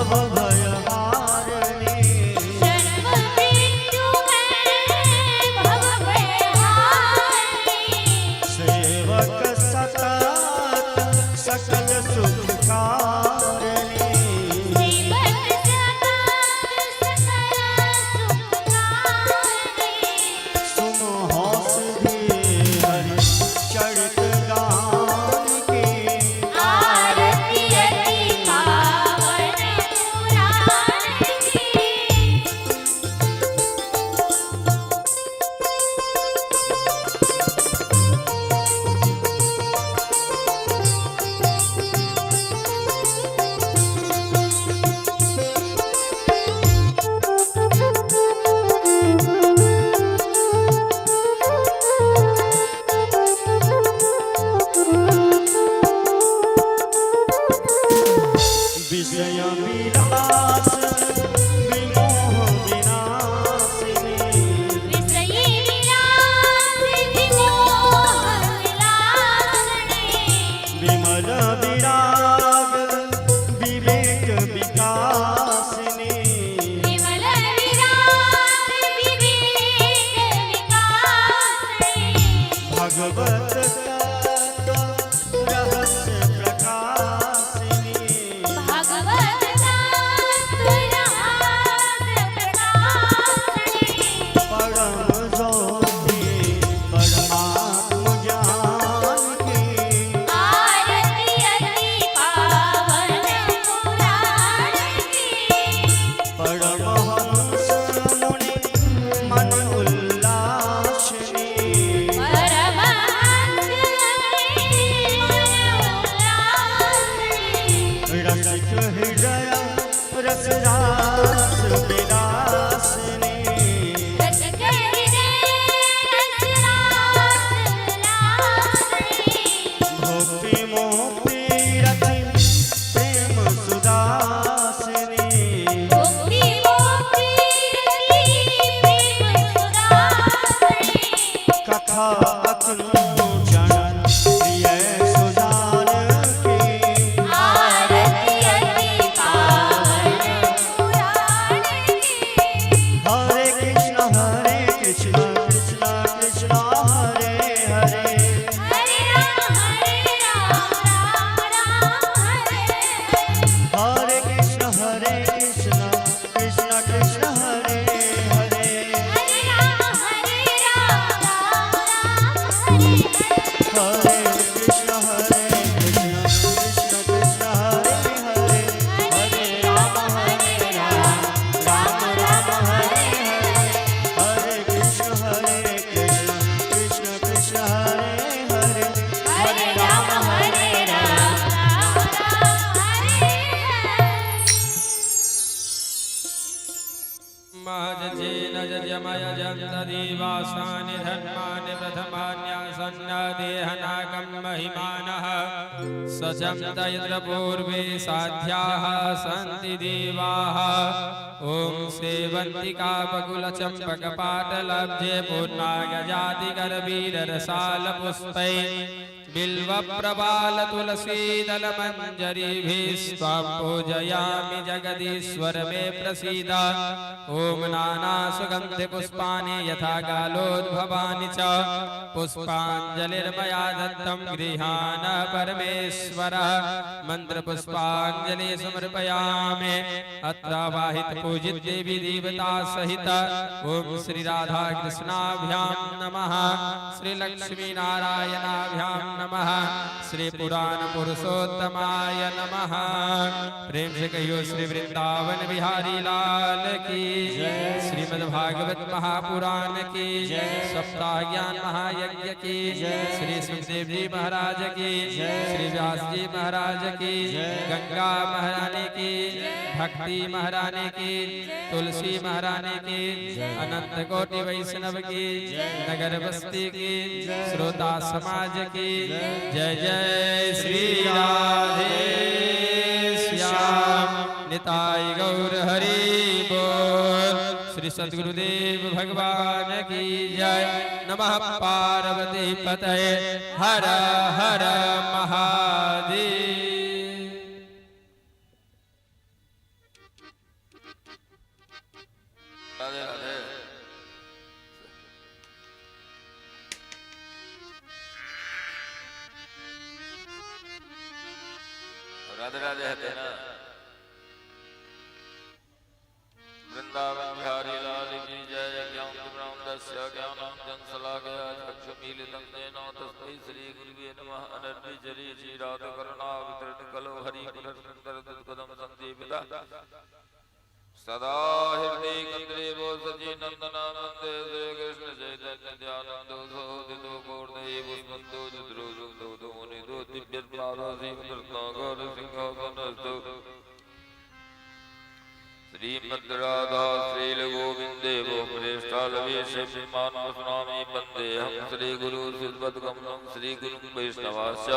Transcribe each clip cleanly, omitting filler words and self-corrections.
भव भय हारिणी जन्म मृत्यु है भव भय हारिणी सेवक सतत सकल सुख कारिणी सुमहोस भी हरि चरित गान की आरती अति पावन पुराण की विषय विलास विमोह विनाशिनी विषयी विलास विमोह विलासिनी विमल विराग विवेक विकासिनी विमल विराग विवेक विकासिनी भगवत तत्व रहस्य प्रकाशिनी भगवत तत्व रहस्य प्रकाशिनी परम ज्योति परमात्म ज्ञान की आरती अति पावन पुराण की परमहंस मुनि मन उल्लासिनी परमहंस मन उल्लासिनी रसिक हृदय रसरास विलासिनी रसिक हृदय रसरास विलासिनी भक्ति मोक्ति रति प्रेम सुदासिनी मुक्ति मोक्ति रति प्रेम सुदासिनी कथा अकिंचन प्रिय सुजान की आरती अति पावन पुराण की हरे कृष्ण कृष्ण कृष्ण हरे हरे हरे राम राम राम हरे हरे हरे कृष्ण कृष्ण कृष्ण कृष्ण हरे हरे हरे राम राम राम हरे हरे हरे कृष्ण कृष्ण कृष्ण हरे हरे हरे राम राम राम हरे हरे हरे कृष्ण कृष्ण कृष्ण हरे हरे हरे राम राम राम हरे हरे महजजेन यजमयजन्तदीवासानि धर्माणि प्रथमान्यासन्न देहनागं महिमानः सचन्त यत्र पूर्वे साध्याः सन्ति देवाः ॐ सेवन्तिकापकुलचम्पकपाटलब्धे पूर्णागजातिगर्भीररसालपुष्पै बिल्वप्रबालतुलसीदलमञ्जरीभिः स्वां पूजयामि जगदीश्वर मे प्रसीद ॐ नानासुगन्धिपुष्पाणि यथा कालोद्भवानि च पुष्पाञ्जलिर्मया दत्तं गृहाण परमेश्वर मन्त्रपुष्पाञ्जलि समर्पयामि अत्र वाहित पूजित देवी देवता सहित ॐ श्री राधा कृष्णाभ्यां नमः श्री लक्ष्मी नारायणाभ्यां नमः श्री पुराण पुरुषोत्तमाय नमः। प्रेम से कहियो श्री वृंदावन बिहारी लाल की श्रीमद् भागवत महापुराण की सप्ताह ज्ञान महायज्ञ की श्री सुखदेव जी महाराज की श्री व्यास जी महाराज की गंगा महारानी की भक्ति महारानी की तुलसी महारानी की अनंत कोटि वैष्णव की नगर बस्ती की श्रोता समाज की जय जय श्री राधे श्याम निताय गौर हरि बोल। श्री सद्गुरुदेव भगवान की जय। नमः पार्वती पतये हर हर महादेव। राधे राधे हते ना वृंदावन बिहारी लाल की जय ज्ञान ब्रह्म दस्य ज्ञानांजन शलाकया चक्षुमीलितं येन तस्मै श्री गुरुवे नमः अनर्पि जरि श्री राधा करुणा वितरण कलो हरि पुरस्कर कदम संदीपिता सदा हृदय कंद्रे वो सजी नंदना नंदे श्री कृष्ण चैतन्य नित्यानंद सोदितो गौरदेव पुष्पंतो जुद्रो दो मुनिदो दिव्य प्रादासी कृष्णागर सिंहासनस्थो श्रीमद् राधा श्रील गोविंदे वो प्रेष्ठालवेश विमान स्वामी वंदे हम श्री गुरु सुदपदकमलं श्री गुरु वैष्णवास्य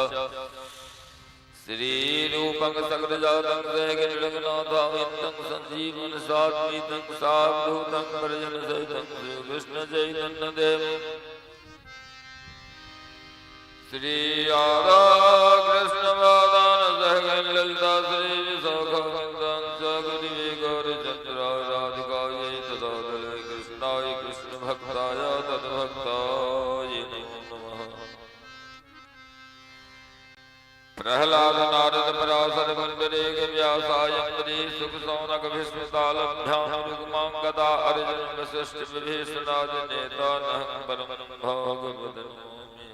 श्री रूपं सकल जातं सहगणनाथामितं संजीवन सात्वितं सावधूतं वर्जन सहितं श्री कृष्ण चैतन्य देव श्री राधा कृष्ण वादान सहगण ललिता श्री विशाखानंदं सगुनि गौर चंद्र राधिकायै तदा कृष्णाय कृष्ण भक्ताय तद्भक्ताय नमो नमः प्रहलाद नारद पराशर वंदरेग व्यासाय अम्बरीश सुख सौनक भीष्मतालभ्याम रुक्मांगदा अर्जुन वसिष्ठ विभीषणादि नेता नहं परम भागवत नमामि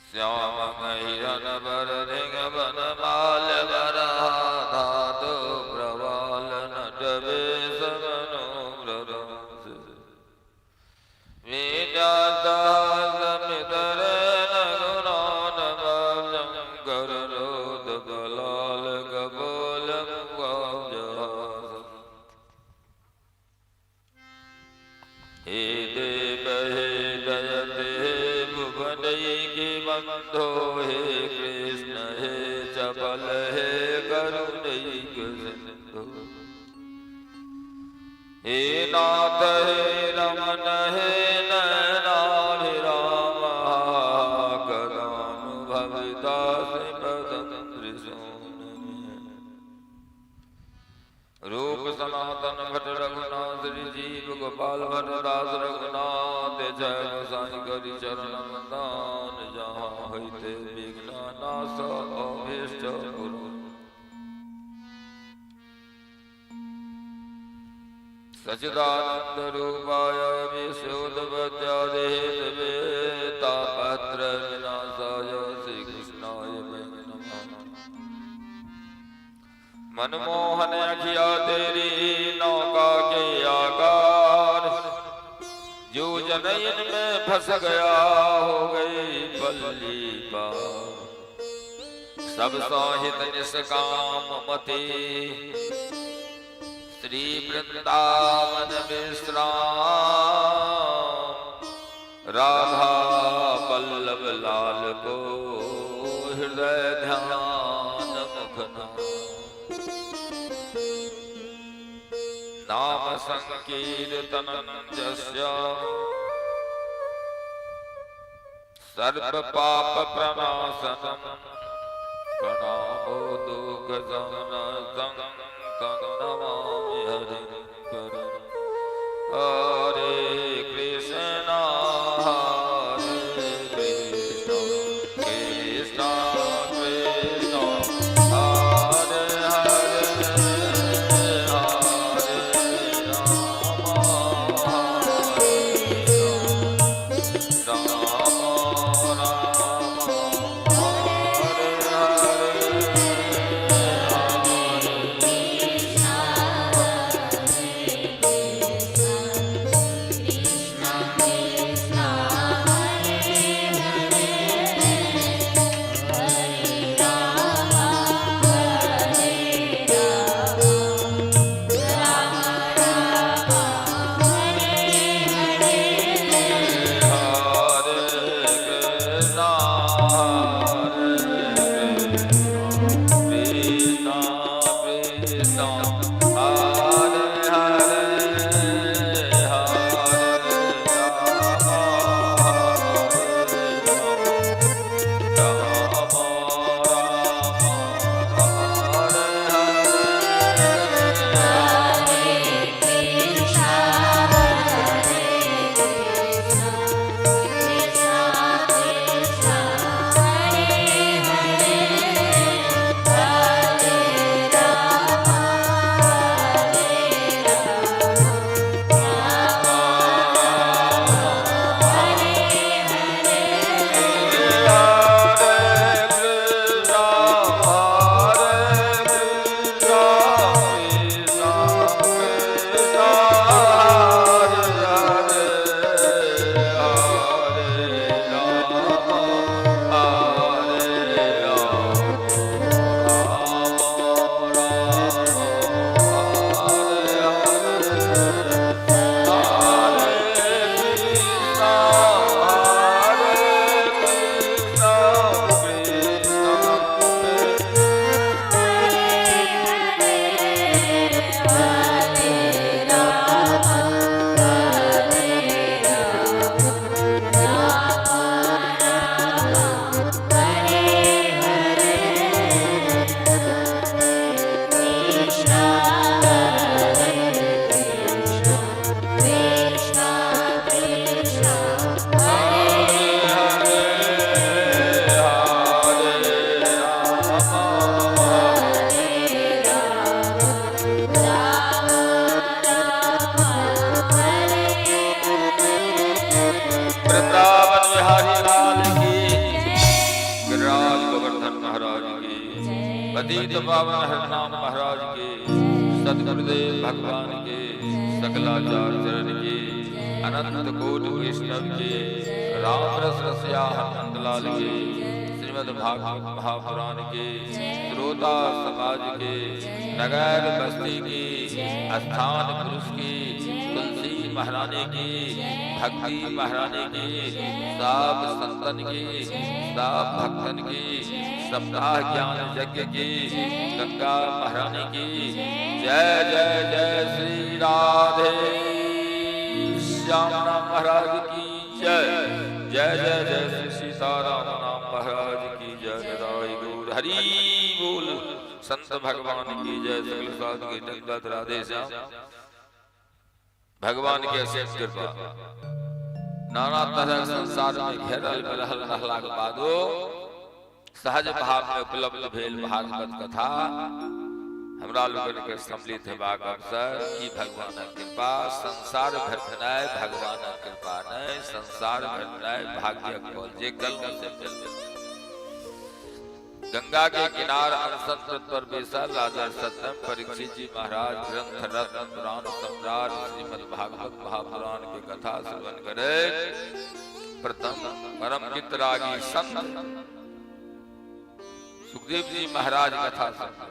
श्यामं हिरन बरधिं वनमाल वराधातु प्रवाल नटवेश मनोहरंस वीणासहस्रमितर बंधो हे कृष्ण हे चपल हे करुणैक सिंधु हे नाथ हे रमन हे नयनाभिराम कदानुभवितासि पदं रूप सनातन भट्ट रघुनाथ जीव गोपाल भट्ट दास रघुनाथ जय गोसाई करि चरण वंदन जहाँ होते विघ्न नाश अभीष्ट गुरु सच्चिदानंद रूपाय विशोधवत्यादि हेतवे तापत्र विनाशाय श्री कृष्णाय नमः मनमोहन अखिया तेरी नौका के आकार जो जनयन में फंस गया हो गई पल्ली पार सब साहित निष्काम मते श्री वृंदावन विश्राम राधा पल्लव लाल को हृदय ध्यान मुखना नाम संकीर्तनं जस्य सर्व पाप प्रणाशनं प्रणामो दुःखशमनं तं नमामि हरिं परं हरे कृष्ण हरे कृष्ण कृष्ण कृष्ण हरे पतित पावन हरिनाम महाराज के, सदगुरुदेव भगवान के, सकलाचार्य चरण के, अनंत कोटि वैष्णव के, राम रस रसिया हनुमंत लाल के, श्रीमद् भागवत महापुराण के, श्रोता समाज के, नगर बस्ती की, स्थान पुरुष की, तुलसी महारानी की, भक्ति महारानी की, सब संतन की, सब भक्तन की, सप्ताह ज्ञान यज्ञ की, गंगा महारानी की, जय जय जय श्री राधे श्याम महाराज की जय, जय जय जय श्री सीताराम महाराज की जय, राय गौर हरि बोल, संत भगवान की जय, सकल साधु की दंडवत राधे श्याम। भगवान की अशेष कृपा, नाना तरह संसार में घेरल रहल रहला के बादो सहज भाव में उपलब्ध भेल भागवत कथा हमरा लोगन के सम्मिलित हेबाक अवसर की भगवान कृपा, संसार भटनाय भगवान कृपा नहीं, संसार भटनाय भाग्य फल जे कल से मिल। गंगा के किनार अनसन पर बेसल राजा सत्यम परीक्षित जी महाराज ग्रंथ रत्न पुराण सम्राट श्रीमद् भागवत महापुराण की कथा श्रवण करे। प्रथम परम चित्तरागी संत सुखदेव जी महाराज कथा सुनते।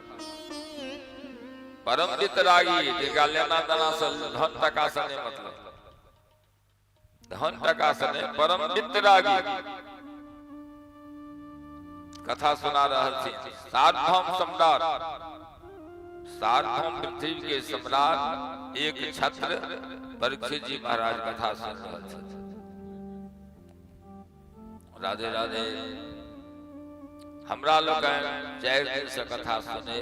परम चित्तरागी जिनका लेना देना धन टका से नहीं, मतलब धन टका से नहीं, परम चित्तरागी कथा सुना रहल थी। सार्वभौम सम्राट, सार्वभौम पृथ्वी के सम्राट एक छत्र परीक्षित जी महाराज कथा सुन रहल थे। राधे राधे। हमरा लोग 4 दिन से कथा सुने,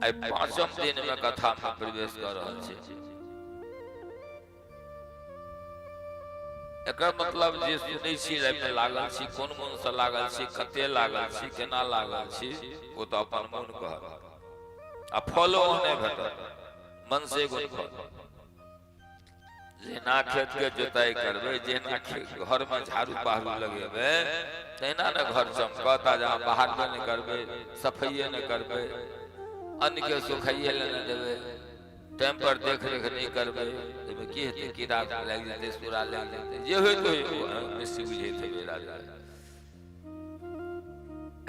आई 5म दिन में कथा में प्रवेश कर रहल छी। एकर मतलब जे सुनै छी में लागल छी, कोन मन से लागल छी, कते लागल छी, केना लागल छी, वो तो अपन मन कहत। आ फलो नहीं भेटत, मन से गुण फल। जेना खेत के जोताई करबे, जेना घर में झाड़ू पहाड़ू लगेबे, तेना न घर चमकत। जहाँ बाहर में नहीं करबे, सफाइये नहीं करबे, अन्न के सुखाइये न देबे, टाइम पर देख रेख नहीं करबे, एमे की हेतै? कीड़ा लाग जेतै, सूरा लाग जेतै, जे होय तो निश्चित बुझे थे बेरा जा।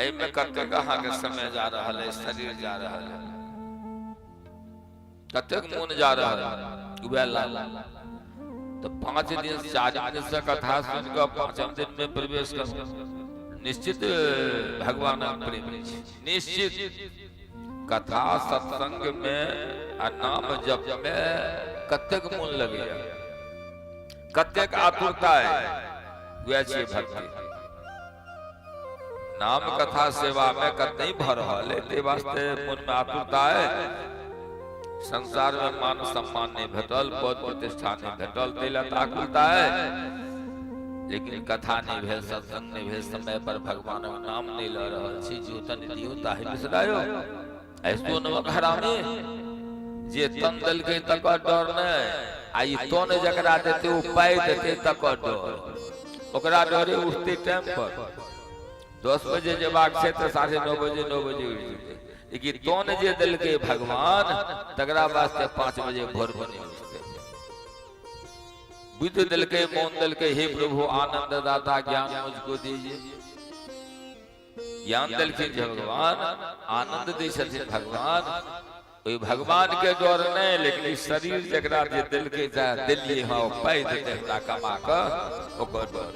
एमे कते कहाँ के समय जा रहल है, शरीर जा रहल है, कते मन जा रहल है, उबेला। तो 5 दिन 4 दिन से कथा सुन के 5म दिन में प्रवेश कर निश्चित भगवान प्रेम, निश्चित कथा सत्संग में आ नाम जप में कतेक मन लगे, कतेक आतुरता है, वह छे भक्ति। नाम कथा सेवा में कतई भर रहल है, ते वास्ते मन में आतुरता है। संसार में मान सम्मान नहीं भेटल, पद प्रतिष्ठा नहीं भेटल, तेला आकुलता है। लेकिन कथा नहीं भेल, सत्संग नहीं भेल, समय पर भगवान का नाम नहीं ल रहल छी, जो तन दियो ताहि बिसरायो। ऐसो नमक हरामी जे तन दल के तक डर नहीं, आई तन जकरा देते वो पाई देते तक डर, ओकरा डरे उठते टाइम पर 10 बजे जेबाक छै त 9:30 बजे 9 बजे उठ जेते। लेकिन तन जे दल के भगवान तकरा वास्ते 5 बजे भोर बने उठते। बुद्ध दल के, मौन दल के, हे प्रभु आनंद दाता ज्ञान मुझको दीजिए। ज्ञान दल के भगवान आनंद दे छथिन भगवान, ओई भगवान के डर नहीं, लेकिन शरीर जकरा जे दिल के जा दिल्ली हां पाई देते हमरा कमा के,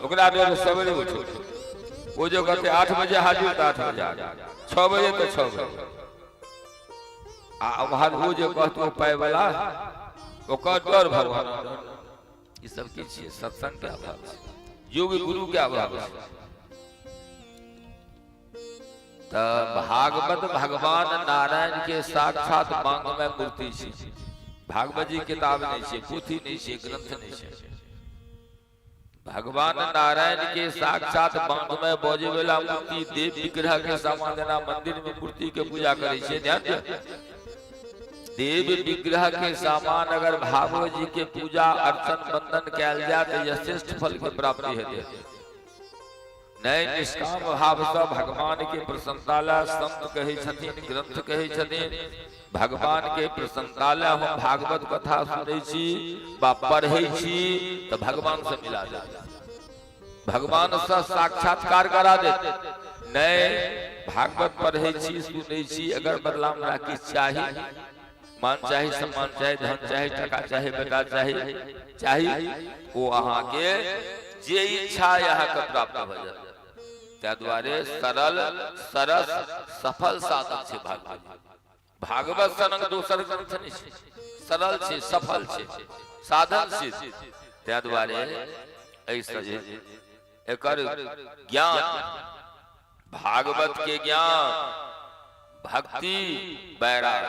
ओकरा डर सवेरे उठो। वो जो कहते 8 बजे हाजिर तो 8 बजे, 6 बजे तो 6 बजे। आ वहां वो जो कहते पाए वाला ओकर डर भगवान। ये सब की छिए सत्संग के अभाव, योग गुरु के अभाव। भागवत भगवान नारायण के साक्षात मांग में मूर्ति छे। भागवत जी किताब नहीं छे, पोथी नहीं छे, ग्रंथ नहीं छे। भगवान नारायण के साक्षात मांग में बजे वाला मूर्ति, देव विग्रह के समान देना मंदिर में मूर्ति के पूजा करे छे। ध्यान दे, देव विग्रह के सामान अगर भागवत जी के पूजा अर्चन बंदन कैल जाए तो यह श्रेष्ठ फल की प्राप्ति है। नय निष्काम भाव से भगवान के प्रसन्नताला संत कहे छथिन, ग्रंथ कहे छथिन। भगवान के प्रसन्नताला हम भागवत कथा सुनै छी बा पढ़ै छी तो भगवान से मिला जाए, भगवान से साक्षात्कार करा दे। नय भागवत पढ़ै छी सुनै छी, अगर बदला हमरा किछु चाही, मान चाही, सम्मान चाही, धन चाही, टका चाही, बेटा चाही, वो अहाँ के जे इच्छा यहाँ के प्राप्त भ जाए। त्या द्वारे सरल सरस सफल साधन छे भागवत। भागवत सनक दोसर ग्रंथ नहीं छे, सरल छे, सफल छे, साधन छे। त्या द्वारे ऐसे जे एकर ज्ञान, भागवत के ज्ञान, भक्ति, वैराग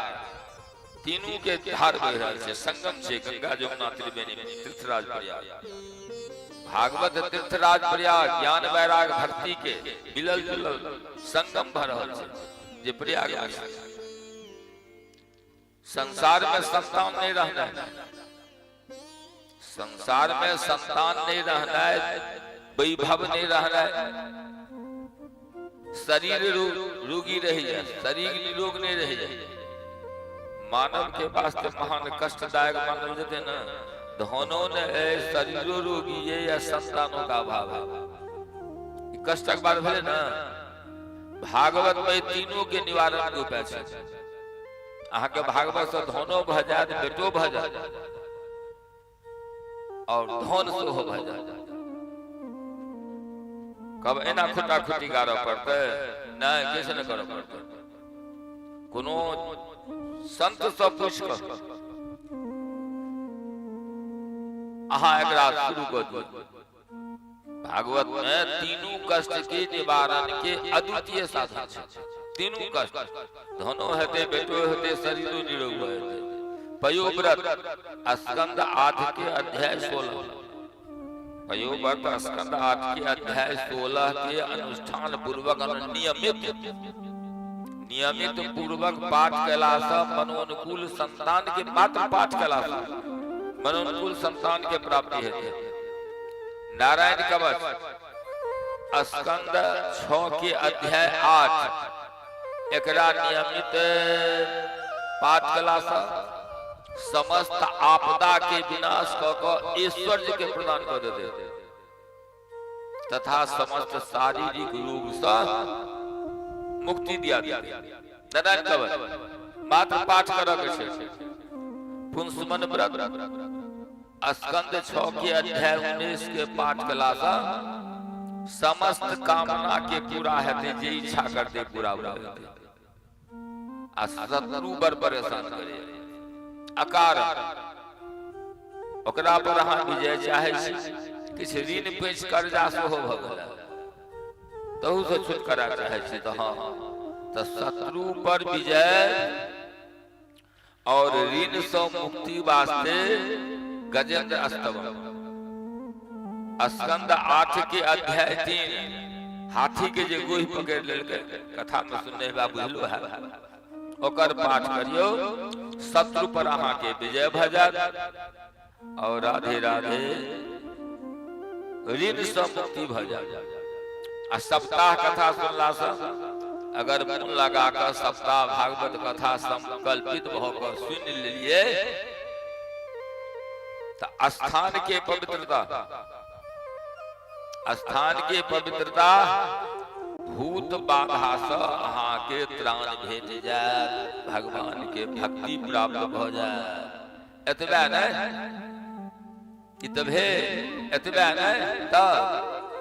तीनों के धार बह रहल छे, संगम छे गंगा जमुना त्रिवेणी में, तीर्थराज प्रयाग। भागवत तीर्थराज प्रयाग ज्ञान वैराग भक्ति के मिलल जुलल संगम भ रहल छे, जे प्रयाग में। संसार में संतान नहीं रहना है, संसार में संतान नहीं रहना है, वैभव नहीं रहना है, शरीर रोगी रह जाए, शरीर निरोग नहीं रह जाए। मानव के वास्ते महान कष्टदायक मानव जाते ना, धनों ने शरीरो रोगी है या संतानों का अभाव है, कष्टक बात भले ना। भागवत में तीनों के निवारण के उपाय छे। अहाँ के भागवत से धनो भ जाए, बेटो भ जाए और धन सेहो भ जाए। कब एना खुटा खुटी गारो पड़ते ना, कैसे न करो पड़ते। कोनो संत से पूछ कर अहाँ एकरा शुरू कर दो। भागवत में तीनों कष्ट के निवारण के अद्वितीय साधन छे। तीनों कष्ट, धनो हेते, बेटो हेते, शरीरो निरोग हेते। पयोव्रत स्कंद आदि के अध्याय 16, पयोव्रत स्कंद आदि के अध्याय 16 के अनुष्ठान पूर्वक नियमित पूर्वक पाठ कैला से मनोनुकूल संतान के मात्र पाठ कैला से मनोनुकूल संतान के प्राप्ति है। नारायण कवच स्कंद 6 के अध्याय 8 एकरा नियमित पाठ कैला से समस्त आपदा के विनाश क ऐश्वर्य के प्रदान कर देते तथा समस्त शारीरिक रोग से मुक्ति दिया। नारायण कवच मात्र पाठ करक छे। पुंसमन व्रत स्कंद 6 के अध्याय 19 के पाठ कला से समस्त कामना के पूरा हेते, जे इच्छा करते पूरा होते। आ शत्रु बर परेशान करे अकार ओकरा पर अहाँ विजय चाहे छी, किछ ऋण पैंच कर्जा सेहो भ गेल तहु से छुटकारा चाहे छी, तो हाँ तो शत्रु पर विजय और ऋण से मुक्ति वास्ते गजेंद्र अष्टवम स्कंद 8 के अध्याय 3 हाथी के जे गोही पकड़ लेलकै, कथा में सुनने बा बुझलो है, ओकर पाठ करियो, शत्रु पर अहाँ के विजय भ जात और राधे राधे ऋण से मुक्ति भ जात। आ सप्ताह कथा सुनला से अगर मन लगा कर सप्ताह भागवत कथा संकल्पित होकर सुन लिए तो स्थान के पवित्रता भूत बाधा से अहाँ के त्राण भेट जाए, भगवान के भक्ति प्राप्त हो जाए। एतबे नहीं तब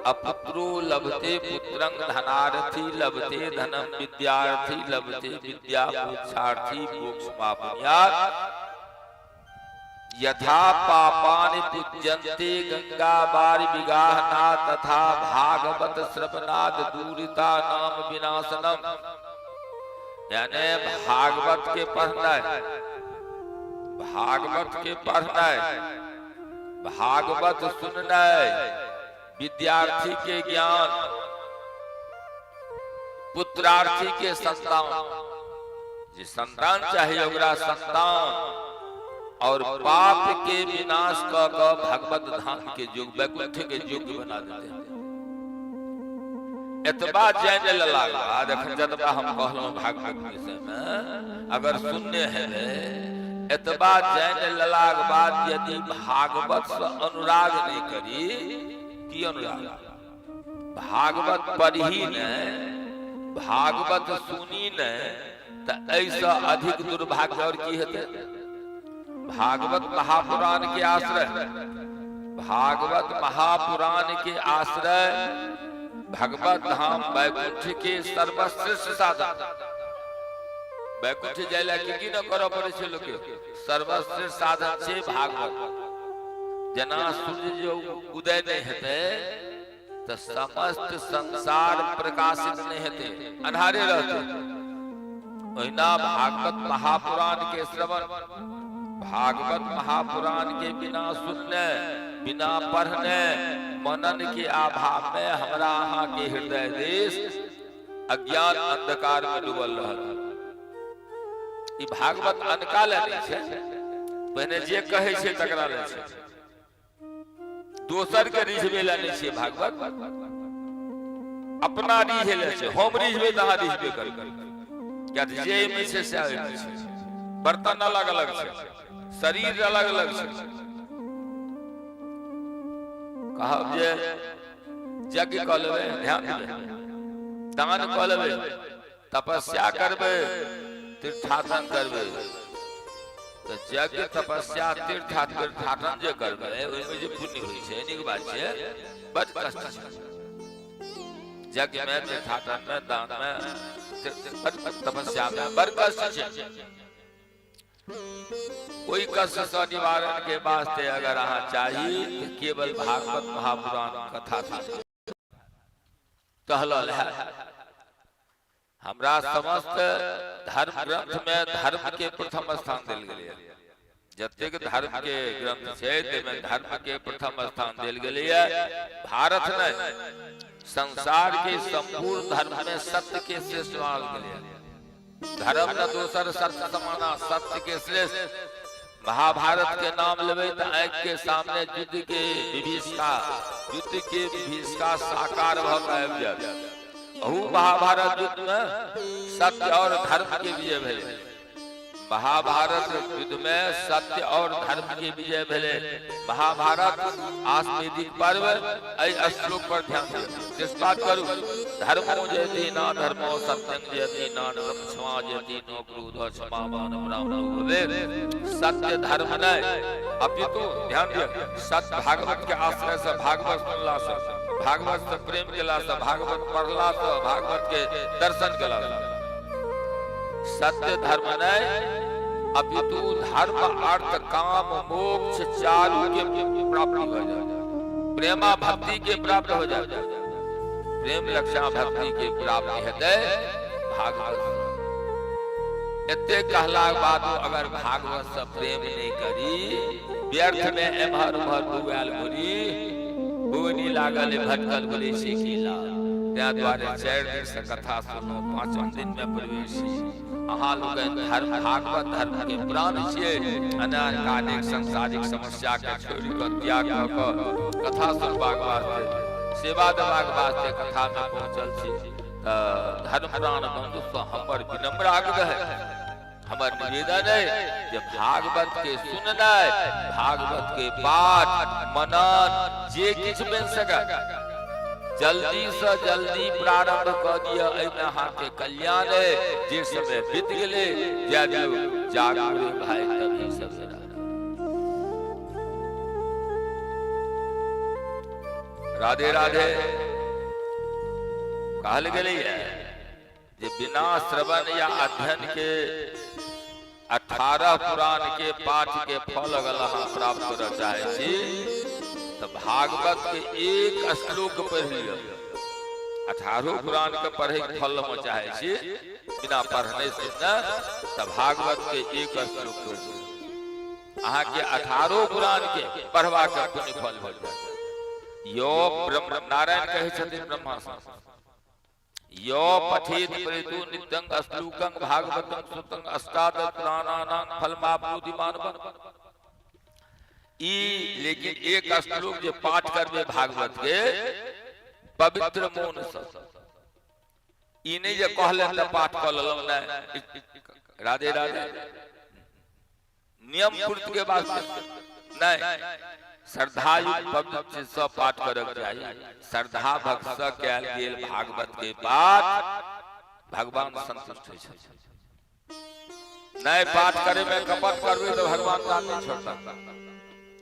अपुत्रो लभते पुत्रं धनार्थी लभते धनम विद्यार्थी लभते विद्या मोक्षार्थी मोक्षमापनुयात् यथा पापानि पूज्यन्ते गंगा बारि विगाहना तथा भागवत श्रवणाद दूरिता नाम विनाशनम। यानी भागवत के पढ़ना है, भागवत सुनना है, विद्यार्थी के ज्ञान, पुत्रार्थी के संतान, जे संतान चाहिए ओकरा संतान, और पाप के विनाश का भगवत धाम के युग वैकुंठ के युग बना देते हैं। एतबा जाने लगा देख जतबा हम कहलहुं भागवत विषय में अगर सुनने हेबे एतबा जाने ललाक बाद यदि भागवत से अनुराग नहीं करी की अनुराग भागवत पढ़ी ने भागवत सुनी ने तो ऐसा अधिक दुर्भाग्य और की हेते। भागवत महापुराण के आश्रय भागवत महापुराण के आश्रय भगवत धाम वैकुंठ के सर्वश्रेष्ठ साधन वैकुंठ जाइला की न कर पड़े छे लोग सर्वश्रेष्ठ साधन छे भागवत। जना सूर्य जो उदय नहीं हेते तो समस्त संसार प्रकाशित नहीं हेते अंधारे रहते। ओहिना भागवत महापुराण के श्रवण भागवत महापुराण के बिना सुनने बिना पढ़ने मनन के अभाव में हमरा अहाँ के हृदय देश अज्ञान अंधकार में डूबल रहल। ई भागवत अनका ले नहीं छे पहले जे कहे छे तकरा ले छे दोसर के रिझबे ले नहीं छे भागवत अपना रिझे ले छे हम रिझबे तहा रिझबे कर क्या जे में से आवे छे बर्तन अलग अलग छे शरीर अलग अलग छे। कहब जे यज्ञ क लेबे ध्यान देबे दान क लेबे तपस्या करबे तीर्थाटन करबे तो यज्ञ तपस्या तीर्थाटन जे करबे ओइ में जे पुण्य होई छे नीक बात छे बड़ कष्ट छे यज्ञ में तीर्थाटन में दान में तपस्या में बड़ कष्ट छे। कोई कष्ट से निवारण के वास्ते अगर अहाँ चाहिए तो केवल भागवत महापुराण कथा कहल है। हमरा समस्त धर्म ग्रंथ में धर्म के प्रथम स्थान दिल गए जतेक धर्म के ग्रंथ छे तेमे धर्म के प्रथम स्थान दिल गए। भारत में संसार के संपूर्ण धर्म में सत्य के श्रेष्ठ मानल गए। धर्म न दोसर सत्य समाना सत्य के श्रेष्ठ। महाभारत के नाम लेबे तो आंख के सामने युद्ध के विभीषिका साकार भ के आबि जाय। अहू महाभारत युद्ध में सत्य और धर्म के विजय भेले। महाभारत युद्ध में सत्य और धर्म की विजय भेले। महाभारत आस्वेदिक पर्व ऐ श्लोक पर ध्यान दियो बात करू। धर्मो जयति न धर्मो सत्यं जयति न क्षमा जयति न क्रोध क्षमा मान ब्राह्मणो भवे। सत्य धर्म नहीं अपितु ध्यान दियो सत्य भागवत के आश्रय से भागवत सुनला से भागवत से प्रेम केला से भागवत पढ़ला से भागवत के दर्शन केला से सत्य धर्म नहीं अपितु धर्म अर्थ काम मोक्ष चारु के प्राप्ति हो जाए। प्रेमा भक्ति के प्राप्त हो जाए। प्रेम लक्षा भक्ति के प्राप्ति हेतै भागवत। एते कहला बाद अगर भागवत से प्रेम नहीं करी व्यर्थ में एमहर उमहर बुआल घुरी बुनी लागल भटकल बोले सीखीला। त्या द्वारे 4 दिन से कथा सुनो 5 दिन में प्रवेशी अहाँ लोग धर्म भागवत धर्म के प्राण छिए। अनेक संसारिक समस्या के छोड़ कर त्याग कर कथा सुनबाक वास्ते सेवा देबाक वास्ते कथा में पहुंचल छी। धर्म प्राण बंधु से हमर विनम्र आग्रह है हमर निवेदन है जे भागवत के सुननाय भागवत के पाठ मनन जे किछ बन सके जल्दी से जल्दी प्रारंभ कर दिया। एमे अहाँ के कल्याण है। जे समय बीत गेले जागो भाई तभी सब राधे राधे कहल गेले जे बिना श्रवण या अध्ययन के 18 पुराण के पाठ के फल अगर अहाँ प्राप्त कर चाहे छी तो भागवत के एक श्लोक पढ़ लियो। 18 पुराण के पढ़े के फल में चाहे छी बिना पढ़ने सुनना तो भागवत के एक श्लोक पढ़ लियो। अहाँ के 18 पुराण के पढ़वा के पुण्य फल भेट जाय। यो ब्रह्म नारायण कहे छथिन ब्रह्मा यो पठेत प्रेतु नित्यं श्लोकं भागवतं सुतं अष्टादश पुराणानां फलमाप्नोति मानवः। लेकिन एक श्लोक जो पाठ करबे भागवत के पवित्र मन से ई नहीं जे कहले त पाठ क लेलौ ना। राधे राधे नियम पूर्ति के बाद नहीं श्रद्धा भक्त से पाठ करक चाहिए। श्रद्धा भक्त से कयल गेल भागवत के बाद भगवान संतुष्ट होइ छथिन। नहीं पाठ करे में कपट करबे तो भगवान का नहीं छोड़ता।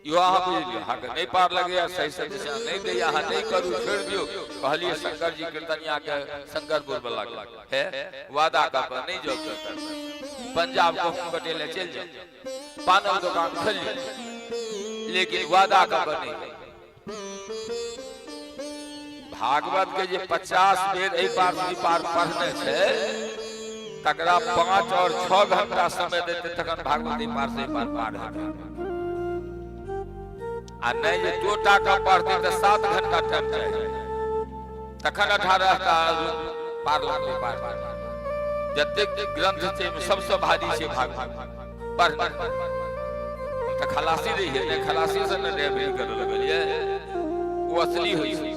यो अहाँ बुझ लियो, अहाँ के नहीं पार लगे सही से दिशा नहीं दे, अहाँ नहीं करू छोड़ दियो। कहलिए शंकर जी कीर्तनिया के शंकरपुर वाला है वादा का पर नहीं जो पंजाब को बटेले चल जाओ, पानव दुकान खोल लो, लेकिन वादा का पर नहीं। भागवत के जे 50 वेद एक बार पार पढ़ने से तकरा 5 और 6 घंटा समय देते तखन भागवत पार से पार होता। आ नहीं जे टोटा का पढ़ते तो 7 घंटा टाइम चाहिए, तखन 18 का पार लगते पार। जते ग्रंथ छे सबसे भारी छे भागवत पढ़ना। तो खलासी रही है, खलासी से न ड्राइवरी कर लगलिए, वो असली होई छे।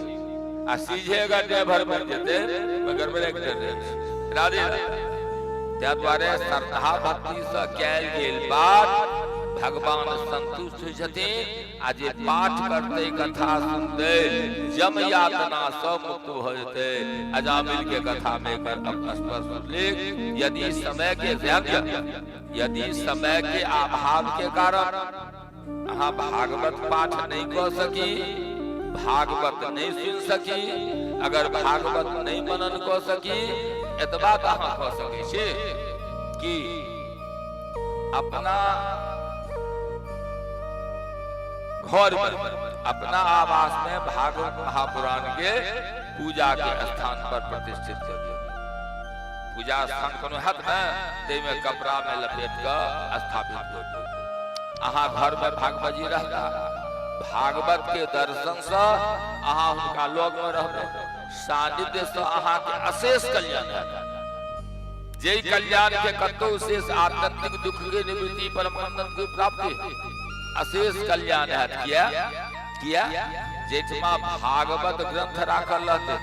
आ सीझेगा ड्राइवर बन जेते मगर ब्रेक कर दे। राधे त्या द्वारे श्रद्धा भक्ति से कयल गेल बात भगवान संतुष्ट होइ छथिन। आ जे पाठ करते कथा सुनते जम यातना से मुक्त भ जेते। अजामिल के कथा में स्पष्ट उल्लेख, यदि समय के यदि समय के अभाव के कारण अहाँ भागवत पाठ नहीं कर सकी, भागवत नहीं सुन सकी, अगर भागवत नहीं मनन कर सकी, एतबा तो अहाँ कह सकै छी कि अपना घर में अपना आवास में भागवत महापुराण के पूजा के स्थान पर प्रतिष्ठित कर दिया। पूजा स्थान कोनो हत न दे में कपड़ा में लपेट कर स्थापित कर दिया। अहाँ घर में भागवत जी रहता, भागवत के दर्शन से अहाँ उनका लोग में रहबे, सानिध्य से अहाँ के अशेष कल्याण है। जे कल्याण के कतो शेष आत्यंतिक दुख के निवृत्ति परमानंद की प्राप्ति अशेष कल्याण है। किया जेठमा भागवत ग्रंथ राखल रहते,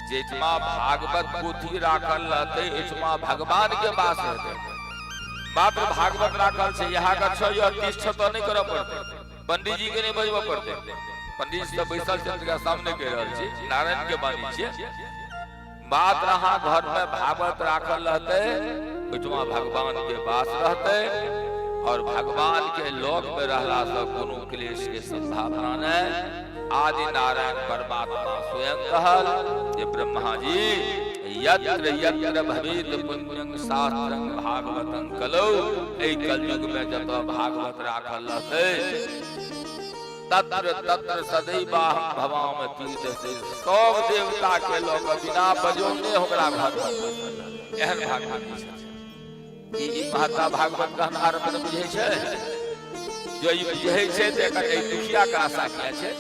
जेठमा भागवत पोथी राखल रहते, एठमा भगवान के वास रहते। मात्र भागवत राखल से यहाँ का 6 या 30 तो नहीं करब पड़ते, पंडित जी के नहीं बजब पड़ते। पंडित जी बैसल चंद्र के सामने कह रहल छी, नारायण के बानी छे। मात्र अहाँ घर में भागवत राखल रहते, एठमा भगवान के वास रहते। और भगवान के लोक में रहला से कोनो क्लेश के संभावना नहीं। आदि नारायण परमात्मा स्वयं कहल जे ब्रह्मा जी यत्र यत्र भवेत पुण्यं शास्त्रं भागवतं कलौ। एहि कलयुग में जत भागवत राखल रहते तत्र तत्र सदैव भवाम तीर्थ से। सब देवता के लोग बिना बजौने हमरा घर में एहन भागवत ई महत्ता भागवत कहन आरंभ में बुझै छै। जो ई बुझै छै त एकर दुखिया के आशा किया छै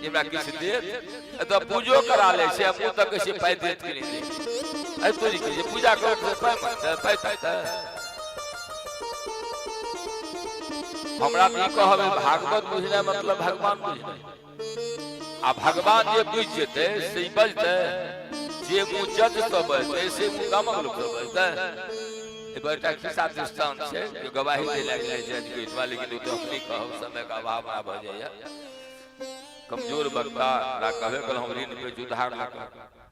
जेना किछ देत त पूजो करा ले छै, मुंह तक से पाइ देत कि नहीं देत। ए तोरी के पूजा कर से पाइ मांगते पाइ पाइ हमरा ई कहबे भागवत बुझना मतलब भगवान बुझना। आ भगवान जे बुझ जेते से बजते, जे मुंह जज सब बजते से मुंह गामक लोग बजते। बड़का खिस्सा दृष्टांत छै जो गवाही दे लागले जज के इतवा, लेकिन तो अपनी कहब समय का अभाव आ भ जाय। कमजोर वक्ता रा कहे कल हम ऋण पे जुधार ला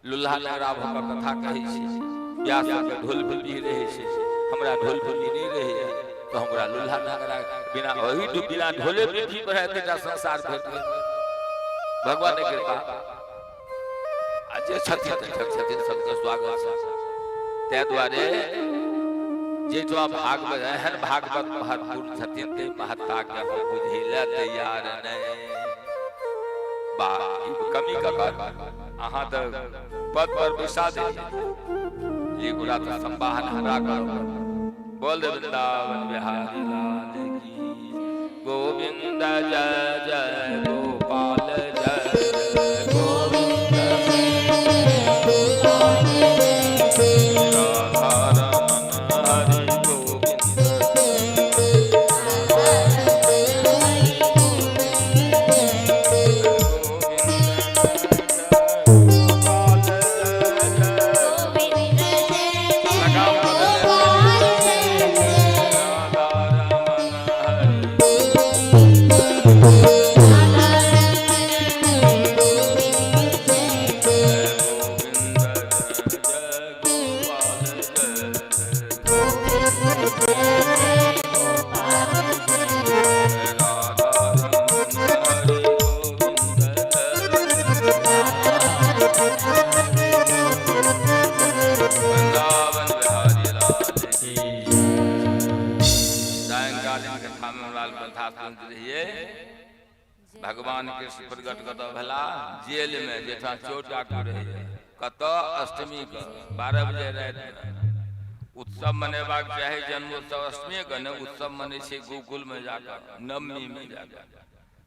लुल्हा लहरा भ के कथा कहै छी। ब्याह के ढोल फुल्ली रहे छै, हमरा ढोल फुल्ली नहीं रहे तो हमरा लुल्हा लहरा बिना वही बिना ढोले पीठी पर है तेरा संसार भेट गेल। भगवान के कृपा आज छथिन सबके स्वागत छै। ते द्वारे जे जो भागवत एहन भागवत महत्वपूर्ण छथिन के महत्ता के हम बुझेला तैयार नहीं। बा कमी का अहाँ तो पद पर बैसा दे ये गुरा तो संवाहन हमरा करो। बोल दे वृंदावन बिहारी लाल की गोविंद जय जय गोपाल जय गोविंद गोविंद रहिए भगवान कृष्ण प्रकट कत भला जेल में जेठा चोट आके रहे कत अष्टमी के 12 बजे रात में उत्सव मनेबाक चाहे जन्मोत्सव अष्टमी के न उत्सव मने छे गोकुल में जाकर नवमी में जाकर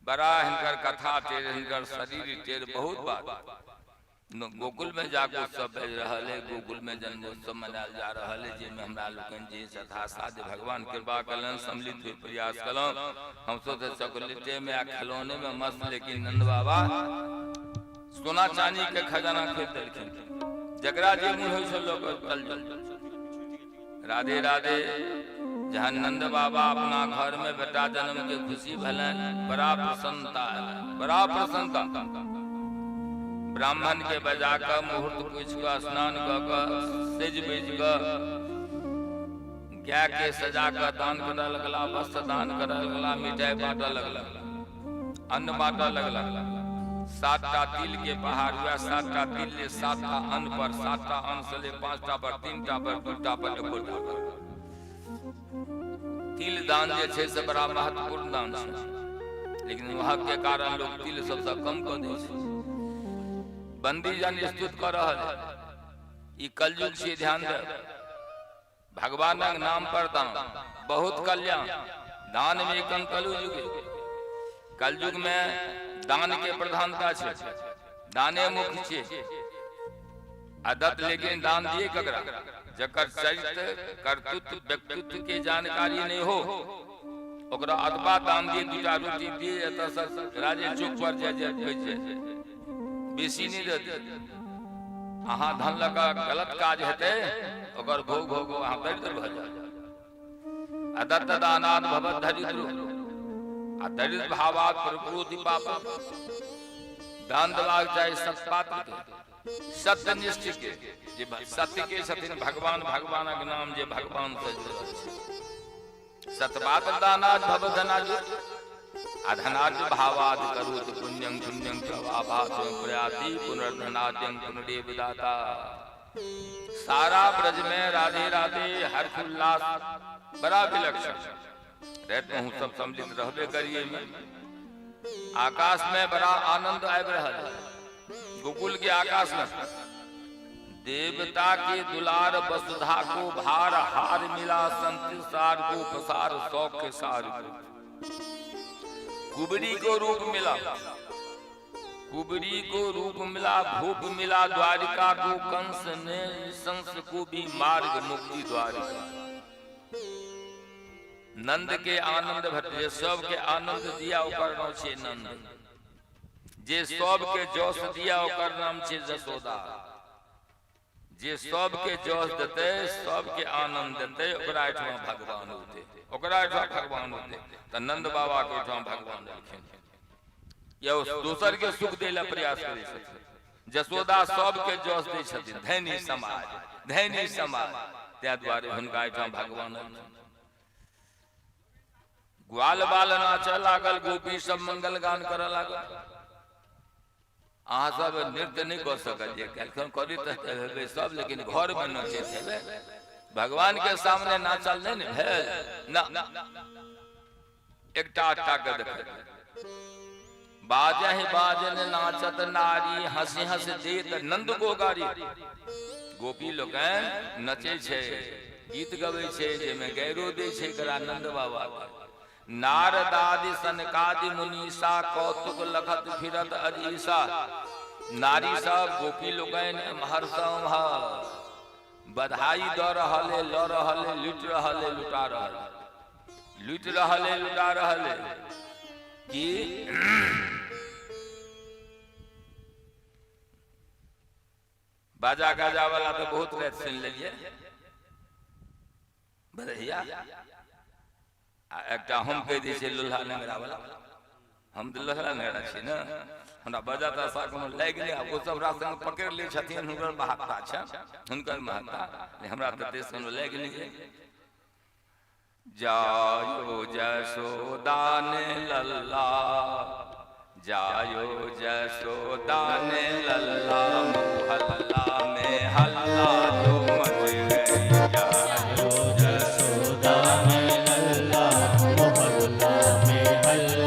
बड़ा हिनकर कथा टेर हिनकर शरीर टेर बहुत बात गोकुल में जाकर उत्सव भेज रहा है गोकुल में जन्मोत्सव मनायल जा रहा है जिसमें हमरा लोकन जी श्रद्धा साध्य भगवान कृपा कलन सम्मिलित हुए प्रयास कलन हम सोचे चॉकलेटे में आ खिलौने में मस्त लेकिन नंद बाबा सोना चांदी के खजाना खरीद देलखिन जकरा जे मुंह होय छै लोग चल राधे राधे जहाँ नंद बाबा अपना घर में बेटा जन्म के खुशी भलन बड़ा प्रसन्नता बड़ा प्रसन्नता ब्राह्मण के बजा कर मुहूर्त पूछ कर स्नान कर सेज बेच कर गाय के सजा कर दान कर लगला वस्त्र दान कर लगला मिठाई बांटा लगला अन्न बांटा लगला 7टा तिल के पहाड़ हुआ 7टा तिल ले 7टा अन्न पर 7टा अन्न से ले 5टा पर 3टा पर 2टा पर 1टा पर तिल दान जे छे से बड़ा महत्वपूर्ण दान छे लेकिन वहां के कारण लोग तिल सबसे कम कर दे छे बंदी जन स्तुत कर रहा है ई कलयुग से ध्यान दे भगवान के नाम पर दान बहुत कल्याण दान में कलयुग में दान के प्रधानता छे दाने मुख्य छे आदत लेकिन दान दिए ककरा जकर चरित्र कर्तृत्व व्यक्तित्व के जानकारी नहीं हो ओकरा अथवा दान दिए 2टा रोटी दिए एत सर राजे चुप पर जाय बेसी नहीं देते अहाँ धन लगा गलत काज हेते ओकर भोग भोग अहाँ दरिद्र भ जाय अदत्त दानाद भवत दरिद्र आ दरिद्र भावात प्रकृति पाप दान देबाक चाहे सत्पात्र के सत्यनिष्ठ के जे सत्य के छथिन भगवान भगवानक नाम जे भगवान से जुड़ल छै सत्पात्र दानाद भवत धनाद अधनाद भावाद करोति पुण्यं पुण्यं च आभासं प्रयाति पुनर्धनाद्यं पुनरेव दाता सारा ब्रज में राधे राधे हर्ष उल्लास बड़ा विलक्षण रहते हूँ सब सम्मिलित रहबे करिए में आकाश में बड़ा आनंद आबि रहल है गोकुल के आकाश में देवता के दुलार वसुधा को भार हार मिला संसार को प्रसार शौक के सार कुबरी को रूप मिला कुबरी को रूप मिला भूप मिला द्वारिका को कंस ने संस को भी मार्ग मुक्ति द्वारिका नंद के आनंद भटे सब के आनंद दिया ओकर नाम छे नंद जे सब के जोश दिया ओकर नाम छे जसोदा जे सब के जोश देते सब के आनंद देते ओकरा एठमा भगवान होते ओकरा एठमा भगवान होते त नंद बाबा के एठमा भगवान देलखिन यो दोसर के सुख देला प्रयास करै छथिन जसोदा सब के जोश दै छथिन धैनी समाज त्या द्वारे हुनका एठमा भगवान ग्वाल बाल नाच लागल गोपी सब मंगल गान कर लागल अहाँ सब नृत्य नहीं कर सकल करी सब लेकिन घर में नचे भगवान के सामने नाचल नहीं ना एकटा के देख बाजे ही बाजन नाचत नारी हंसी हंस देत नंद को गारी गोपी लोग नचे छे गीत गवे छे जेमे गैरो दे छे करा नंद बाबा नारदादि सनकादि मुनीसा कौतुक लखत फिरत अजीसा नारी सब गोपी लोगन महर्षम बधाई द रहले ल रहले लुट रहले लुटा रहले लुट रहले लुटा रहले कि बाजा गाजा वाला तो बहुत रात सुन लेलिए बधैया एकटा हम कह दै छै लोल्हा लंगड़ा वाला हम तो लोल्हा लंगड़ा छी ना हमरा बजा त सा कोनो लाग नै ओ सब हमरा संग पकड़ ले छथिन हुनकर महत्ता छै हुनकर महत्ता हमरा त देश कोनो लाग नै जायो जसोदा ने लल्ला जायो जसोदा ने लल्ला मोहल्ला में हल्ला जो मच गई जायो जसोदा ने लल्ला मोहल्ला में हल्ला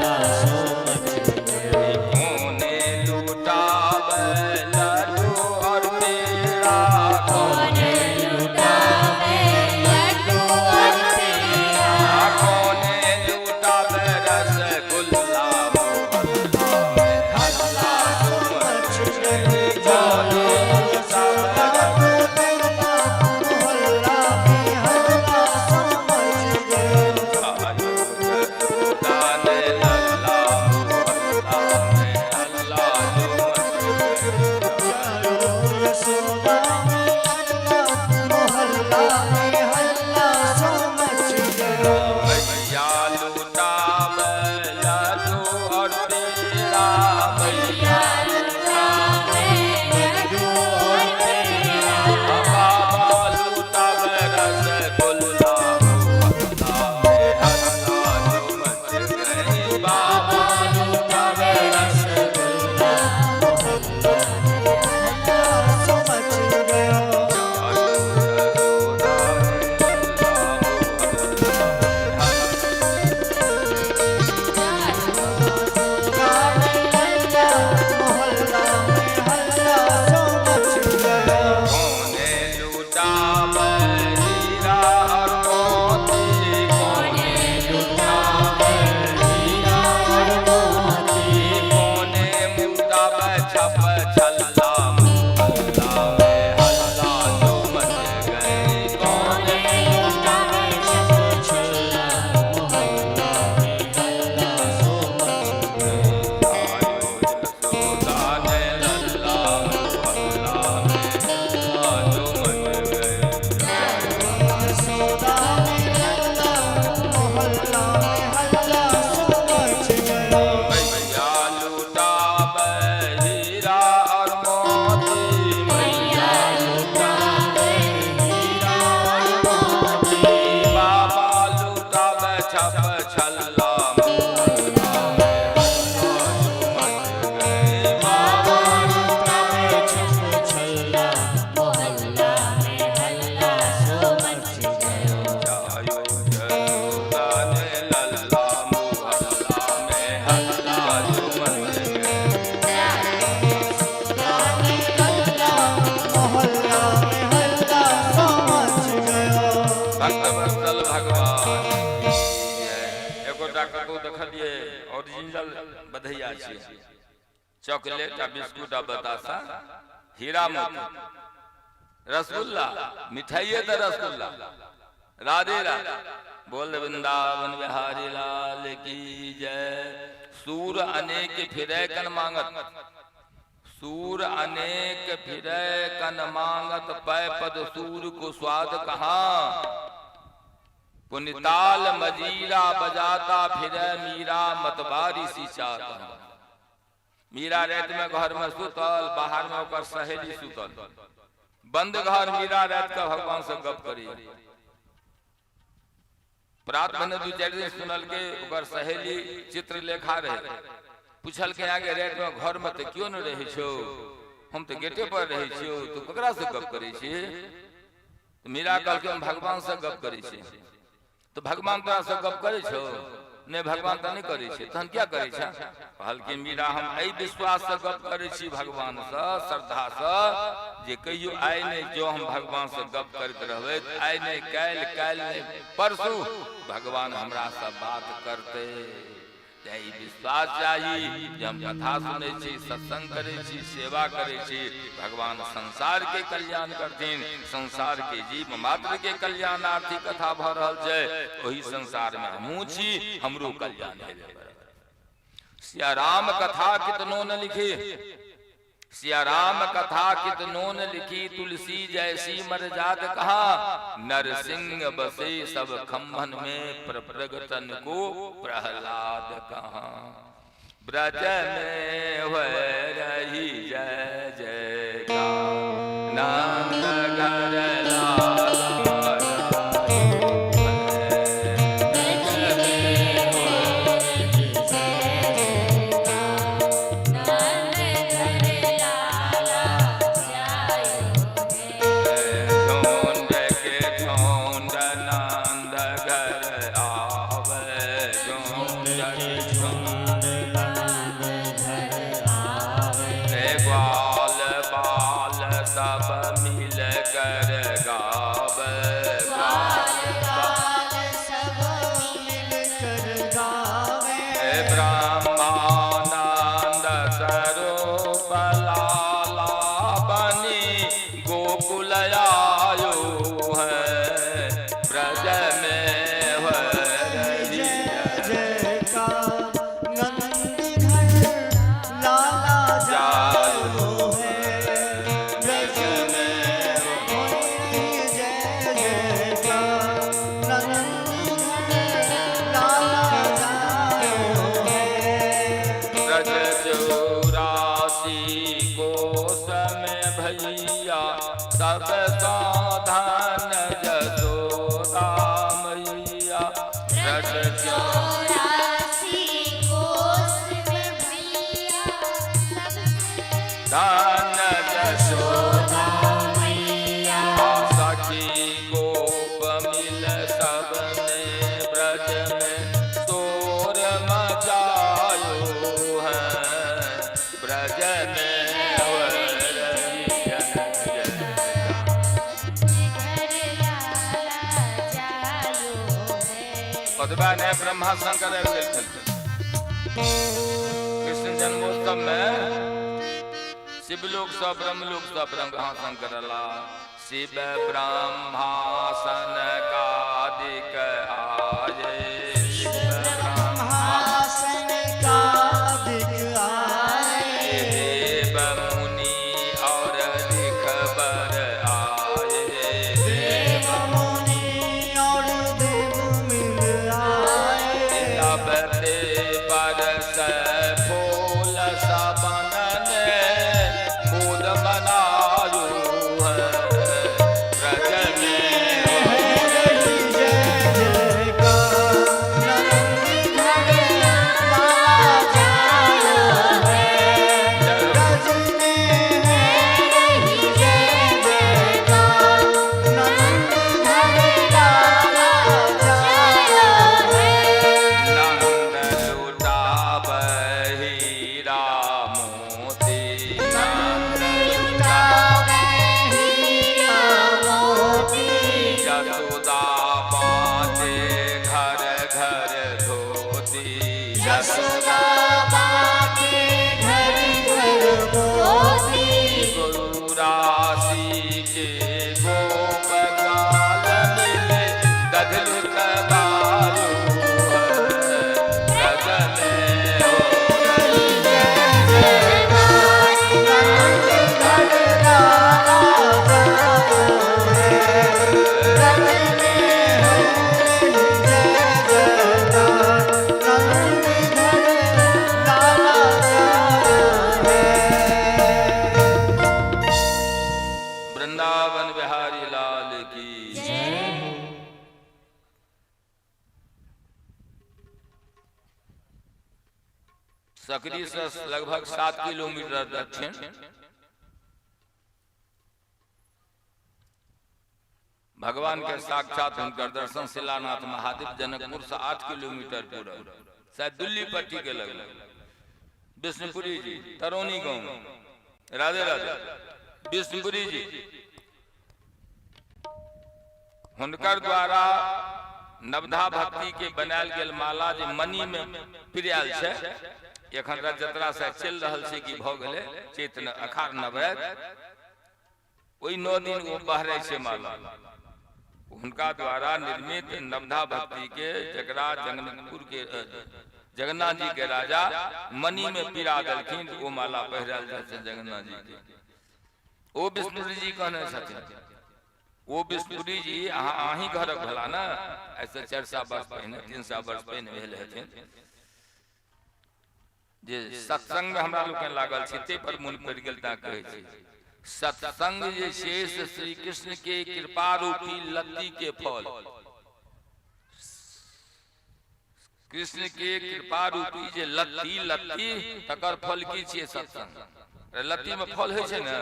छल्ला मोहल्ला में हल्ला जो मच गए। बाबा में छप छल्ला मोहल्ला में हल्ला सो मच गयो। जायो जसोदा ने लल्ला मोहल्ला में हल्ला जो मच गए। मोहल्ला में हल्ला सो मच गयो। भक्तवत्सल भगवान एगोटा कतौ देखलिए ओरिजिनल बधैया छै, चॉकलेट आ बिस्कुट आ बतासा, हीरा मोती, रसगुल्ला, मिठाइए तो रसगुल्ला। राधे राधे बोल वृंदावन बिहारी लाल की जय। सूर अनेक फिरे कन मांगत, सूर अनेक फिरे कन मांगत, पै पद सूर को स्वाद कहाँ। पुनिताल मजीरा बजाता फिरे मीरा मतबारी सी चाहता। मीरा रात में घर में सुतल, बाहर में ओकर सहेली सुतल, बंद घर मीरा रात का भगवान से गप करी। प्रात में दू चार दिन सुनल के ओकर सहेली चित्र लेखा रहे, पूछल के आगे रात में घर में तो क्यों न रहे छो, हम तो गेटे पर रहे छो, तू ककरा से गप करे छी। तो मीरा कहल के हम भगवान से गप करे छी। तो भगवान तोरा से गप करे छो, नहीं भगवान तो नहीं करे छे, तहन क्या करे छा। कहल के मीरा हम एई विश्वास से गप करे छी भगवान से, श्रद्धा से, जे कहियो आइ नहीं जो हम भगवान से गप करते रहबे, आइ नहीं काल, काल नहीं परसू भगवान हमरा से बात करते। यही विश्वास चाहिए जे हम कथा सुने छी, सत्संग करे छी, सेवा करे छी, भगवान संसार के कल्याण करथिन। संसार के जीव मात्र के कल्याणार्थी कथा भ रहल छै, ओही संसार में हमहू छी, हमरो कल्याण हेबे करत। सिया राम कथा कितनो न लिखे, सिया राम कथा कितनो न लिखी, तुलसी जैसी मर्याद कहा। नरसिंह बसे सब खम्भन में, प्रगटन को प्रहलाद कहा। ब्रज में हो रही जय जयकार, नंद घर लाला ने ब्रह्मा शंकर कृष्ण जन्मोत्सव में शिवलोक स ब्रह्मलोक स ब्रह्मा शंकर ला। शिव ब्रह्मासन कादिक आये, ब्रह्मासन कादिक आये, देव मुनि और दिखबर आये, देव मुनि और देव मिल आये। अब ते बरस फूल सबन ने मूल बनायो है। ब्रज में जय जयकार यशोदा माँ के घर घर मोती गुरुराशि के गोपकाल मिले गधल कबारू गगन हो वृंदावन बिहारी लाल की सकरी से लगभग 7 किलोमीटर दक्षिण भगवान के साक्षात हुनकर दर्शन शिलानाथ महादेव जनकपुर से 8 किलोमीटर पूर्व शायद दिल्ली पट्टी के लगे विष्णुपुरी जी तरोनी गांव राधे राधे विष्णुपुरी जी हुनकर द्वारा नवधा भक्ति के बनायल गेल माला जे मनी में पिरायल छे एखन रजतरा से चल रहल छै कि भ गेले चैत अखाड़ नवरात ओई 9 दिन वो बहरे छे माला उनका द्वारा निर्मित नवधा भक्ति के जकरा जगन्नाथपुर के जगन्नाथ जी के राजा मनी में पिरा देलखिन वो माला पहिरल जाय छै जगन्नाथ जी के ओ विष्णुपुरी जी कहने छथिन वो विष्णुपुरी जी अहीं घरक भला ना ऐसे 400 वर्ष पहले 300 वर्ष पहले भेल हेथिन जे सत्संग में हमरा लोग के लागल छै ते पर मूल पड़ गेल ता कहै छै सत्संग जे शेष श्री कृष्ण के कृपा रूपी लत्ती के फल कृष्ण के कृपा रूपी जे लत्ती तकर फल की छियै सत्संग लत्ती में फल होय छै ना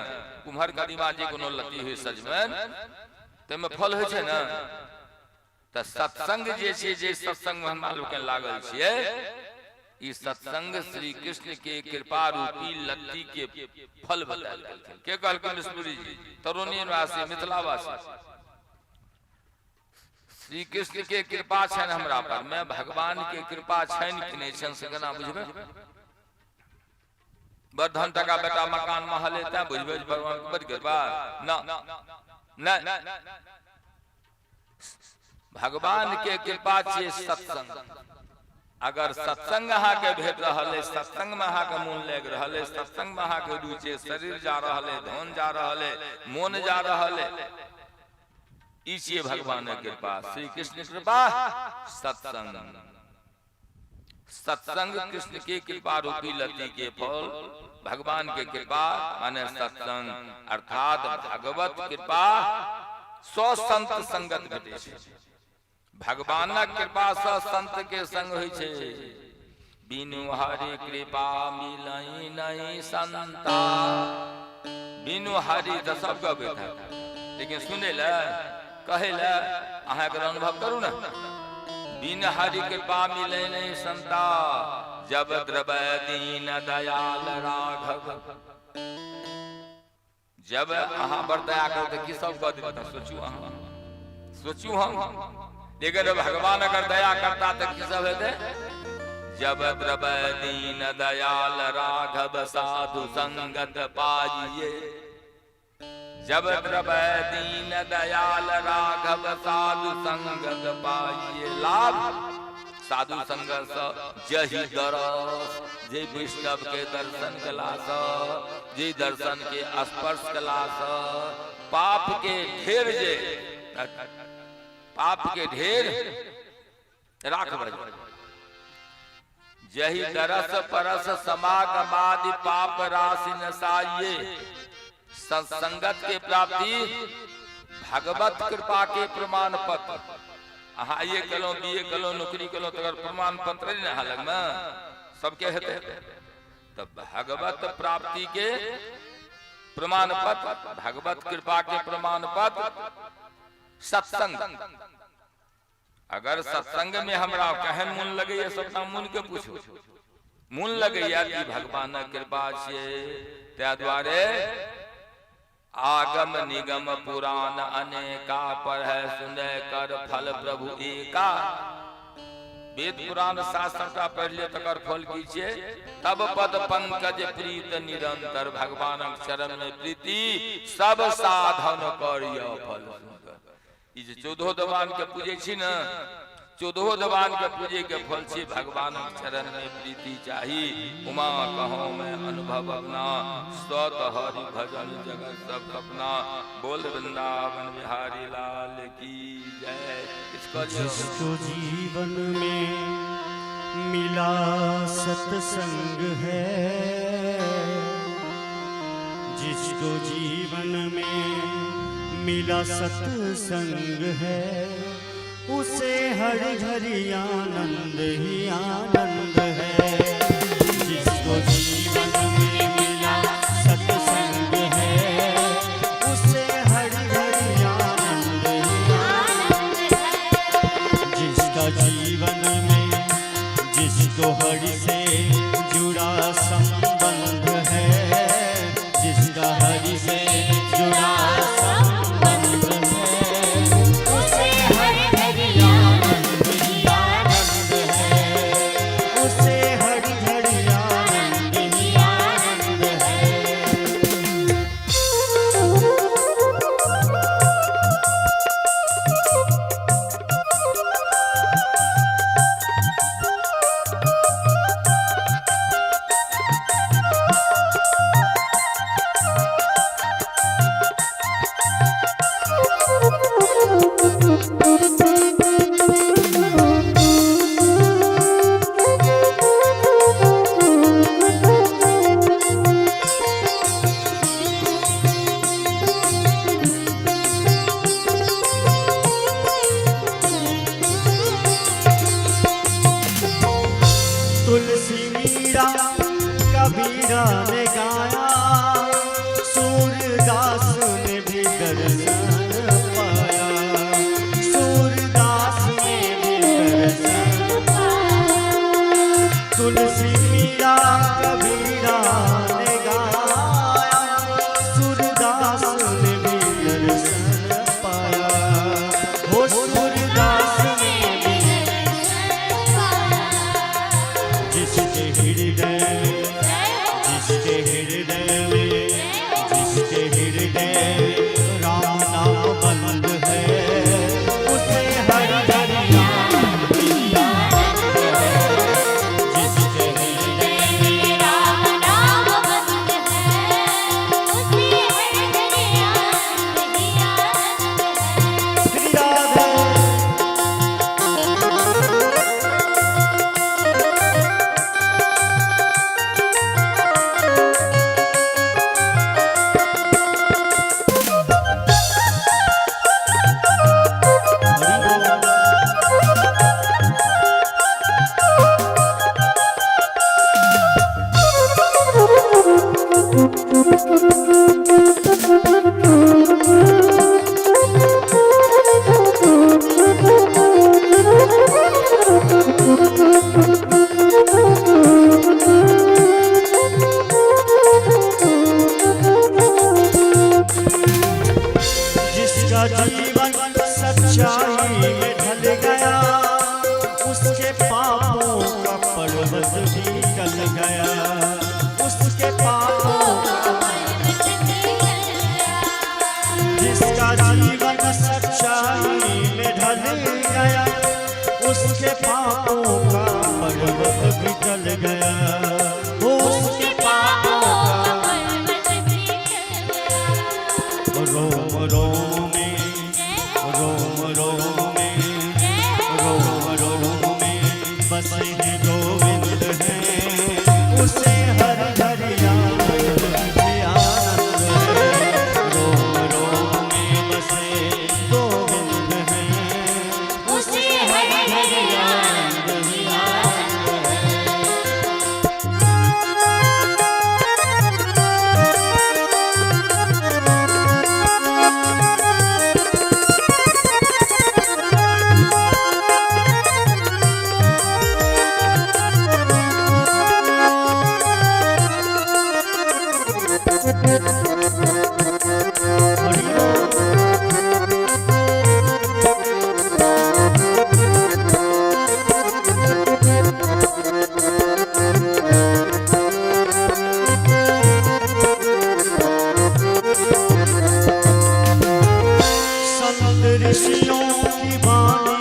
कुम्हर कदीमा जे कोनो लत्ती होय सजमन ते में फल होय छै ना त सत्संग जे छै जे सत्संग में हमरा लोग के लागल छियै ई सत्संग श्री कृष्ण के कृपा रूपी लत्ती के फल बतायल गेल के कहलखिन विष्णुपुरी जी तरुणी निवासी मिथिला वासी श्री कृष्ण के कृपा छन हमरा पर मैं भगवान के कृपा छन कि नहीं छन से केना बुझबे बर्धन टका बेटा मकान महल एता बुझबे भगवान के बड़ कृपा ना भगवान के कृपा छियै सत्संग अगर सत्संग अहाँ के भेट रहल है सत्संग में अहाँ के मोन लग रहल है सत्संग में अहाँ के रुचि शरीर जा रहल है धन जा रहल है मन जा रहल है ई छियै भगवान के कृपा श्री कृष्ण कृपा सत्संग सत्संग कृष्ण के कृपा रूपी लत्ती के फल भगवान के कृपा माने सत्संग अर्थात भगवत कृपा सो संत संगत भेटै छै भगवानक कृपा से संत के संग होय छै बिनु हरि कृपा मिलई नहीं संता बिनु हरि त सब गबे था लेकिन सुने ले कहे ले अहाँ के अनुभव करू ना बिनु हरि कृपा मिलई नहीं संता जब द्रवै दीन दयाल राघव जब अहाँ बड़ दया करू त की सब गद सोचू हम लेकिन भगवान अगर दया करता तो की सब हेते जब द्रवै दीन दयाल राघव साधु संगत पाइए जब द्रवै दीन दयाल राघव साधु संगत पाइए लाभ साधु संग जहि दरस जे वैष्णव के दर्शन कला जे दर्शन के स्पर्श कला पाप के ढेर जे पाप के ढेर राखब जहि दरस परस समागमादि पाप राशि नसाइए सत्संगत के प्राप्ति भगवत कृपा के प्रमाण पत्र अहाँ ये कलो बीए कलो नौकरी कलो तो प्रमाण पत्र नहीं ना लग में सबके हेते तब भगवत प्राप्ति के प्रमाण पत्र भगवत कृपा के प्रमाण पत्र सत्संग अगर सत्संग में हमरा कहन मन लगे सबटा मन के पूछो मन लगे कि भगवान कृपा छे त्या द्वारे आगम निगम पुराण अनेका पढ़े सुने कर फल प्रभु एका वेद पुराण शास्त्र का पढ़ लिए तकर फल कीजिए। तब पद पंकज प्रीत निरंतर, भगवान शरण में प्रीति सब साधन करियो फल। ई जे 14 देवान के पूजे छी न, 14 देवान के पूजे के फल छी भगवान शरण में प्रीति चाही। उमा कहो मैं अनुभव अपना, स्वत हरि भजन जगत सब अपना। बोल वृंदावन बिहारी लाल की जय। जिसको जीवन में मिला सत्संग है, जिसको जीवन में मिला सत्संग है, उसे हरि हरि आनंद ही आनंद है। जिसको जीवन में मिला सत्संग है, उसे हरि हरि आनंद ही आनंद है। जिसका जीवन में जिसको हरि से जुड़ा संबंध है, जिसका हरि से जुड़ा संबंध है, उसे हरि हरि आनंद ही आनंद है। उसे हरि हरि आनंद ही आनंद है। तुलसी मीरा कबीरा ने गाया, सूरदास ने भी दर्शन पाया। सूरदास ने भी दर्शन पाया। तुलसी मीरा कबीरा ने गाया, सूरदास ने भी दर्शन पाया। हो सूरदास ने भी जिसके हृदय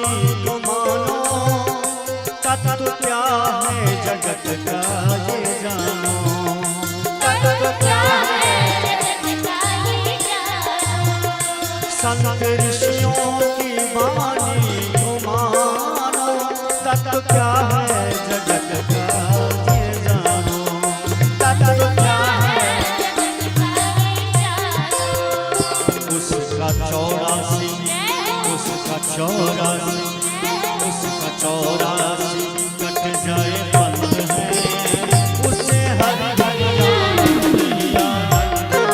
बानी तो मानो, तत्व क्या है जगत का ये जानो। तत्व क्या है जगत का ये जानो। संत ऋषियों की बानी तो मानो, तत्व क्या है जगत का ये जानो। तत्व क्या है जगत का ये जानो। उसका 84, उसका 84, उसका 84 कट जाए बंद है, उसे हरि हरि आनंद ही आनंद है,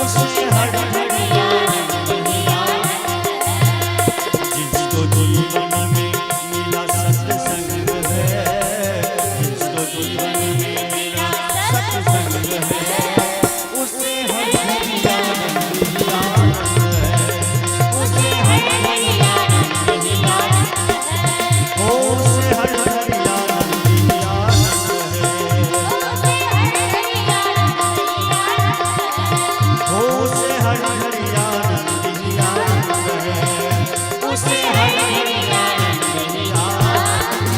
उसे हरि हरि आनंद ही आनंद है। जिसको जीवन में मिला सत्संग है, जिसको जीवन में मिला सत्संग है, उसे हरि हरि आनंद ही आनंद है, उसे हरि हरि आनंद ही आनंद है। ओ उसे हरि हरि आनंद ही आनंद है, ओ उसे हरि हरि आनंद ही आनंद है, उसे हरि हरि आनंद ही आनंद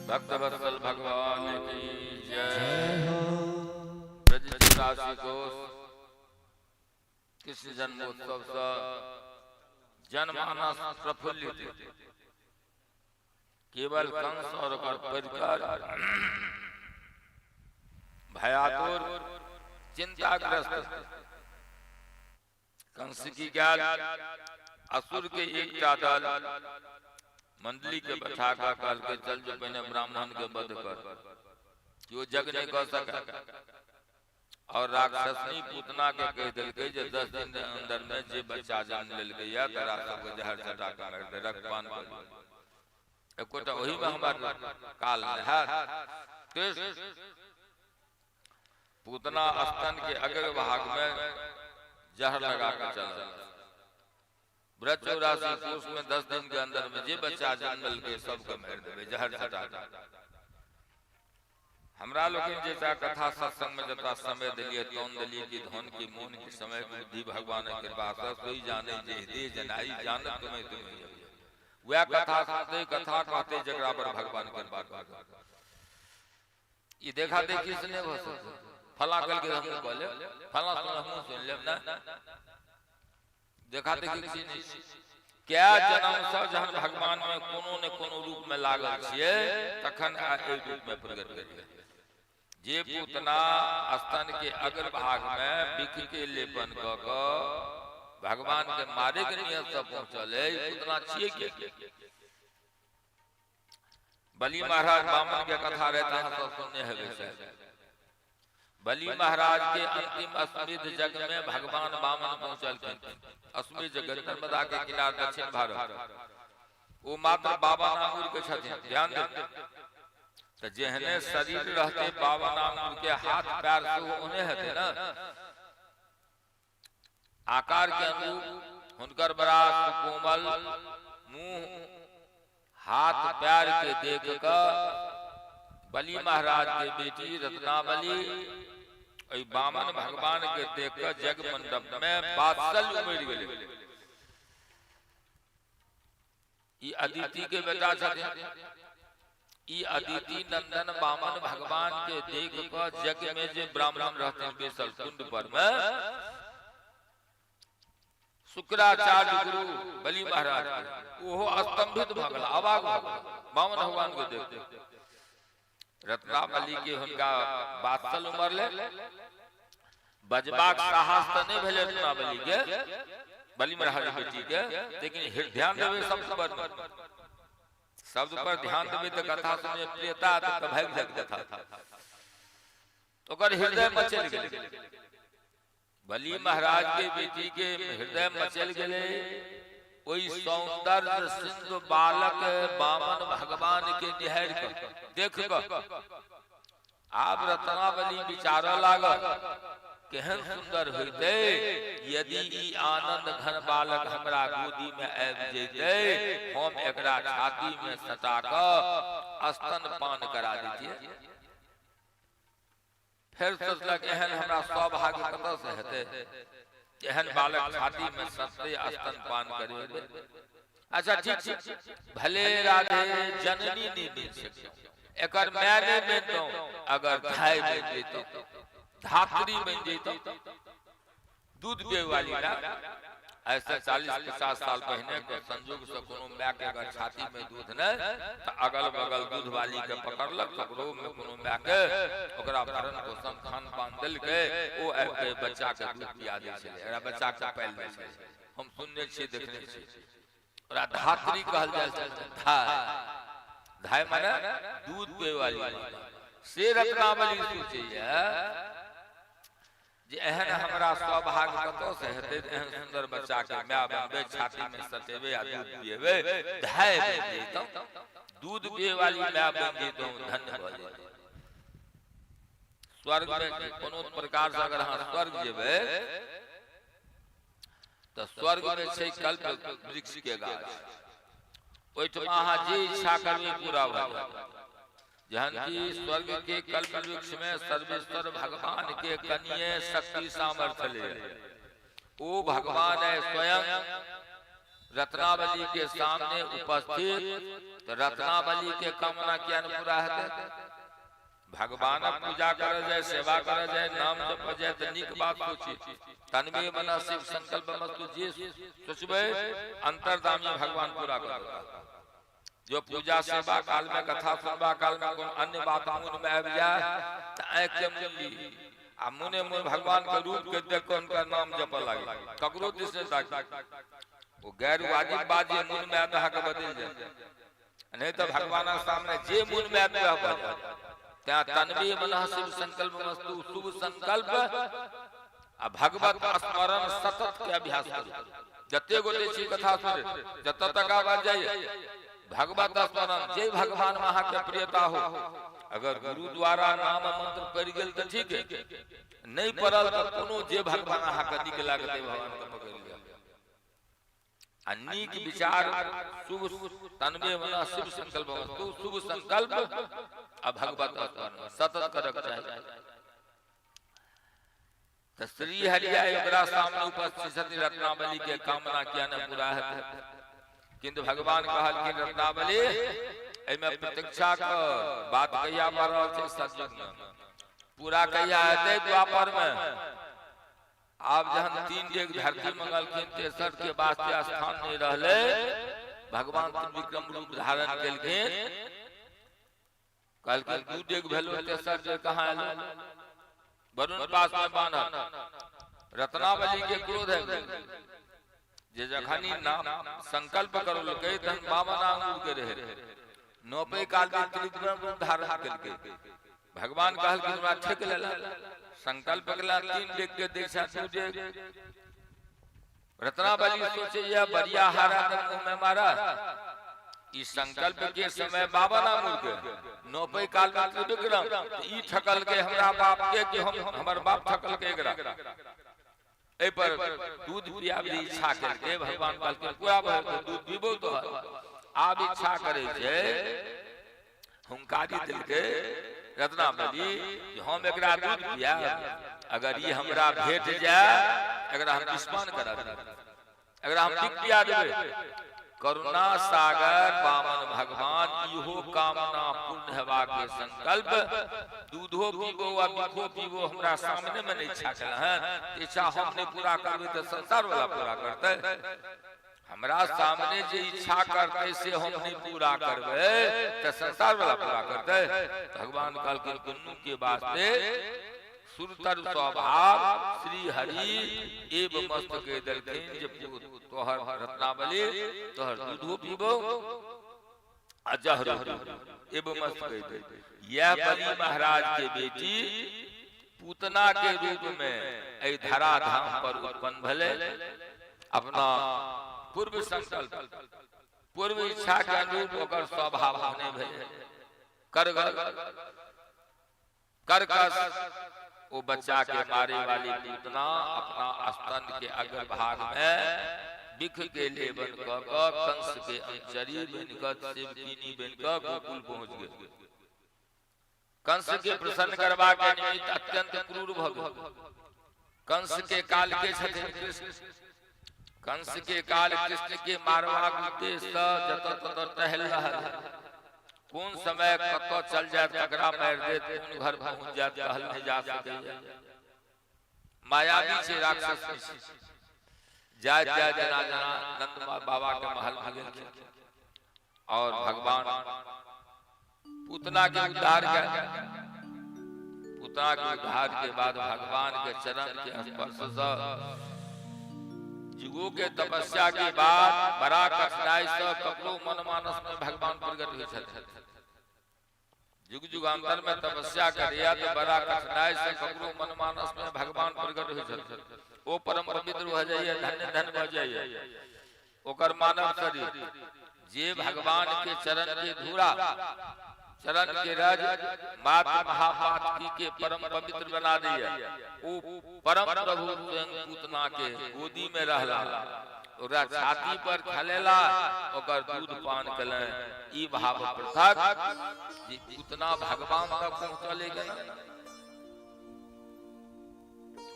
भक्त वत्सल भगवान की जय। है। ब्रज राशि को किसी जन्मोत्सव से जनमानस प्रफुल्लित, केवल कंस और ओकर परिवार भयातुर चिंताग्रस्त। कंस की ज्ञान असुर के एक दल मंडली के बैठा कर काल के चल जो पहने ब्राह्मण के वध कर, जो जग नहीं कर सका। और राक्षसनी पूतना के कह दिल के जे 10 दिन के अंदर में जे बच्चा जन्म लेल के या तरा सब को जहर चटा के मार दे, रक्तपान कर। एकोटा वही में हमार काल है। पूतना स्तन के अग्र भाग में जहर लगा के चला। व्रत 84 कोष में 10 दिन के अंदर में जे बच्चा जन्म के सबको मार देवे, जहर चटा के। हमरा लोग जैसा कथा सत्संग में जता समय दिलिए तौन दिलिए की धन की मोन की समय बुद्धि भगवान की कृपा से सोई जाने जे दे जनाई जानत तुम्हें तुम्हें वह कथा सुनते कथा कहते जगरा पर भगवान की कृपा कर। ये देखा देखी सुने हो फला कल के हम कहले फला सुन हम सुन लेब ना, देखा देखी किसी नहीं। क्या जन्म से जहन भगवान में कोनो ने कोनो रूप में लागल छिए तखन आ एक रूप में प्रकट करिए। जे पूतना स्तन के अग्र भाग में बिख के लेपन क क भगवान के मारे के नियत से पहुंचल है, पूतना छिए के। बलि महाराज बामन के कथा रहता है तो सुनने है वैसे। बलि महाराज के अंतिम अस्मिद जग में भगवान बामन पहुंचल थे। अस्मिद जगत नर्मदा के किनारे दक्षिण भारत, वो मात्र बाबा नामुर के छथिन। ध्यान दे तो जेहने शरीर रहते बाबा नाम के हाथ पैर से उन्हें हते ना आकार के अनुरूप हुनकर बड़ा कोमल मुंह हाथ पैर के देख कर बलि महाराज के बेटी रत्नावली ओई बामन भगवान के देख कर जग मंडप में बात्सल्य उमड़ गेले। ई अदिति के बेटा छथिन। ई अदिति नंदन बामन भगवान के देख कर जग में जे ब्राह्मण रहते हैं बेसल कुंड पर में शुक्राचार्य गुरु बलि महाराज वो स्तंभित भगल अवाक बामन भगवान को देख रत्नावली के हुनका बात्सल उमर ले बजबाक साहस तो नहीं भेले रत्नावली के बलि महाराज बेटी के, लेकिन ध्यान देवे शब्द पर ध्यान देवे तो कथा सुने प्रियता तो भाग जात कथा ओकर हृदय मचल गेले। बलि महाराज के बेटी के हृदय मचल गेले। ओई सौंदर्य सिंधु बालक बामन भगवान के निहार कर देख कर आप रत्नावली विचार लागल केहन सुंदर होते यदि ई आनंद घन बालक हमरा गोदी में आबि जैते, हम एकरा छाती में सटा क स्तन पान करा देतिए। फिर सोचलक एहन हमरा सौभाग्य कतऽ से हेतै, एहन बालक छाती में सत्य स्तनपान करे। अच्छा ठीक छै, भले राधे जननी नहीं मिल सके, एकर मैं नहीं बनतो, अगर धाय बन जैतो, धात्री बन जैतो, दूध पिए वाली ना। ऐसे 40-50 साल पहले के संजोग से कोनो माय के अगर छाती में दूध न तो अगल बगल दूध वाली के पकड़लक, ककरो में कोनो माय के ओकरा भरण पोषण खान पान दिल के ओ आबि के बच्चा के दूध पिया दै छलै, एकरा बच्चा के पाल दै छलै। हम सुनने छियै, देखने छियै। ओकरा धात्री कहल जाइ छै। धाय माने दूध पिए वाली। से रत्नावली सोचैया जे एहन हमरा सौभाग्य कतऽ से हेतै, एहन सुंदर बच्चा के माय बनबे, छाती में सटेबे आ दूध पिएबे, धाय बन जैतौ, दूध पिए वाली माय बन जैतौ, धन्य भ जैतौ। स्वर्ग में कोनो प्रकार से अगर अहाँ स्वर्ग जेबै तो स्वर्ग में छै कल्प वृक्ष के गाछ, ओहिठाम अहाँ जे इच्छा करबै पूरा भ जायत। जहन की स्वर्ग के कल्प वृक्ष में सर्वेश्वर भगवान के कनिये शक्ति सामर्थ्य ले, वो भगवान है स्वयं रत्नावली के सामने उपस्थित। तो रत्नावली के कामना किया न पूरा है? भगवान पूजा कर जाए, सेवा कर जाए, नाम जप जाए तो निक बात सोची। तन्मे मना शिव संकल्प मस्तु, जे सोचबे अंतर्दामी भगवान पूरा कर। जो पूजा सेवा काल में, कथा सुनवा काल में कोई अन्य बात मुन में आबि जाए तो आँख के मुंडी आ मुने मुन भगवान के रूप के देख के उनका नाम जप लगे, ककरो दिस से वो गैर वाजिब बात जे मुन में आता के बदल जाए, नहीं तो भगवान के सामने जे मुन में आता है त्या तन्वी मनः शिव संकल्प वस्तु, शुभ संकल्प आ भगवत स्मरण सतत के अभ्यास करू। जते गोटे छी कथा सुने, जत तक आवाज जाइए भगवत स्मरण, जे भगवान वहां के प्रियता हो। अगर गुरु द्वारा नाम मंत्र पढ़ गेल तो ठीक है, नहीं पढ़ल तो कोनो जे भगवान वहां के निक लागते भगवान के पकड़ लिया। अनेक विचार शुभ तन्मे मना शिव संकल्प वस्तु, शुभ संकल्प आ भगवत स्मरण सतत करक चाहिए। तो श्री हरिया एकरा सामने उपस्थित रत्नावली के कामना किया न पूरा है। किंतु भगवान कहल कि रत्नावली एमे प्रतीक्षा कर, बात कहिया पर सत्युग में पूरा कहिया हेतै द्वापर में। आप जहन 3 डेग धरती मंगलखिन, तेसर के वास्ते स्थान नहीं रहले, भगवान त्रिविक्रम रूप धारण केलखिन, कहलखिन 2 डेग भेलो, तेसर जे कहाँ एलो? वरुण पास में बान्हल। रत्नावली के क्रोध है जे जखनी नाम संकल्प करो लगे तन बामन आंगुर के रहे, नौपे काल में त्रिविक्रम रूप धारण केलके। भगवान कहल कि हमरा ठेक लेला, संकल्प केला 3 डेग के दीक्षा 2 डेग। रत्नावली सोचे यह बढ़िया हारा ने मुंह में मारा। इस संकल्प के समय बाबा नाम के, नौपे काल में त्रिविक्रम, ई ठकल के हमरा बाप के कि हम हमर बाप ठकल के एकरा। ए पर दूध पियाबे इच्छा करके भगवान कहलके पूरा भर दूध पीबो तो आब इच्छा करे छे। हुंकारी दिल के रत्नावली हम एकरा दूध पिया, अगर ये हमरा भेट जाए एकरा हम दुश्मन करा दे, एकरा हम पीक पिया देबे। करुणा सागर बामन भगवान इहो कामना पूर्ण हेबा के संकल्प, दूधो पीबो आ बिखो पीबो हमरा सामने में नहीं छाकल है। इच्छा हमने पूरा करबे तो संसार वाला पूरा करते, हमरा सामने जे इच्छा करते से हमने पूरा करबे तो संसार वाला पूरा करते। भगवान कहल के दुन्नु के वास्ते सुरतर स्वभाव श्री हरि एव मस्त के दलखिन, जे तोहर रत्नावली तोहर दूधो पीबो अजहर एव मस्त के दे। यह बलि महाराज के बेटी पूतना के रूप में ऐ धरा धाम पर उत्पन्न भले। अपना पूर्व संकल्प पूर्व इच्छा के अनुरूप ओकर स्वभाव होने भले। करकस वो बच्चा के मारे वाली पूतना अपना स्तन के अग्र भाग में बिख के लेबन कंस के अंचरी बनकर शिवकीनी बनकर गोकुल पहुंच गए। कंस के प्रसन्न करवा के निमित्त अत्यंत क्रूर भ गेल। कंस के काल के छथिन कृष्ण। कंस के काल कृष्ण के मारवा उद्देश्य जत तत टहल रहल। कौन समय कतो चल जाए तकरा मार दे, कौन घर पहुंच जाए कहल नहीं जा सके। मायावी से राक्षस जाय जाय जना जना नंद बाबा के महल में गेल और भगवान पूतना के उद्धार कर। पूतना के उद्धार के बाद भगवान के चरण के स्पर्श से जुगों के तपस्या के बाद बड़ा कठिनाई से ककरो मन मानस में भगवान प्रकट हुए छथि। जुग जुगांतर में तपस्या करिया तो बड़ा कठिनाई से ककरो मन मानस में भगवान प्रकट हुए छथि। ओ परम पवित्र भ जाइए, धन्य धन्य भ जाइए। ओकर मानव शरीर जे भगवान के चरण के धूरा, चरण के रज मात महापात के परम पवित्र बना दिया। ओ परम प्रभु स्वयं पूतना के गोदी में रहला, ओकरा छाती पर खलेला, ओकर दूध पान कले। ई भाव पृथक जे पूतना भगवान तक पहुंचले गए,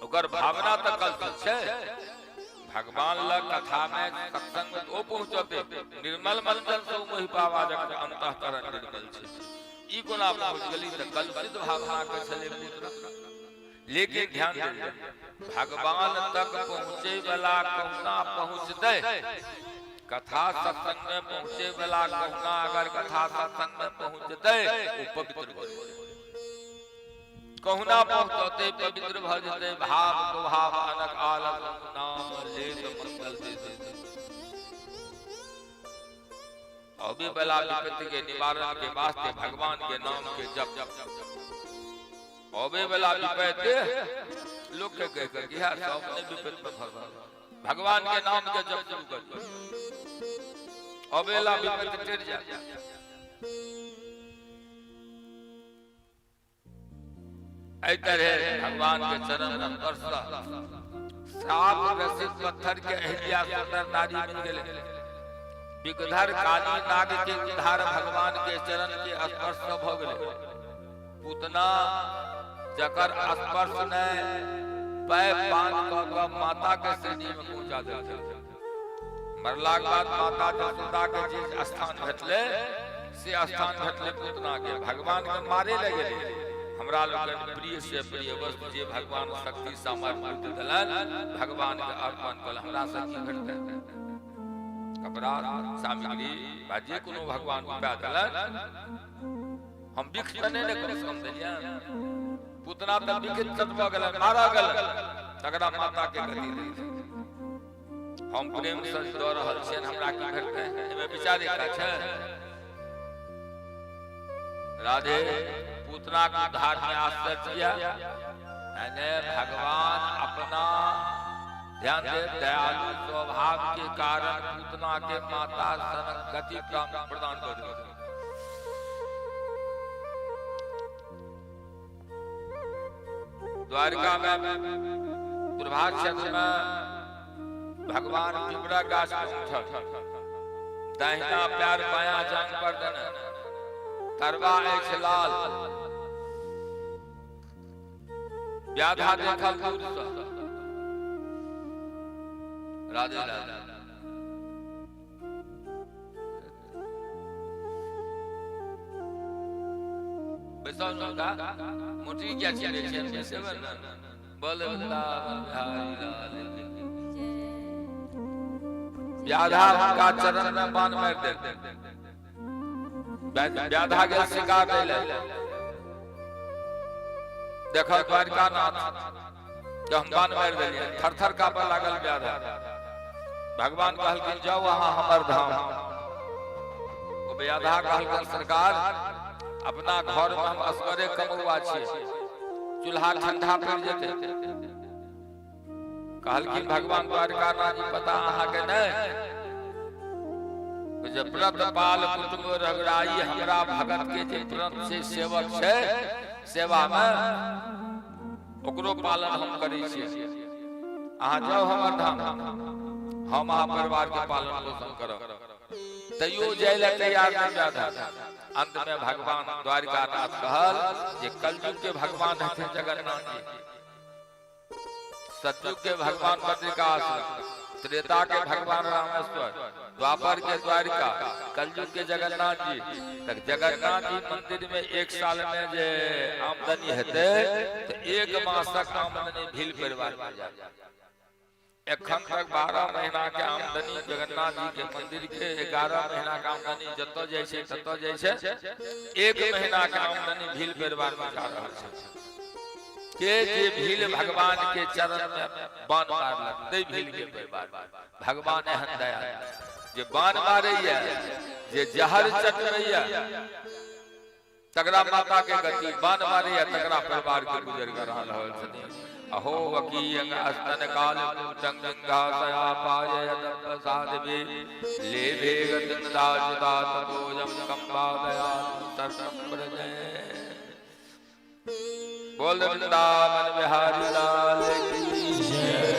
ओकर भावना तक कल छै। भगवान ल कथा में सत्संग में ओ पहुंचते निर्मल मन से मोहि पावा जगत अंतःकरण निर्मल छै। ई कोना पहुंच गेली त कल्पित भावना के छले पुत्र। लेकिन ध्यान दे, भगवान तक पहुंचे वाला कहुना पहुंचते। कथा सत्संग में पहुंचे वाला कहुना अगर कथा सत्संग में पहुंचते वो पवित्र हो जाए। कहुना पहुंचते पवित्र भ जते। भाव को भाव अनक आलक नाम लेत मंगल दे। अभी बला विपत्ति के निवारण के वास्ते भगवान के नाम के जप जप। अबे बला विपत्ति लोग के कह कर गया सब ने विपत्ति में भगवान के नाम के जप शुरू कर। अबेला विपत्ति टेर जा। ऐ तरह भगवान के चरण में स्पर्श साप रसित पत्थर के अहिल्या सुंदर नारी मिल गेले। विकधर काली नाग के उद्धार भगवान के चरण के स्पर्श भ गेले। पूतना जकर स्पर्श ने पैर बांध क माता के श्रेणी में पहुंचा देलकै। मरला के बाद माता जसोदा के जे स्थान भेटले से स्थान भेटले पूतना के। भगवान के मारे लगे। हमरा लोगन प्रिय से प्रिय वस्तु जे भगवान शक्ति सामर्थ्य देलन भगवान के अर्पण कल। हमरा से की भेटतै? कपड़ा सामग्री बाजे कोनो भगवान को पा देलन। हम बिख तने ने कम से कम देलिया। पूतना त बिख तटवा गेल, मारा गेल, तकरा माता के गति रही। हम प्रेम से दऽ रहल छियन, हमरा की भेटतै? एमे विचारे का छै। राधे पूतना को उद्धार में आश्चर्य किया। यानी भगवान अपना ध्यान दे दयालु स्वभाव के कारण पूतना के माता सन गति प्रदान कर दी। द्वारिका में प्रभात क्षेत्र में भगवान पिपरा गाछ में उठल। दाहिना पैर बायां जांघ पर देने, तरवा एक लाल। व्याधा देखल दूर से। राधे राधे। बैसल का मोटी क्या चीज है? कैसे बना बोले वृंदावन बिहारी लाल की। व्याधा उनका चरण में बाण मार दे। व्याधा के शिकार ले ले। देखो द्वारिका नाथ जो हम बाण मार देलिए, थर थर कांपे लागल व्याधा। भगवान कहलखिन जाओ वहां हमर धाम। वो व्याधा कहलखिन सरकार अपना घर में हम असगरे कमौआ छिए, चूल्हा ठंडा पड़ जेते। कहलखिन भगवान द्वारिका नाथ जी पता अहाँ के नहीं जब व्रत पाल कुटुंब रगड़ाई हमरा भगत के जे व्रत से सेवक छै सेवा में ओकरो पालन हम करै छी। अहाँ जाओ हमर धाम, हम अहाँ परिवार के पालन पोषण करब। तैयो जाय ले तैयार नहीं व्याधा। अंत में भगवान द्वारिकानाथ कहल जे कलयुग के भगवान रहते जगन्नाथ जी, सतयुग के भगवान बद्रिकाश्रम, त्रेता के भगवान रामेश्वर, द्वापर के द्वारिका, कलयुग के जगन्नाथ जी। तक जगन्नाथ जी मंदिर में एक साल में जे आमदनी हेते तो 1 मास तक आमदनी भील परिवार में जाए। एखन तक 12 महीना के आमदनी जगन्नाथ जी के मंदिर के 11 महीना के आमदनी जतो जाय छै ततो जाय छै, 1 महीना के आमदनी भील परिवार में जा रहल छै। के जे भील भगवान के चरण में बाण मारलक तै भील के परिवार भगवान एहन दया जे बाण मारैया, जे जहर चटबैया तगड़ा माता के गति, बाण मारैया तगड़ा परिवार के गुजर कर रहल छथिन। अहो वकीयं अस्तन काल कुटंग गंगा पाय प्रसाद वे ले वेगत दाजदा तोजम कंबा दया तरसम प्रजय। बोल वृंदावन बिहारी लाल की जय।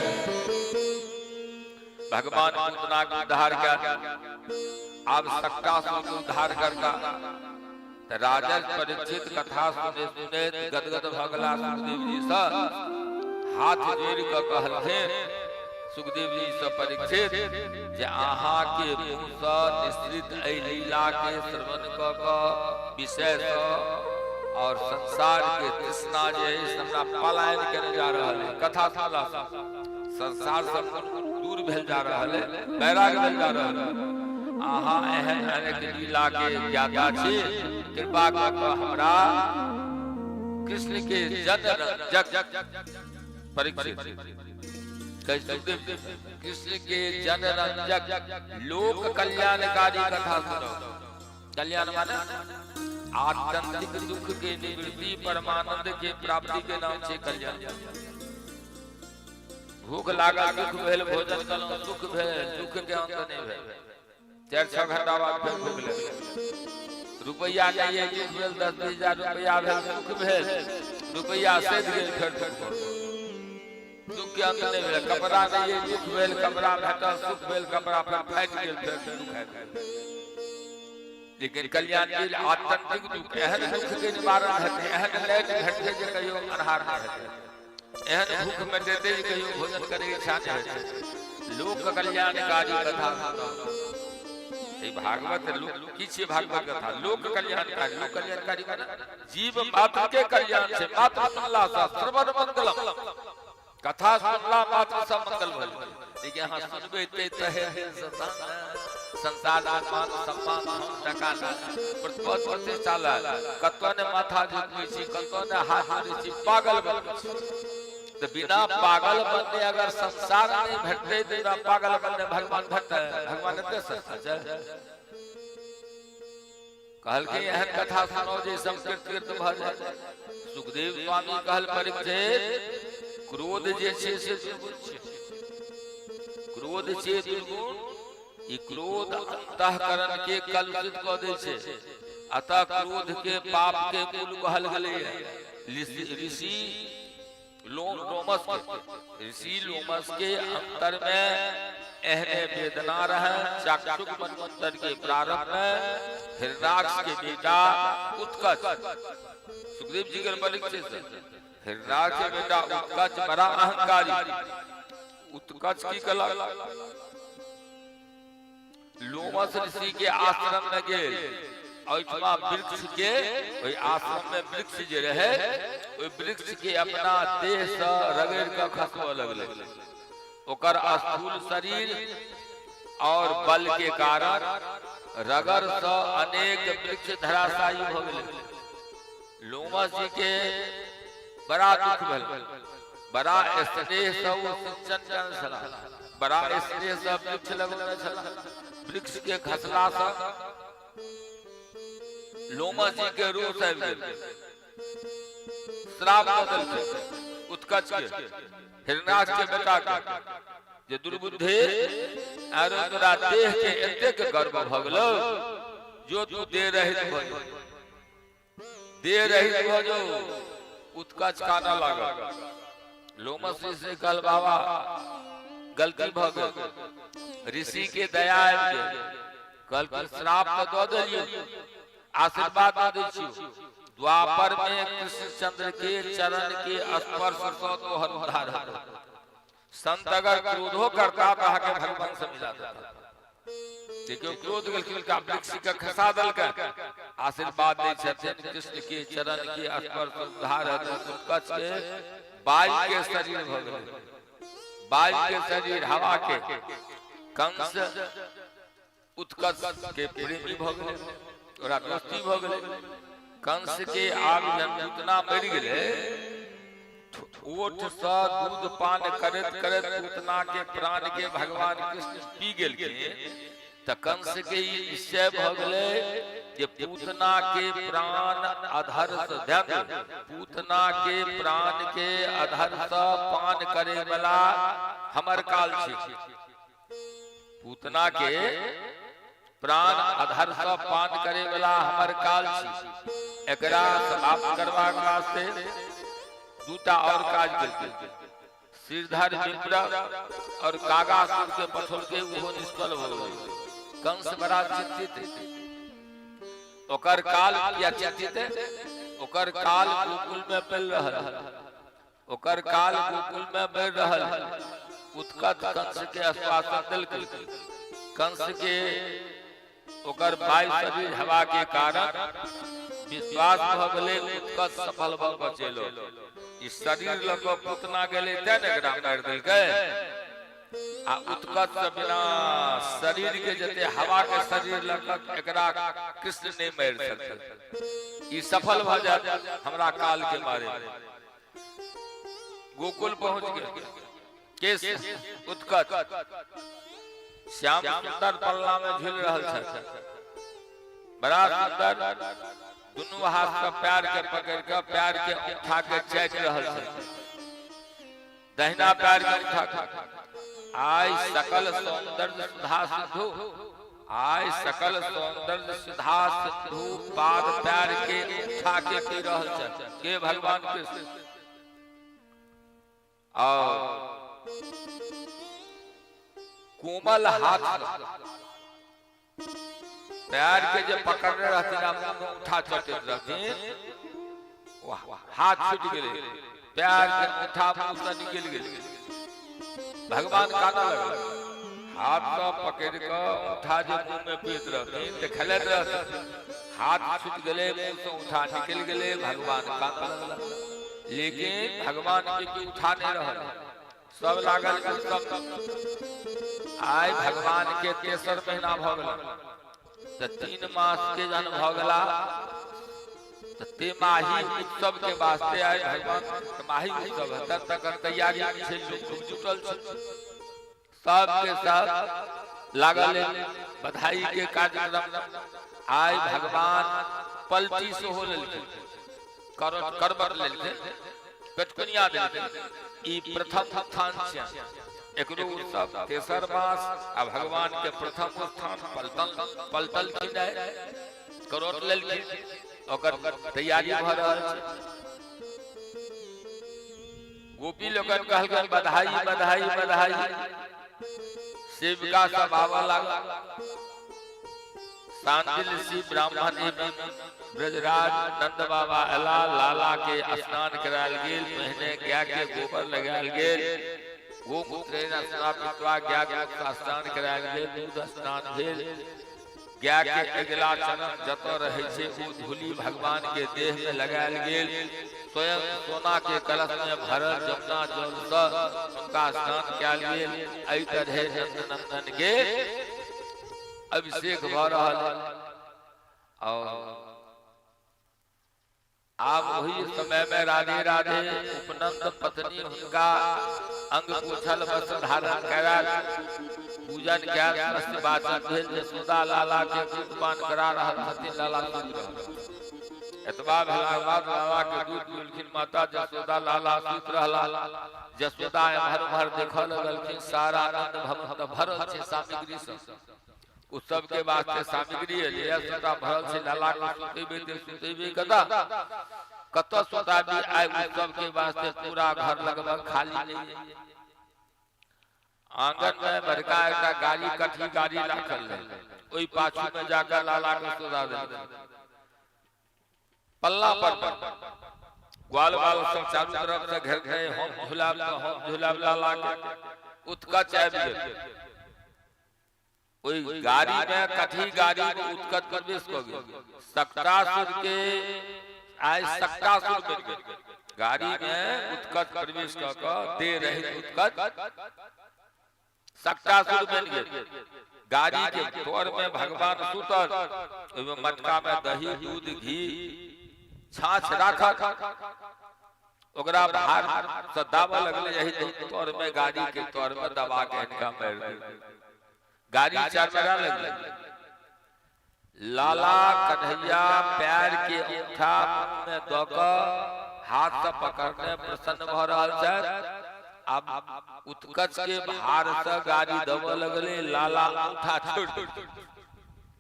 भगवान पूतना को उद्धार किया, अब सक्कासुर को उद्धार करका राजा परीक्षित कथा सुने सुने गदगद भगला सुखदेव जी सा हाथ जोड़ के कहलथे सुखदेव जी से परीक्षित जे आहा के मुंह से निश्चित एहि लीला के श्रवण क विषय से और संसार के तृष्णा जे हमरा पलायन करे जा रहल है, कथा सुनला संसार से दूर भेल जा रहल है, बैराग भेल जा रहल है। आहा एहन अनेक लीला के ज्ञाता छी, कृपा क हमरा कृष्ण के जन जग परीक्षित कृष्ण के जन रंजक लोक कल्याणकारी कथा सुनो। कल्याण माने आत्यंतिक दुख के निवृत्ति, परमानंद के प्राप्ति के नाम से कल्याण। भूख लागा दुख भेल भोजन कलो सुख भेल, दुख के अंत नहीं भेल। 4-6 घंटा बाद फिर भूख लगे, रुपया चाहिए दुख भेल, 10-20 हजार रुपया भेल दुख भेल, रुपया सध गेल फिर दुख के अंत नहीं भेल। कपड़ा चाहिए दुख भेल, कपड़ा भेटल सुख भेल, कपड़ा फिर फाट गेल फिर दुख है। लेकिन कल्याण के आत्यंतिक दुख एहन दुख के निवारण हेतै, एहन लाइट भेटतै जे कहियो अन्हार न हेतै, एहन भूख मिटेतै जे कहियो भोजन करे के इच्छा नहि हेतै। लोक कल्याणकारी कथा ई भागवत की छियै? भागवत कथा लोक कल्याणकारी। लोक कल्याणकारी माने जीव मात्र के कल्याण छै, मात्र सुनला सा श्रवण मंगलम, कथा सुनला मात्र सब मंगल भेल। लेकिन अहाँ सुनबै तहे संसार मान सम्मान टका प्रतिष्ठा कतो ने माथा झुकबै छी, कतो ने हाथ जोड़ै छी, पागल बनै छी। तो बिना पागल बनने अगर संसार नहीं भेटते तो बिना पागल बनने भगवान भेटते? भगवान एते सस्ता छै? कहल के एहन कथा सुनो जे संस्कृत तीर्थ भ जाय। सुखदेव स्वामी कहल परीक्षित क्रोध जे छै से दुर्गुण छै, क्रोध छै दुर्गुण। ई क्रोध अंतःकरण के कलुषित क दै छै, अतः क्रोध के पाप के मूल कहल गेलै। ऋषि लोमस के अंतर में एहने वेदना रहे। चाक्षुष मनवंतर के प्रारंभ में हिरण्याक्ष के बेटा उत्कच, सुखदेव जी के परीक्षित हिरण्याक्ष के बेटा उत्कच बड़ा अहंकारी। उत्कच की कला लोमस ऋषि के आश्रम में गेल, वृक्ष के वही आश्रम में वृक्ष जे रहे, ओहि वृक्ष के अपना देह से रगड़ के खसबो लगले। ओकर स्थूल शरीर और बल के कारण रगड़ से अनेक वृक्ष धराशायी हो गेले। लोमस जी के बड़ा दुख भेल, बड़ा स्नेह से वो सिंचन करने छला, बड़ा स्नेह से वृक्ष लगौने छला। वृक्ष के खसला से लोमस जी के रोष आबि गेल, श्राप द देलकै उत्कच के, हिरण्याक्ष के बेटा के जे दुर्बुद्धि आरो तोरा देह के एतेक गर्व भ गेलौ, जो तू दे रहित भ जो। उत्कच काना लागल। लोमस से कहल बाबा गलती भ गेल, ऋषि के दया आबि गेल, कहल श्राप तो द देलियै, आशीर्वाद दै छी। द्वापर में कृष्णचंद्र के चरण के स्पर्श से तोहर उद्धार हो। संत अगर क्रोधो करता तो आके भगवान से मिला देता। देखियो क्रोध गलखिन का वृक्ष का खसा दल का आशीर्वाद दै छथिन। कृष्ण के चरण के स्पर्श उद्धार है। उत्कच के वायु के शरीर भ गेलै, वायु के शरीर हवा के, कंस उत्कच के प्रेमी भ गेलै, ओकरा दोस्ती भ गेलै। कंस के आग जन्मना मरि गेलै। ओठ से दूध पान करत करत पूतना के प्राण के भगवान कृष्ण पी गेलखिन। त कंस के निश्चय भ गेलै जे पूतना के प्राण अधर से ध्यान, पूतना के प्राण के अधर से पान करे वाला हमर काल छी। पूतना के प्राण अधर से पान करे वाला हमर काल छी। एकरा समाप्त करबाक वास्ते दूटा और काज केलकै। सिरधर विप्र और कागासुर के पछोड़ के वो निष्फल भ गेलै। कंस बड़ा चिंतित, ओकर काल या चिंतित, ओकर काल गोकुल में पल रहल, ओकर काल गोकुल में बढ़ रहल। उत्कट कंस के आश्वासन देलकै। कंस के ओकर वायु शरीर हवा के कारण विश्वास भ गेलै। उत्कट सफल भ बचेलो। इस शरीर लग पूतना गेलै तै ने एकरा मारि देलकै। आ उत्कट से बिना शरीर के जते हवा के शरीर लग एकरा कृष्ण नहीं मारि सकते। ई सफल भ जाए हमरा काल के मारे। गोकुल पहुंच गेल। केस उत्कट श्याम सुंदर पल्ला में झूल रहल छथि। बड़ा सुंदर दुनू हाथ से पैर के पकड़ के पैर के उठा के चाटि रहल छथि। दहिना पैर के उठा के आय सकल सौंदर्य सुधा सिंधु, आय सकल सौंदर्य सुधा सिंधु पाद पैर के उठा के पी रहल छथि। के भगवान कृष्ण। और कोमल हाथ पैर के जब पकड़ने रहती उठा चलते रहती, हाथ छूट गए, पैर के उठा मुंह से निकल गए। भगवान काना लगा। हाथ से पकड़ के उठा जो मुंह में पीत रहती देखलत रहती। हाथ छूट गए, मुंह से उठा निकल गए। भगवान काना लगा। लेकिन भगवान के उठा नहीं रहा। सब लागल सब आय भगवान के तेसर महीना भ गेला। 3 मास के जन्म भ गेला। तेमाही उत्सव के वास्ते आय भगवान तेमाही उत्सव है। तब तक तैयारी छै, लोग जुटल छै। सब के सब लागल बधाई के कार्यक्रम। आय भगवान पलटी से हो लेलखिन, करबट लेलखिन, पेटकुनिया देलखिन। ई प्रथम स्थान छै। एकरो उत्सव तेसर मास आ भगवान के प्रथम स्थान पलटल खिनाय करोट लेलखिन। ओकर तैयारी भ रहल छै। गोपी लोगन कहलकन बधाई बधाई बधाई। सेविका सब आवा लागल। शांतिल सी ब्राह्मण ब्रजराज नंद बाबा अला लाला के स्नान करायल गेल। महीने गाय के गोबर लगायल गेल। गोमूत्र स्नान गाय के स्नान करायल गेल। दूध स्नान भेल। गाय के अगिला चरण जतऽ रहै छै ओ धूली भगवान के देह में लगायल गेल। स्वयं सोना के कलश में भरल जमुना जल से उनका स्नान कयल गेल। एहि तरह नंद नंदन के अभिषेक भ रहल। और आप वही समय में राधे राधे उपनंद पत्नी उनका अंग पोछल वस्त्र धारण कराल। पूजन कैल मस्त बात भेल। यशोदा लाला के दूध पान करा रहल छथिन। लाला सुत रहल। एतबा भेला बाद लाला के दूध पीलखिन। माता यशोदा लाला सुत रहला। यशोदा एम्हर उम्हर देखऽ लगलखिन। सारा आनंद भवन भरल छै सामग्री से। उत्सव के वास्ते सामग्री है। यशोदा भरल छै। लाला के सुतेबे कदा कत सुताबी। आइ उत्सव के वास्ते पूरा घर लगभग खाली नहीं है। आंगन में बड़का एकटा गाड़ी कठी गाड़ी राखल है। ओई पाछू में जाकर लाला के सुता देलखिन। पल्ला पर ग्वाल बाल सब चारों तरफ से घेर गए, हम झुलाब लाला के उत्कच आबि गेल। ओई गाड़ी में कथी गाड़ी में उत्कच प्रवेश क गेल। सक्टासुर के आय सक्टासुर बन गेल। गाड़ी में उत्कच प्रवेश क दे रहे उत्कच सक्टासुर बन गेल। गाड़ी के तोर में भगवान सुतल, ओइमे मटका में दही दूध घी छाछ राखत, ओकरा भार से दाबा लगले, यही तोर में गाड़ी के तोर में दबा के इनका मार दे। गाड़ी चरमरा लगले। लाला कन्हैया पैर के अंगूठा में द क हाथ से पकड़ने प्रसन्न भ रहल छथि। अब उत्कच के भार से गाड़ी दबा लगले। लाला अंगूठा छोड़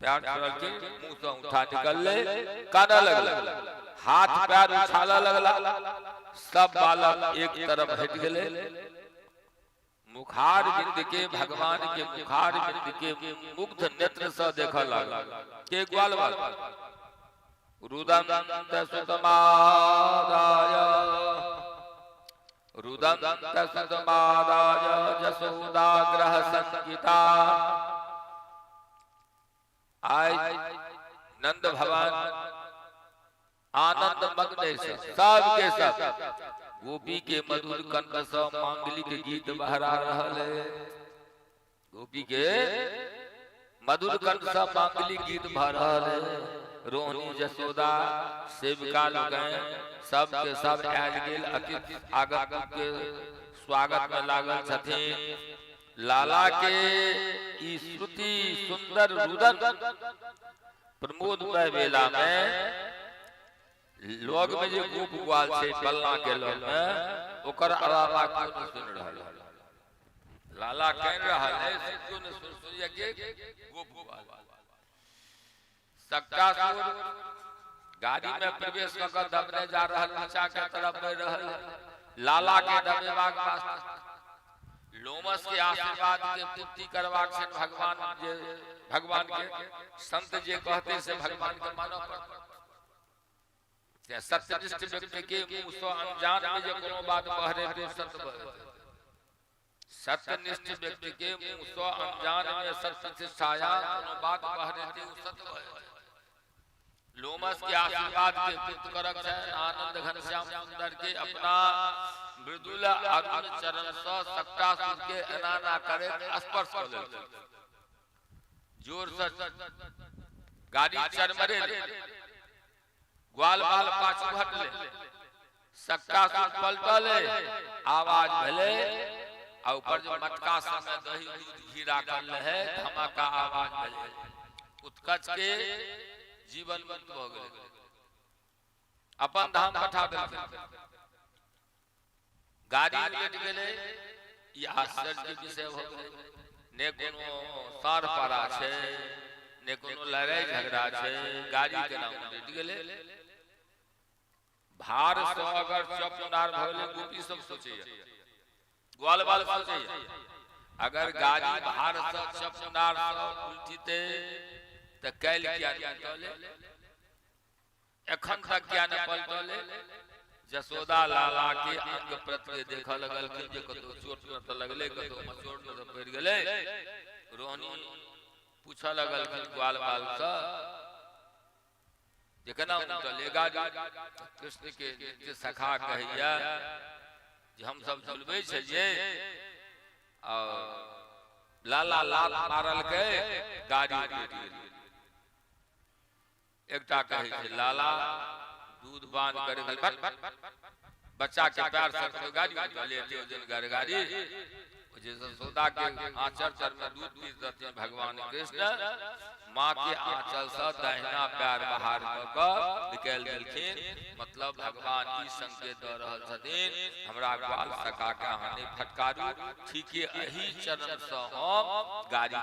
पैर छोड़ के मुंह से अंगूठा निकलले, काना लगला, हाथ पैर उछाला लगला। सब बालक एक तरफ हट गेले। मुखार बिंद के भगवान के मुखार बिंद के मुग्ध नेत्र से देखा लगा के ग्वाल बाल रुदंत सुतमादाय जसोदा ग्रह संगीता। आज नंद भगवान आनंद मग्न सब के सब गोपी के मधुर कंठ से मांगलिक गीत बहरा रहल है। गोपी के मधुर कंठ से मांगलिक गीत बह रहल है। रोहिणी जसोदा सेविका लोग सब के सब आयल गेल, अतिथि आगंतुक के स्वागत में लागल छथिन। लाला के ई श्रुति सुंदर रुदन प्रमोद बेला में लोग में जो गोप ग्वाल से पलना के लोग में ओकर अलावा क्यों न सुन रहल। लाला कह रहल है से क्यों न सुनिए के गोप ग्वाल। सक्टासुर गाड़ी में प्रवेश क के दबने जा रहल, नीचा के तरफ बढ़ रहल। लाला के दबेबाक वास्ते लोमस के आशीर्वाद के पूर्ति करबाक से भगवान के संत जे कहते से भगवान के मानो पड़ता। सत्यनिष्ठ व्यक्ति के मुंह से अनजान में जो कोनो बात बहरे तो सत्य बहे। सत्यनिष्ठ व्यक्ति के मुंह से अनजान में सत्य से छाया कोनो बात बहरे तो सत्य बहे। लोमस के आशीर्वाद के पुत्र करक है आनंद घनश्याम सुंदर के अपना मृदुल अरुण चरण से सक्टासुर के अनाना करे स्पर्श कर ले। जोर से गाड़ी चरमरे ग्वाल बाल पाछू हटले। सक्टासुर पलटले, आवाज भले और ऊपर जो मटका में दही दूध घी राखल है धमाका आवाज भले। उत्कच के जीवन मुक्त हो गए, अपन धाम पठा देलके। गाड़ी लेट गेले, ये आश्चर्य के विषय हो गए। ने कोनो सार पारा छे, ने कोनो लड़ाई झगड़ा छे, गाड़ी के नाम लेट गेले। भार से अगर चपनार भले गोपी सब सोचे, ग्वाल बाल सोचे, अगर गाड़ी भार से चपनार उल्टीते तो कैल क्या पलटले, एखन तक क्या न पलटले। जसोदा लाला के अंग प्रत्यय देखा लगल कि जे कतो चोट न लगले, कतो मचोट न पड़ गेले। रोहिणी पूछा लगल कि ग्वाल बाल से जे केना उठलेगा। कृष्ण के सखा कहिया जे हम सब झुलबे छै जे और लाला लात मारल के गाड़ी गिर गेल। एकटा कहे छै लाला दूध पान करे बच्चा के पैर से गाड़ी लेते हो जन गाड़ी जैसे सोदा के आंचल चर में दूध पीत रहते हैं भगवान कृष्ण। माँ के आंचल से दाहिना पैर बाहर क निकल गेलखिन। मतलब भगवान ई संकेत द रहल छथिन हमरा ग्वाल सका के हानि फटकारू, ठीक एही चरण से हम गाड़ी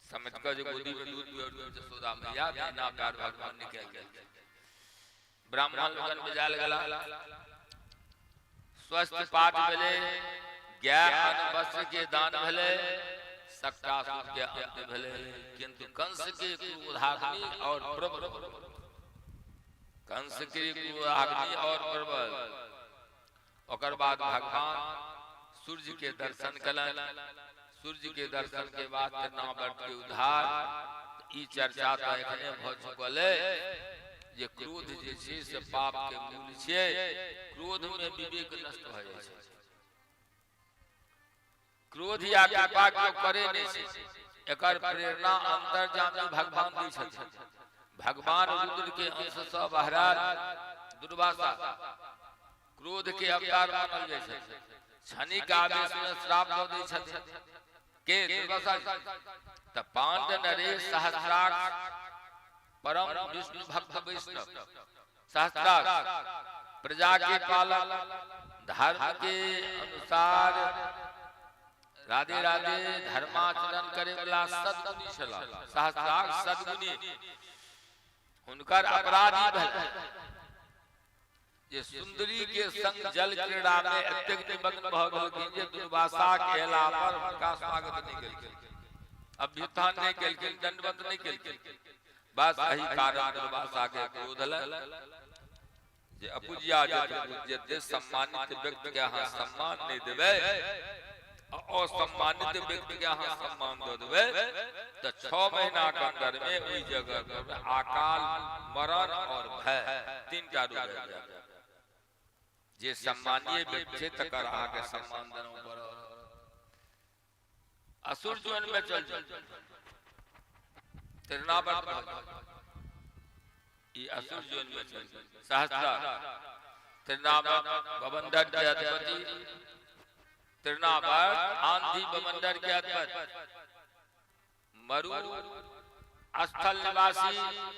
समझ कर जो गोदी में दूध जसोदा मैया बिना पैर भगवान निकल गए। ब्राह्मण लोगन में जाल गला, स्वस्थ पाठ भेले, ज्ञान वस्त्र के दान भेले, सक्टासुर के अंत भेले। किंतु कंस के क्रोधाग्नि और प्रबल कंस के अग्नि और प्रबल। ओकर बाद भगवान सूर्य के दर्शन कलन। सूर्य के दर्शन के बाद तृणावर्त के उद्धार। ई चर्चा तो एखने भ चुकल है जे क्रोध जे छै से पाप के मूल छै। क्रोध में विवेक नष्ट भ जाय छै। क्रोध या कृपा के करे नै छै। एकर प्रेरणा अंतर्यामी भगवान दै छथिन। भगवान रुद्र के अंश से महाराज दुर्वासा क्रोध के अवतार मानल जाय छै। क्षणिक आवेश में श्राप दऽ दै छथिन के दुर्वासा। त पांड नरेश सहस्राक्ष परम विष्णु भक्त वैष्णव सहस्राक्ष प्रजा के पालक धर्म के अनुसार राधे राधे धर्माचरण करे वाला सद्गुणी छला। सहस्राक्ष सद्गुणी हुनकर अपराधी भेल जे सुंदरी के संग जल क्रीड़ा में अत्यंत निमग्न भ गेलखिन जे दुर्वासा के अयला पर हुनका स्वागत नहीं केलखिन, अभ्युत्थान नहीं केलखिन, दंडवत नहीं केलखिन। बस यही कारण दुर्वासा के क्रोध ल जे अपूज्या जे सम्मानित व्यक्ति के अहाँ सम्मान नहीं देबे, असम्मानित व्यक्ति के अहाँ सम्मान दऽ देबे तो 6 महीना के अंदर में ओई जगह पर अकाल मरण और भय 3टा रूप रह जाए। जे सम्मानीय व्यक्ति छै तकर अहाँ के सम्मान देना पड़त। असुर जीवन में चल तृणावर्त ई असुर जीवन में चल सहस्रा तृणावर्त बवंडर के अधिपति तृणावर्त आंधी बवंडर के अधिपति मरु स्थल निवासी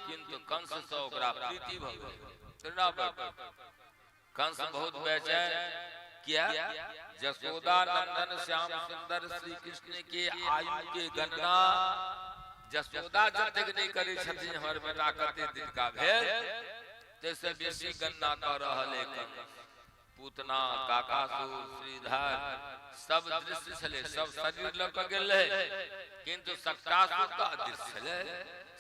किंतु कंस से ओकरा प्रीति भ गेल। तृणावर्त कंस बहुत बेचैन किया जसोदा नंदन श्याम सुंदर श्री कृष्ण के आयु के गणना जसोदा जतेक नहीं करे छथिन हमर बेटा कते दिन का भेल तैसे बेसी गणना कर रहल है कंस। पूतना काकासुर श्रीधर सब दृश्य छले, सब शरीर लग गेल है किंतु सक्टासुर का अदृश्य छले।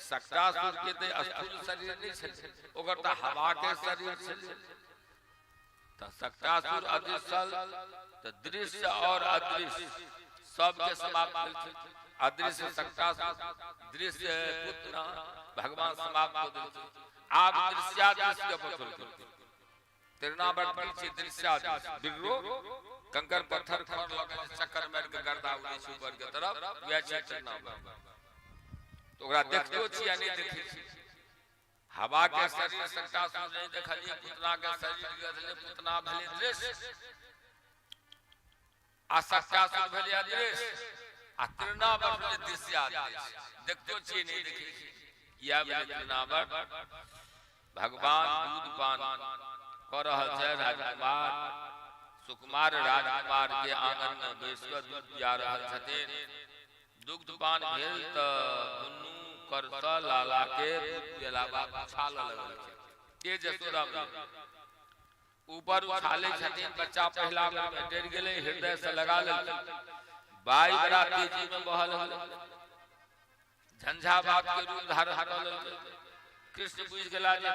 सक्टासुर के ते स्थूल शरीर नहीं छले, ओकर त हवा के शरीर छले। त सक्टासुर अदृश्य त दृश्य और अदृश्य सब के समाप्त भेल। अदृश्य सक्टासुर दृश्य पुतना भगवान समाप्त हो देल। आप दृश्यादृश्य के पकड़ तृणावर्त पीछे दृश्यादृश्य बिर्रो कंकर पत्थर खर लगे चक्कर मार के गर्दा उड़ी छै ऊपर के तरफ वह छै तृणावर्त। तो ओकरा देखतो छी या नहीं देखै छी। हवा के शरीर सक्टासुर नहीं देखलिए, पुतना के शरीर देखलिए, पुतना भेले दृश्य आ सक्टासुर भेले अदृश्य आ तृणावर्त भेले दृश्यादृश्य। देखतो छी नहीं देखै छी। या भेले तृणावर्त भगवान दूध पान कर रहल छै। राजकुमार सुकुमार राजकुमार के आंगन में बैसकर दूध पिया रहल छथिन। दुग्ध पान भेल त दुनू करता लाला के पिलावा उछाल लगल के जसोदा ऊपर उछाले छथिन। बच्चा पहला में डर गेले, हृदय से लगा लेल। बाई बड़ा तेजी में बहल झंझावात के रूप धारण कर लेल। कृष्ण बुझ गेला जे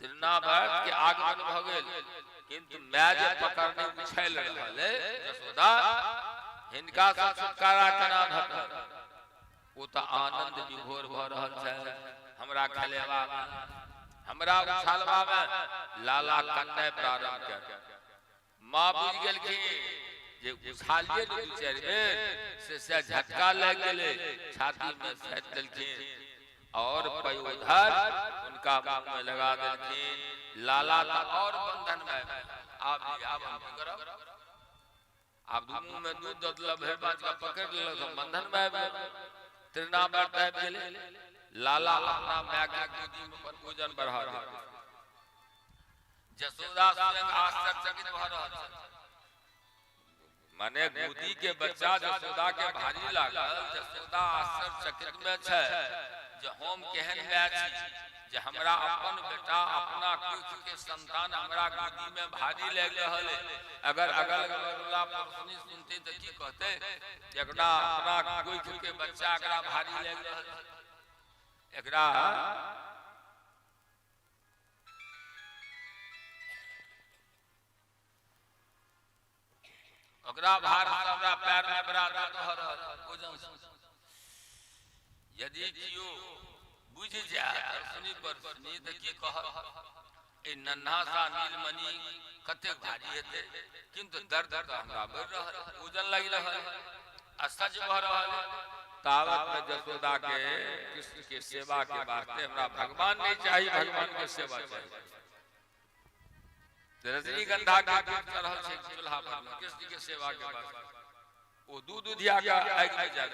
तृणावर्त के आगमन भ गेल किंतु मैज पकड़ने उछल रहल जसोदा हिनका से छुटकारा केना भेटत। ओ त आनंद विभोर भ रहल छै। हमरा खेलेबा हमरा उछालबा में लाला कन्ने प्रारंभ कर। मां बुझ गेलखिन जे उछालिए दू चारि बेर से झटका लग गेले, छाती में सट देलखिन और पयोधर उनका मुंह में लगा देलखिन। लाला का और बंधन में आप दोनों में दूध ददला भेड़ बाज का पकड़ ले तो बंधन में तृणावर्त गेले। लाला अपना मां के गोदी में पर भोजन बढ़ा दे। जसोदा स्वयं आश्चर्यचकित भ रहल छै। माने गोदी के बच्चा जसोदा के भारी लागल। जसोदा आश्चर्यचकित में छै जे हम केहन माय छी जे हमरा अपन बेटा अपना कुख के संतान हमरा गोदी में भारी लग रहल है। अगर अगल बगल पड़ोसी सुनते तो की कहते एकरा अपना कुख के बच्चा एकरा भारी लग रहल है। एकरा ओकरा भार हमरा पैर में बड़ा दर्द हो रहल ओजन यदि कियो बुझ जाए सुनी पर सुनी त की कह ए नन्हा सा नीलमणि कते भारी हेते किंतु दर्द त हमरा बढ़ रहल ओजन लगी रहल असज भ रहल तावत में जसोदा के कृष्ण के सेवा के वास्ते हमरा भगवान नहीं चाहिए भगवान के सेवा चाहिए रजनीगंधा के दूध चढ़ल छै चूल्हा पर कृष्ण के सेवा के बाद ओ दूध उधिया के आग में जा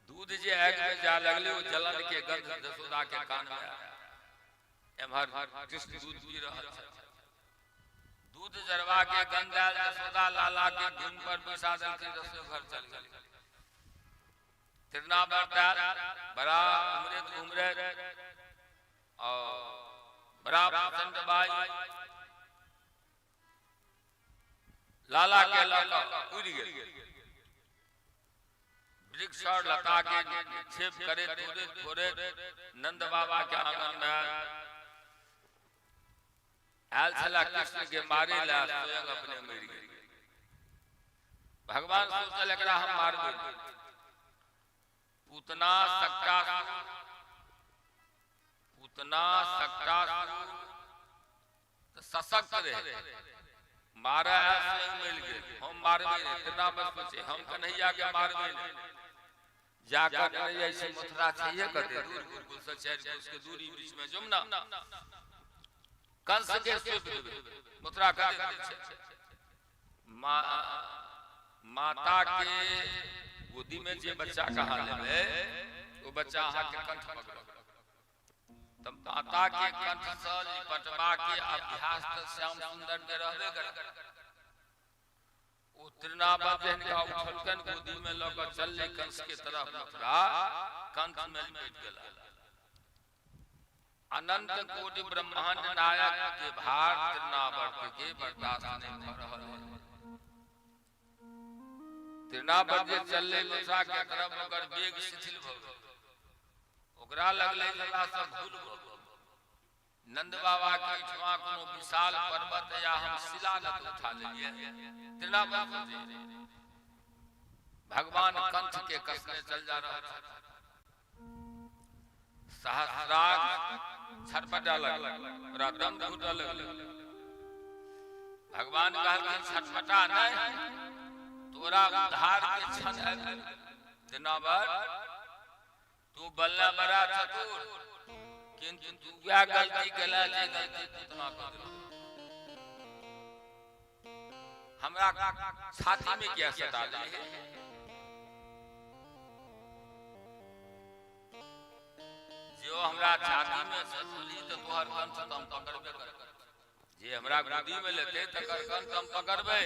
दूध जे आग में जा लगले ओ जलन के गंध जसोदा के कान में एमहर कृष्ण दूध पी रहल छै दूध जरवा के गंध आयल जसोदा लाला के धुन पर बिसा देल के रसोई घर चल गेल तिरना बरता बड़ा उम्रे और बड़ा प्रचंड बाई लाला के लड़का उड़ गेल वृक्ष और लता के छेप करे थोड़े थोड़े नंद बाबा के आंगन में आयल छला कृष्ण के मारे ला स्वयं अपने मर गए भगवान सोचल एकरा हम मारबे पूतना सकता सशक्त रहे मारा स्वयं मिल गए हम मारबे इतना बस सोचे हम कन्हैया के मारबे जाकर कन्हैया से मथुरा चाहिए कहते दूर गुरुकुल से 4 कोस के दूरी बीच में जमुना कंस के सूप मथुरा कर देते माता के गोदी में जे बच्चा कहा लेबे वो बच्चा अहा के कंठ पकड़ तब माता के कंठ से लिपटवा के अभ्यास त श्याम सुंदर में रहबे कर ओ त्रिनाभ जहन का उठलकन गोदी में लग चल ले कंस के तरफ मथुरा कंठ में लिपट गेला अनंत कोटि ब्रह्मांड नायक के भार त्रिनाभ के बर्दाश्त नहीं कर रहल त्रिनाभ जे चलले मथुरा के तरफ ओकर वेग शिथिल भ गेल ओकरा लगले लला सब भूल नंद बाबा के ठवा कोनो विशाल पर्वत या हम शिला न उठा लेलिए त्रिनाभ भगवान कंठ के कसने चल जा रहा था सहस्रार छटपटा लग दम घुटल लग भगवान कहलखिन छटपटा नहीं तोरा उद्धार के क्षण है दिनावर तू बल्ला बड़ा चतुर किंतु तू क्या गलती केला जे गलती इतना कर हमरा छाती में क्या सता ले जो हमरा छाती में सतुली तो तोहर कंठ हम पकड़बे कर जे हमरा गोदी में लेते तकर कंठ हम पकड़बे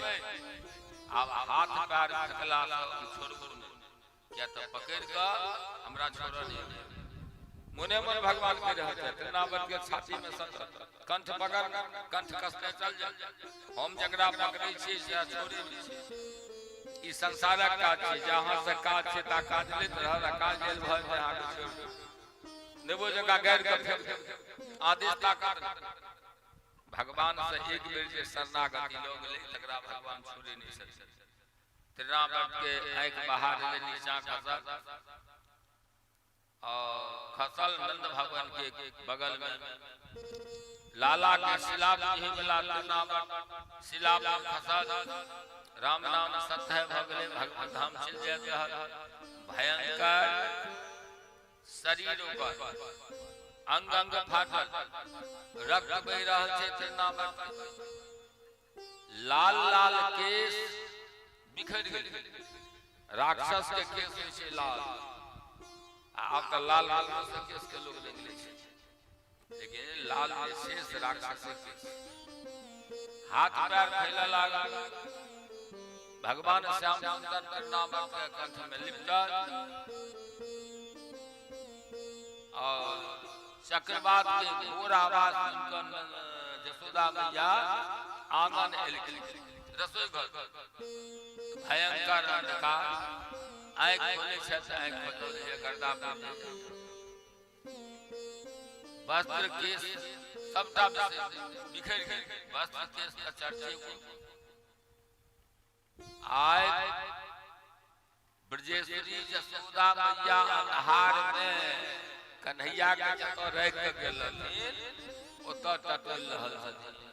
अब हाथ पैर खकला छोड़बो क्या तो पकड़ का हमरा छोड़ नहीं मुने मन भगवान के रहते त्रिनाभ के छाती में कंठ पकड़ कंठ कसने चल जा हम जकरा पकड़ै छी से छोड़े ई संसारक काज छै जहां से काज छै ता काज लेत रहल काज लेल भ जाय आगे छोड़ नेबो जगह गैर के आदेश ताकत भगवान से एक बेर जे शरणागति लोग ले तकरा भगवान छोड़े नहीं सकते त्रिनाभ के आंख बाहर ले नीचा खसल और खसल नंद भगवान के बगल में लाला के शिला ही मिला त्रिनाभ शिला पर खसल राम नाम सत्य भगले भगवान धाम चल जाते भयंकर शरीर पर अंग अंग फाटल रक्त बह रहल छै त्रिनाभ लाल लाल केश बिखर गेल राक्षस के केश होय छै लाल अब तो लाल लाल से केश के लोग देख ले छै लेकिन लाल शेष राक्षस के हाथ पैर फैला लागा भगवान श्याम सुंदर त्रिनाभ के कंठ में लिपटल और चक्रवात के घोर आवाज सुनकर जसोदा मैया आंगन एलखिन रसोई घर भयंकर अंधकार आंख खोले छै आंख बदल है गर्दा वस्त्र केश सबटा बिखर गए। वस्त्र केश का चर्चे को आय ब्रजेश्वरी यशोदा मैया अन्हार में कन्हैया के जतो रख के गेलथिन ओतऽ टटल रहल छथिन।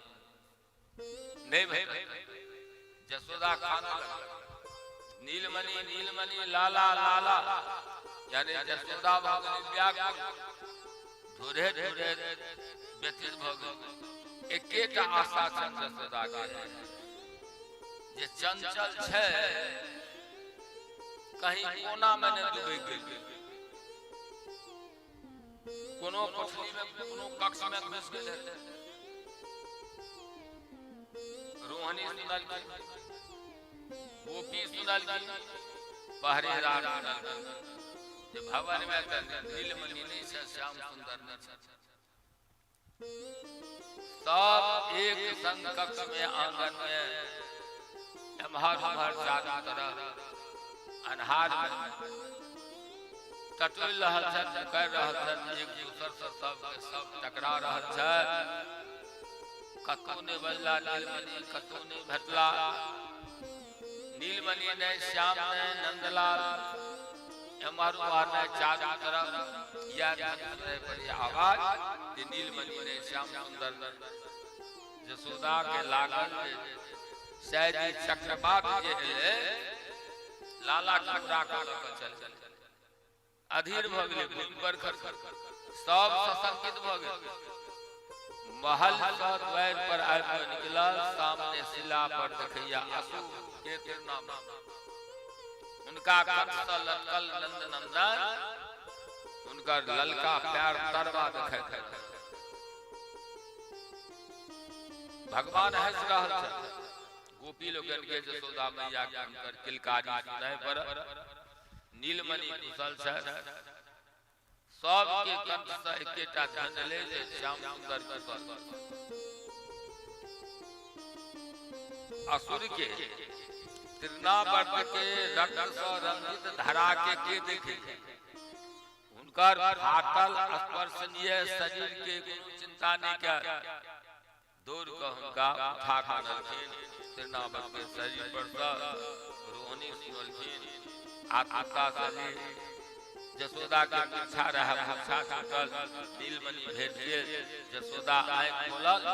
नहीं भाई यशोदा खाना नीलमणि नीलमणि लाला लाला यानी यशोदा भगवती व्याकुल धुरे धुरे व्यतीत भ गेल। एकेटा आशा छन यशोदा के जे चंचल छै कहीं कोना में न डूबे गेल। कोनो कोठरी में कोनो कक्ष में घुस गेल। रोहनी सुनल गोपी सुनल पहरेदार सुनल जे भवन में नीलमणि नहीं से श्याम सुंदर नहीं छै। सब एक संग कक्ष में आंगन में एम्हर उम्हर चारों तरफ अन्हार में टटोल रहल छथि, कर रहल छथि, एक दूसर से सब टकरा रहल छथि। कतौ ने बजला नीलमणि, कतौ ने भेटला नीलमणि ने श्याम ने नंदलाल एम्हर उम्हर ने चारों तरफ या पर आवाज जे नीलमणि ने श्याम सुंदर यशोदा के लागल शायद चक्रवात जे है लाला टुकड़ा कर चल अधीर भ गेलै बरखर सब सशंकित भ गेल। महल सँ द्वार पर आबि निकलल सामने शिला पर देखैया असुर के तिरनाम उनका कंठ सँ लटकल नंदनंदन उनकर ललका पैर तरवा देखै भगवान हंस रहल छथि। गोपी लोगन के यशोदा मैया के हुनकर किलकारी सुनाई पर नीलमणि कुशल छथि। सब के कंठ से एकेटा ध्वनि ले जे श्याम सुंदर कुशल। असुर के तृणावर्त के रक्त से रंजित धरा के देखे हुनकर फाटल स्पर्शनीय शरीर के कोनो चिंता नहीं के दूर क हुनका उठा कानलखिन। तृणावर्त के शरीर पर रोहनी सुनलखिन आत्मता से यशोदा के इच्छा रहा मूर्छा छूटल। नीलमणि भेट गेल। यशोदा आँख खोलल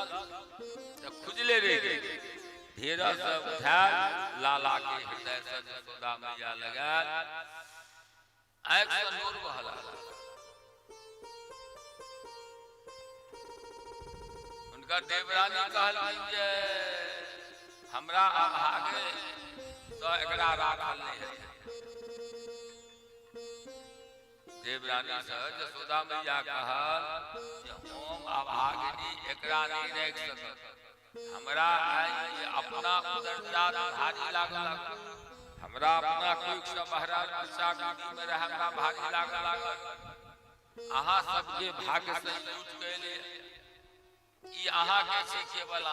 तो खुजले रह गई। धीरे से उठाल लाला के हृदय से यशोदा मैया लगा आँख से नूर बहला। उनका देवरानी कहलखिन जे हमरा आगे तो एकरा राखल नहीं है। देवरानी से यशोदा मैया कहल हम अभागिनी एकरा नहीं रख सकत। हमरा अपना उदर जात भारी लागल। हमरा अपना कोई से बहरा बच्चा में रह हमरा भारी लागल। अहाँ सबके भाग्य से लूट गए ई अहाँ के छी केवल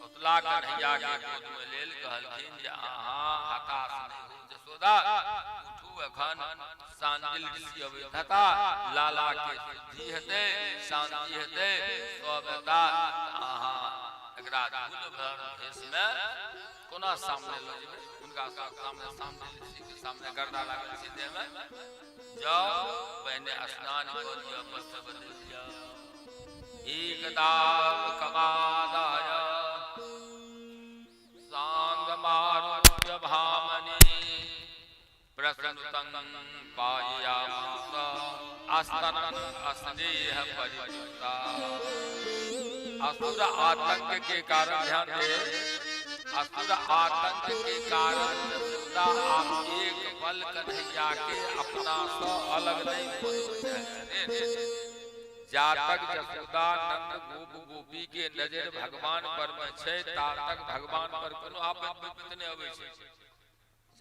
उतला कन्हैया के गोद में लेल कहलखिन जे अहाँ हताश नहीं हो। यशोदा उठू अखन सांदिल ऋषि अवस्था लाला के सिद्धि हेते शांति हेते सब हेता। अहाँ एकरा फूल भर भेष में कोना सामने ल जेबै। उनका सामने ऋषि के सामने गर्दा लागल सीधे में जाओ पहले स्नान कर लिया वस्त्र बदल लिया एकदा कमादाय सांग मारुत्य भामनी प्रसन्नं पायामास आस्तनं अस्नेह परिचिता। असुर आतंक के कारण ध्यान दे असुर आतंक के कारण यशोदा आप एक पल कन्हैया के अपना से अलग नहीं हो जाए। जातक यशोदा नंद गोप गोपी के नजर भगवान पर में छै ता तक भगवान पर कोनो आपद विपत्ति नहीं होवे छै।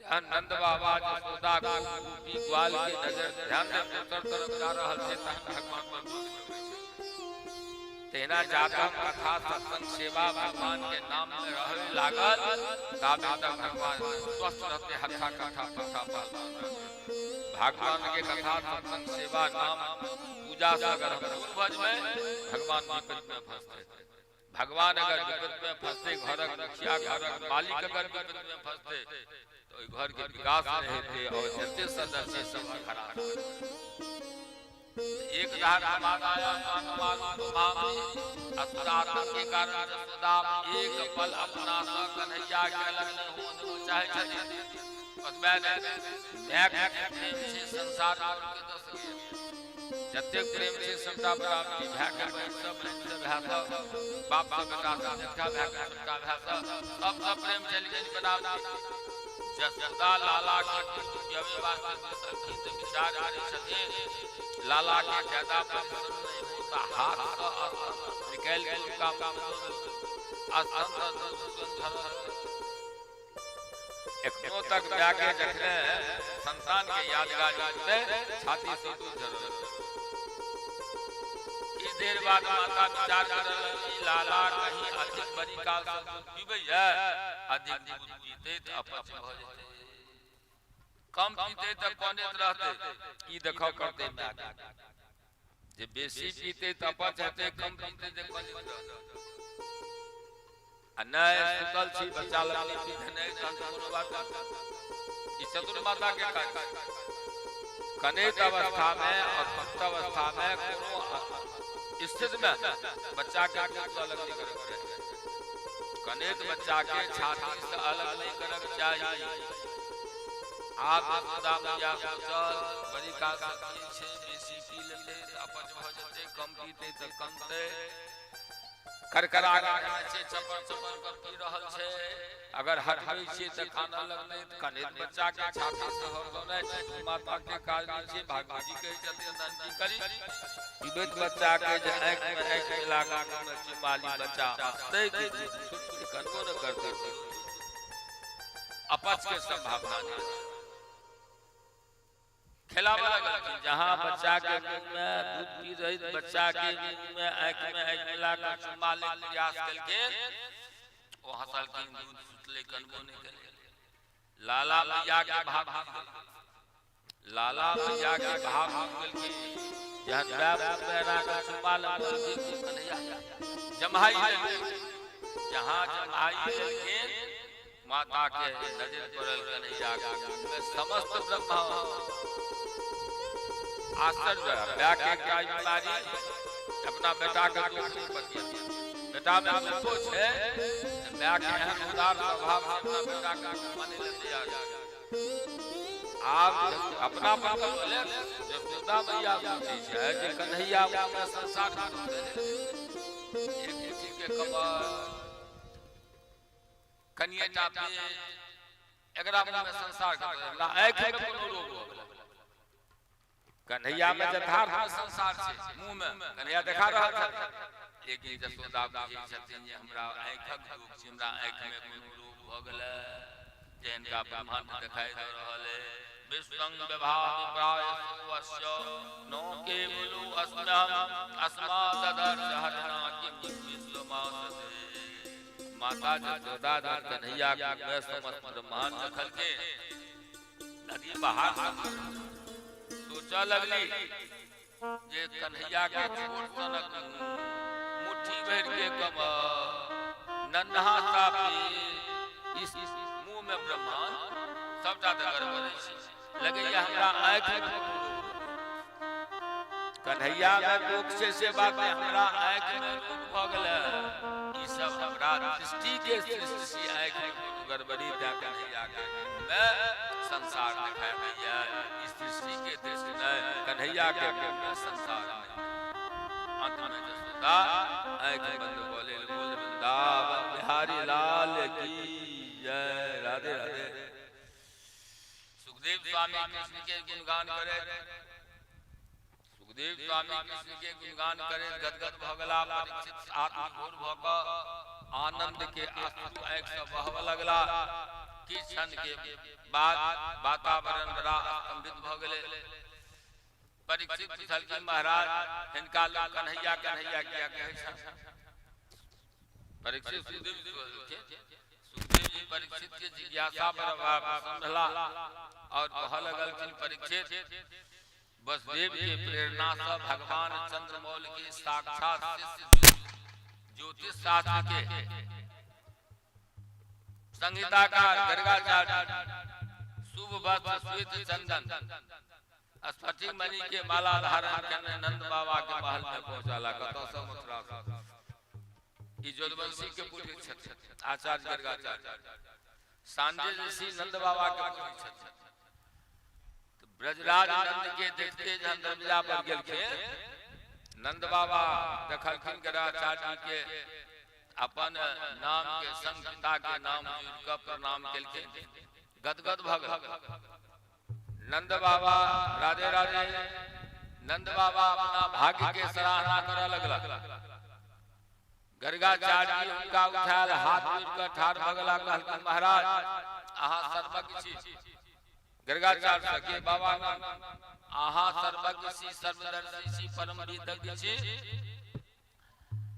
जहां नंद बाबा यशोदा गोपी ग्वाल के नजर ध्यान से उत्तर तरफ जा रहल छै तहन भगवान पर तेना जातक कथा सत्संग सेवा भगवान के नाम में रहे लागल ताबे तक भगवान स्वस्थ रहते हथा कथा पथा पाल भगवान के कथा सत्संग सेवा नाम पूजा से अगर हम भूल भज में भगवान विपद में फंसते, भगवान अगर विपद में फंसते, घरक मुखिया घरक मालिक अगर विपद में फंसते तो घर के विकास नहीं थे और जैसे सदस्य सब खराब। एक धार समादाया के कारण सदा एक पल अपना सा कन्हैया के अलग हो चाहे छथि प्रेम से संसार के दस जते प्रेम से समता प्राप्ति भै के सब भै बाप का बेटा का भै का भै सब प्रेम चली गई बनावती जसदा लाला के गीत विचार करे छथिन। लाला के ज्यादा परिश्रम नहीं होता, हाथ निकाल के काम एखनो तक जाके जखने संतान के यादगार होते छाती से दूध जरूर। इस देर बाद माता विचार कर लगी लाला कहीं अधिक बड़ी काल से पीबे है, अधिक दूध पीते तो अपच हो जाते, कम पीते तो कोने रहते। ई देखो करते में जे बेसी पीते तो अपच होते, कम पीते तो कोने रहते। अनय सुतल छी बच्चा लग पीते नहीं कोनो बात। ई चतुर माता के काज कनेत अवस्था में और भक्त अवस्था में कोनो स्थिति में बच्चा के दूध अलग नहीं करक चाहिए, कनेत बच्चा के छाती से अलग नहीं करक चाहिए। आप खुदा मैया सोचल बड़ी काल से छे बेसी पी लेते तो अपच हो जाते, कम पीते तो कमते करकरा से चपर चपर कर पी रहल छे। अगर हटबै छे त खाना लगने कनेत बच्चा के छाती से हो दोने माता के काज छे। भागवती कहे जते नंदी करी विवेक बच्चा के जे आंख में आंख मिला के चिमाली बच्चा हंसते कि छुटकी कनको न करते अपच के संभावना नहीं। खिलावा लगा जहां बच्चा के मुंह में दूध पी रही बच्चा के मुंह में आंख मिला के चिमाली प्रयास करके वो हंसल के दूध सुतले कनको नहीं करे। लाला मैया के भाव, लाला मैया के भाव के जहां बाप पैरा का संभाल कन्हैया जमाई जहां जमाई के माता के नजर पड़ल कन्हैया के समस्त ब्रह्मा आश्चर्य ब्याह के बीमारी अपना बेटा का दुख बतिया बेटा में दुखो छे ब्याह के उदार स्वभाव अपना बेटा का माने लेते आ आप अपना पापा बोले जसोदा मैया पूछी है जे कन्हैया में संसार एक किसी के कमर कन्या पे एकरा में संसार का आंख में कोनो रोग हो गेल कन्हैया में यथार्थ में संसार छे मुंह में कन्हैया देखा रहल छथि। एक जसोदा पूछी छथिन जे हमरा आंखक रोग छै, हमरा आंख में कोनो रोग भ गेलै जेहन का ब्रह्मांड दिखाई दे रहल है। विश्वंग विभाव प्राय वश्य नो केवलो अस्म्यहम अस्मादर सहरना किम विश्वमासते। माता जसोदा कन्हैया में समस्त ब्रह्मांड देखल के नदी बाहर सोचा लगली जे कन्हैया के छोट सनक मुट्ठी भर के कमर नन्हा सा इस मुंह में ब्रह्मांड सबटा गड़बड़ लगे हमरा आंख में कन्हैया में दुख से बात में हमरा आंख में रोग भ गेलै। ई सब हमरा दृष्टि के सृष्टि आंख में गड़बड़ी द कन्हैया के में संसार दिखाई भैया इस सृष्टि के दृष्टि नहीं कन्हैया के संसार अंत में जसोदा आंख बंद बोले बोल वृंदावन बिहारी लाल की जय। राधे राधे। सुखदेव स्वामी कृष्ण के गुणगान करे, सुखदेव स्वामी कृष्ण के गुणगान करे गदगद भ गेला। परीक्षित आत्मघोर भ क आनंद के आंसू आंख से बहव लगला। किछ क्षण के बाद वातावरण बड़ा स्तंभित भ गेले। परीक्षित पूछल कि महाराज हिनका लोग कन्हैया कन्हैया किया कहै छथि। परीक्षित सुखदेव जी परीक्षित के जिज्ञासा पर समझला और कह लगल परीक्षित वसुदेव के प्रेरणा से भगवान चंद्रमौल के साक्षात शिष्य ज्योतिष शास्त्र के संहिताकार गर्गाचार्य शुभ वस्त्र श्वेत चंदन स्फटिक मणि के माला धारण करने नंद बाबा के महल में पहुंचाला। कतो से मथुरा से जोधवंशी के पुत्र आचार्य गर्गाचार्य सांजय ऋषि नंद बाबा के पुत्र ब्रजराज नंद के देखते जहां दरवाजा पर गेल के नंद बाबा देखलखिन गर्गाचार्य के अपन नाम के संग पिता के नाम जुड़ कर प्रणाम केलके गदगद भ गेल। नंद बाबा राधे राधे नंद बाबा अपना भाग्य के सराहना करे लगला। गर्गाचार्य उनका उठायल हाथ जोड़ कर ठाड़ भ गेला कहलखिन महाराज आहा सर्वज्ञ छी। गर्गाचार्य सके बाबा आहा सर्वज्ञ छी सर्वदर्शी छी परम विदग्ध छी।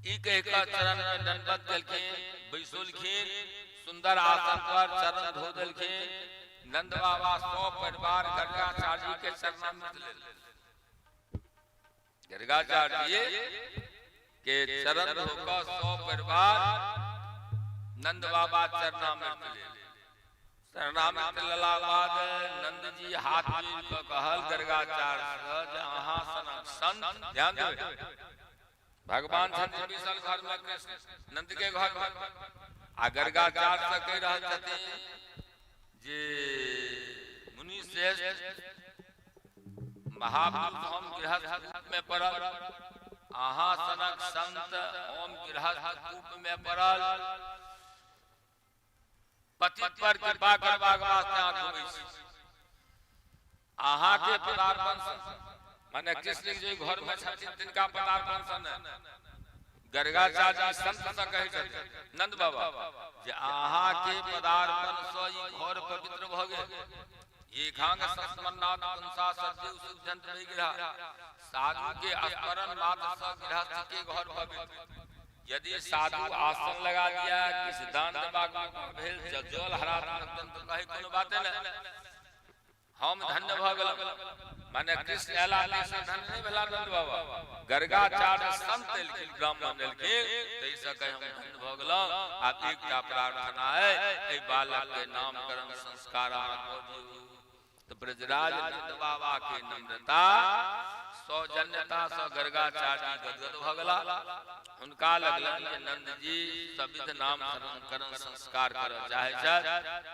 ई कह कर चरण में दंडवत केलके बैसुलखिन सुंदर आसन पर चरण धो देलखिन। नंद बाबा 100 परिवार गर्गाचार्य के चरण में ले गर्गाचार्य के चरण धोकर 100 परिवार नंद बाबा चरणामृत ले चरणामृत लेला बाद नंद जी हाथ जोड़ कर कहल गर्गाचार्य जहां संत ध्यान दे भगवान छथिन विशाल घर में कृष्ण नंद के घर में आ गर्गाचार्य से कह रहल छथिन जे मुनि श्रेष्ठ महापुरुष हम गृहस्थ में पड़ल आहा सनक संत हम गृहस्थ रूप में पड़ल पति पर कृपा करबाक वास्ते आ घुमै छी। आहा के पदार्पण माने कृष्ण के घर में छथिन तिनका पदार्पण सन गर्गाचार्य संत से कहै छथिन नंद बाबा जे आहा के पदार्पण से ई घर पवित्र भ गेल। ये खांग संस्मरणात् पंसा सद्य सुजंत नहीं गिरा साधु के स्मरण मात्र से गृहस्थ के घर पवित्र। यदि साधु आसन लगा दिया किसी दान देबाक भेल जल हरा तो कहे कोनो बाते न हम धन्य भ गेल माने कृष्ण एला से धन्य नहीं भेला नंद बाबा। गर्गाचार्य संत एलखिन ब्राह्मण एलखिन तै से कहे हम धन्य भ गेलौ। आप एकटा प्रार्थना है ए बालक के नामकरण संस्कार कर दियौ। तो ब्रजराज नंद बाबा के नम्रता सौजन्यता से गर्गाचार्य गदगद भ गेला। उनका लगलन जे नंद जी सविध नामकरण संस्कार करय चाहे छै।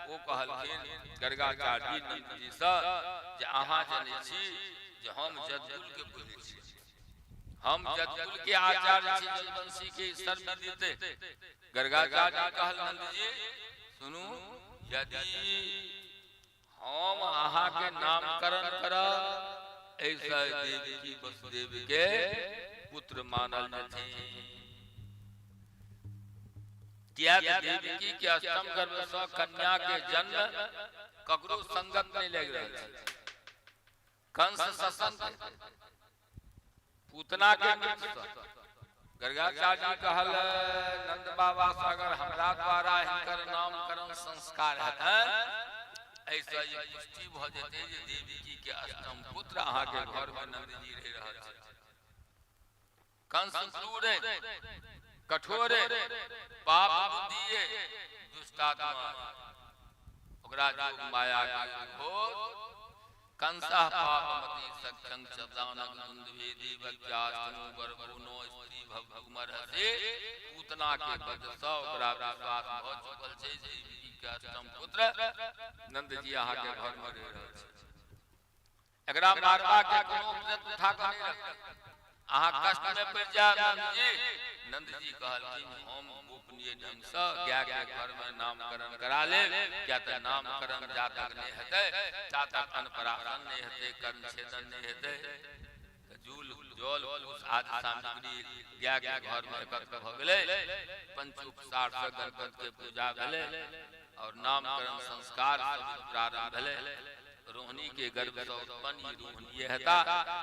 ओ कहलखिन गर्गाचार्य जी नंद जी से जे अहाँ जनै छी जे हम जदकुल के पुत्र छी हम जदकुल के आचार्य छी जदवंशी के सर्वविदित। गर्गाचार्य कहल नंद जी सुनू यदि हम आहा के नामकरण करब ऐसा देवकी वसुदेव के पुत्र मानल छथिन। क्या देवकी के अष्टम गर्भ से कन्या के जन्म ककरो संगत नहीं लग रहल छै। कंस ससंत पूतना के मृत्यु गर्गाचार्य कहल नंद बाबा से अगर हमरा द्वारा हिनकर नामकरण संस्कार हेतै ऐसा ये पुष्टि भ जेते जे देवकी के अष्टम पुत्र अहाँ के घर में नंद जी रह रहल छै। कंस क्रूर कठोर पाप बुद्धि दुष्टात्मा ओकरा जोग माया के घोर कंसा पापमति सक्षं शब्दानक दुंदवे देवक्यास्तनु वरवुनो स्त्री भवकुमर से पूतना के पद से ओकरा विश्वास भ चुकल छै जे देवकी के अष्टम पुत्र नंद जी अहाँ के घर में रह रहल छै। एकरा मारवा के कोनो प्रयत्न उठा के नहीं रख अहाँ कष्ट में पड़ जाए। नंद जी कहलखिन हम गोपनीय ढंग से गाय के घर में नामकरण करा ले क्या तो नामकरण जा तक नहीं हेतै ता तक अनपराशन नहीं हेतै कर्ण छेदन नहीं हेतै। जूल जल आदि सामग्री गाय के घर में एकत्र भ गेलै पंचोपचार से गणपति के पूजा भेलै और नामकरण संस्कार प्रारंभ भेलै। रोहिणी के गर्भ से उत्पन्न रोहिणी हेता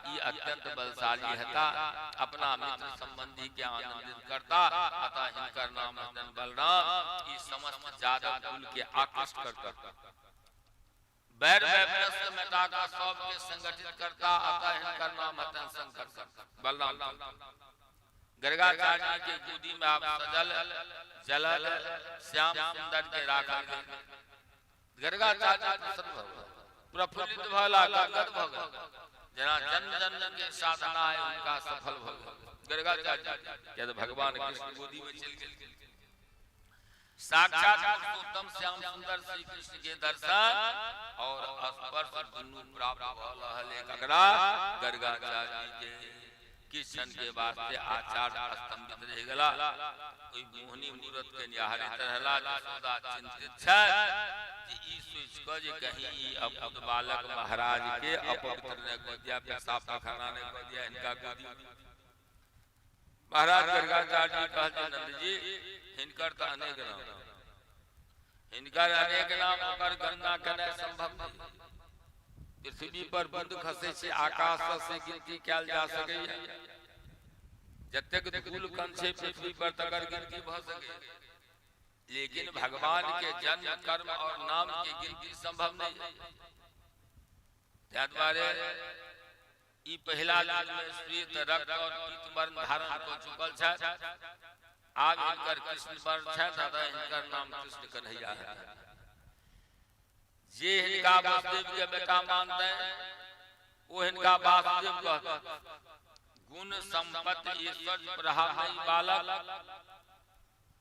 ई अत्यंत बलशाली हेता अपना मित्र संबंधी के आनंदित करता अतः हिनकर नाम बलराम ई समस्त जादव कुल के आकृष्ट करता। बैर वैपरस्य मिटाकर सब के संगठित करता, अतः इनका नाम है शंकर। बलराम गर्गाचार्य के गोदी में आप सजल जलल श्याम सुंदर के राखा गए। गर्गाचार्य प्रफुल्लित भला गदगद भगत जना जन जन के साधना है उनका सफल भगत। गर्गाचार्य क्या तो भगवान कृष्ण गोदी में चल गए। साक्षात पुरुषोत्तम श्याम सुंदर श्री कृष्ण के दर्शन और स्पर्श दुनू प्राप्त भल हले ककरा गर्गाचार्य के किशन के वास्ते आचार स्तंभित रह गला। कोई मोहनी मूरत के निहारित रहला जसोदा चिंतित छै जे ई सोच क जे कहीं ई अबुध बालक महाराज के अपवित्र ने गोदिया पेशाब पखाना ने गोदिया इनका गोदी। महाराज गर्गाचार्य जी कहते नंद जी हिनकर त अनेक नाम, हिनकर अनेक नाम ओकर गणना करना संभव नहीं। पृथ्वी पर बूंद खसे से आकाश से गिनती कैल जा सके। जतेक धूल कण छे पृथ्वी पर तकर गिनती भ सके, लेकिन भगवान के जन्म कर्म और नाम की गिनती संभव नहीं। त्या द्वारे ई पहला युग में श्वेत रक्त और पीत वर्ण धारण को चुकल छै। आब इनकर कृष्ण वर्ण छै तथा इनकर नाम कृष्ण कन्हैया है। जे हिनका वासुदेव के बेटा मानते वो हिनका वासुदेव कहते। गुण संपत्ति ईश्वर प्रहाई बालक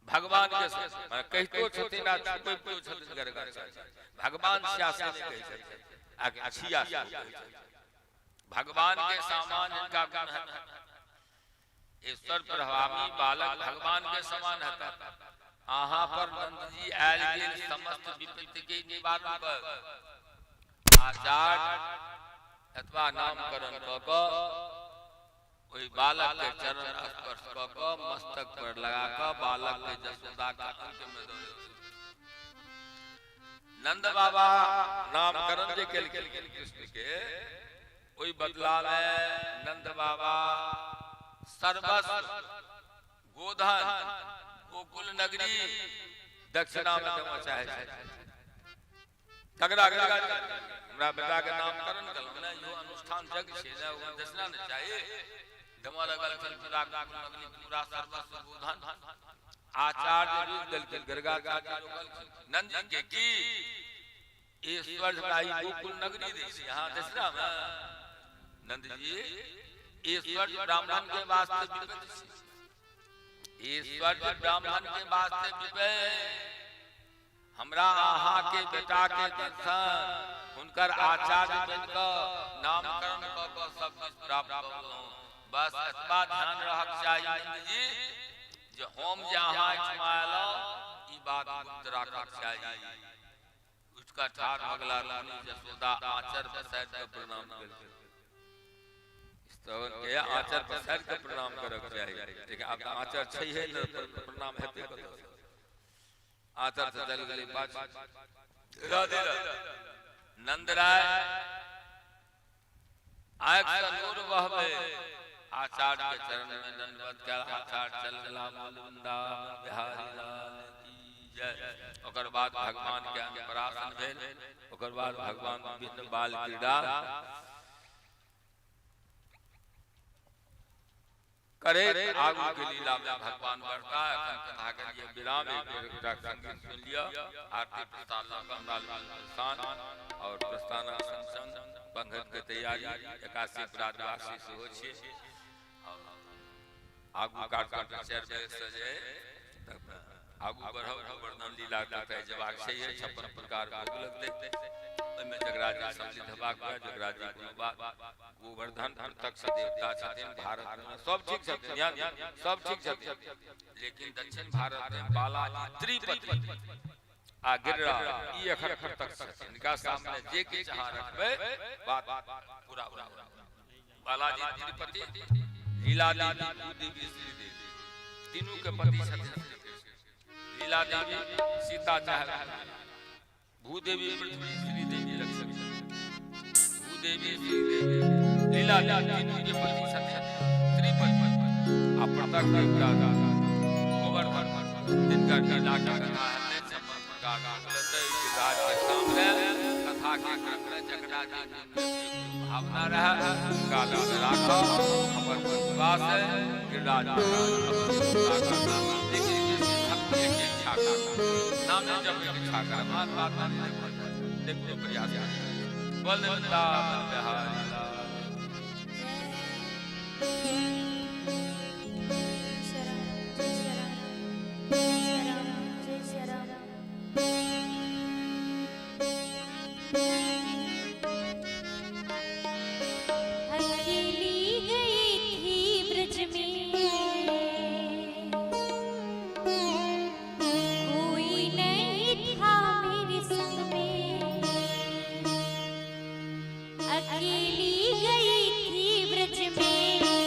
भगवान के कहितो छथिन आ छुपैतो छथिन गर्गाचार्य। भगवान श्यास ने कहि छथिन आ छिया भगवान के समान इनका गुण है। ईश्वर प्रभावी बालक भगवान के समान है। आहा पर नंद जी आयल गेल समस्त विपत्ति के निवारण पर आचार अथवा नामकरण क क ओई बालक के चरण स्पर्श क क मस्तक पर लगा क बालक के जसोदा का अंक में दो। नंद बाबा नामकरण जे केल कृष्ण के ओई बदला में नंद बाबा सर्वस्व गोधन गोकुल नगरी दक्षिणा में देना चाहे तगड़ा हमरा बेटा के नामकरण करल ने यो अनुष्ठान जग छे ने ओ दक्षिणा ने चाहे दमा लगल चल पूरा गोकुल नगरी पूरा सर्वस्व गोधन आचार्य रूप दल के गर्गाचार्य नंद के की ईश्वर भाई गोकुल नगरी दे यहां दक्षिणा में नंद जी ईश्वर ब्राह्मण के वास्ते विपत्ति, ईश्वर ब्राह्मण के वास्ते विपत्ति। हमरा आहा के बेटा के दर्शन उनकर आचार्य बन क नामकरण क क सब कुछ प्राप्त करू। बस एतबा ध्यान रहक चाहिए जी जे हम जे आहा इस्माइला ई बात गुप्त राखक चाहिए। उसका ठाड़ अगला रानी जसोदा आचर बसैत के प्रणाम करके तो के आचार पसार के प्रणाम करक चाहिए। लेकिन अब आचार छै है न प्रणाम हेते कत आचार से चल गली पाछ राधे नंद राय आंख से नूर बहबे आचार्य के चरण में दंडवत कर आचार्य चल गला वृंदावन बिहारी लाल की जय। ओकर बाद भगवान के अनपराशन भेल। ओकर बाद भगवान विष्णु बाल क्रीड़ा करे आगू के लीला में भगवान बढ़ता है। कथा के लिए विराम एक संगीत सुन लिया। आरती प्रस्थान स्थान और प्रस्थान संग बंधन के तैयारी 81 प्रादवासी से हो छे। आगू काट शहर में सजे आगू बढ़ो वर्णन लीला करते जवाब से 56 प्रकार भोग लगते में जगराज सम्मिलित हवा का जगराज गोवर्धन तक से देवता छथिन। भारत में सब ठीक छथिन, सब ठीक छथिन, लेकिन दक्षिण भारत में बालाजी त्रिपति आ गिररा ई अखर तक छथिन। इनका सामने जे के चाह रखबे बात पूरा पूरा। बालाजी त्रिपति लीला देवी भूदेवी श्री देवी तीनों के पति छथिन। लीला देवी सीता चाह भूदेवी पृथ्वी श्री देवी लक्ष्मी भूदेवी श्री देवी लीला देवी के पति छथिन त्रिपति आ प्रत्यक्ष देवता गोवर्धन जिनका लीला का कथा है 56 प्रकार का बोलते के सामने कथा के क्रम जगड़ा जी भावना रहा काला में राखा हमर विश्वास है गिरराज देखिए भक्ति की इच्छा का नाम जब इच्छा का मान बात नहीं देखो प्रयास बोल वृंदावन बिहारी लाल अकेली गई थी ब्रज में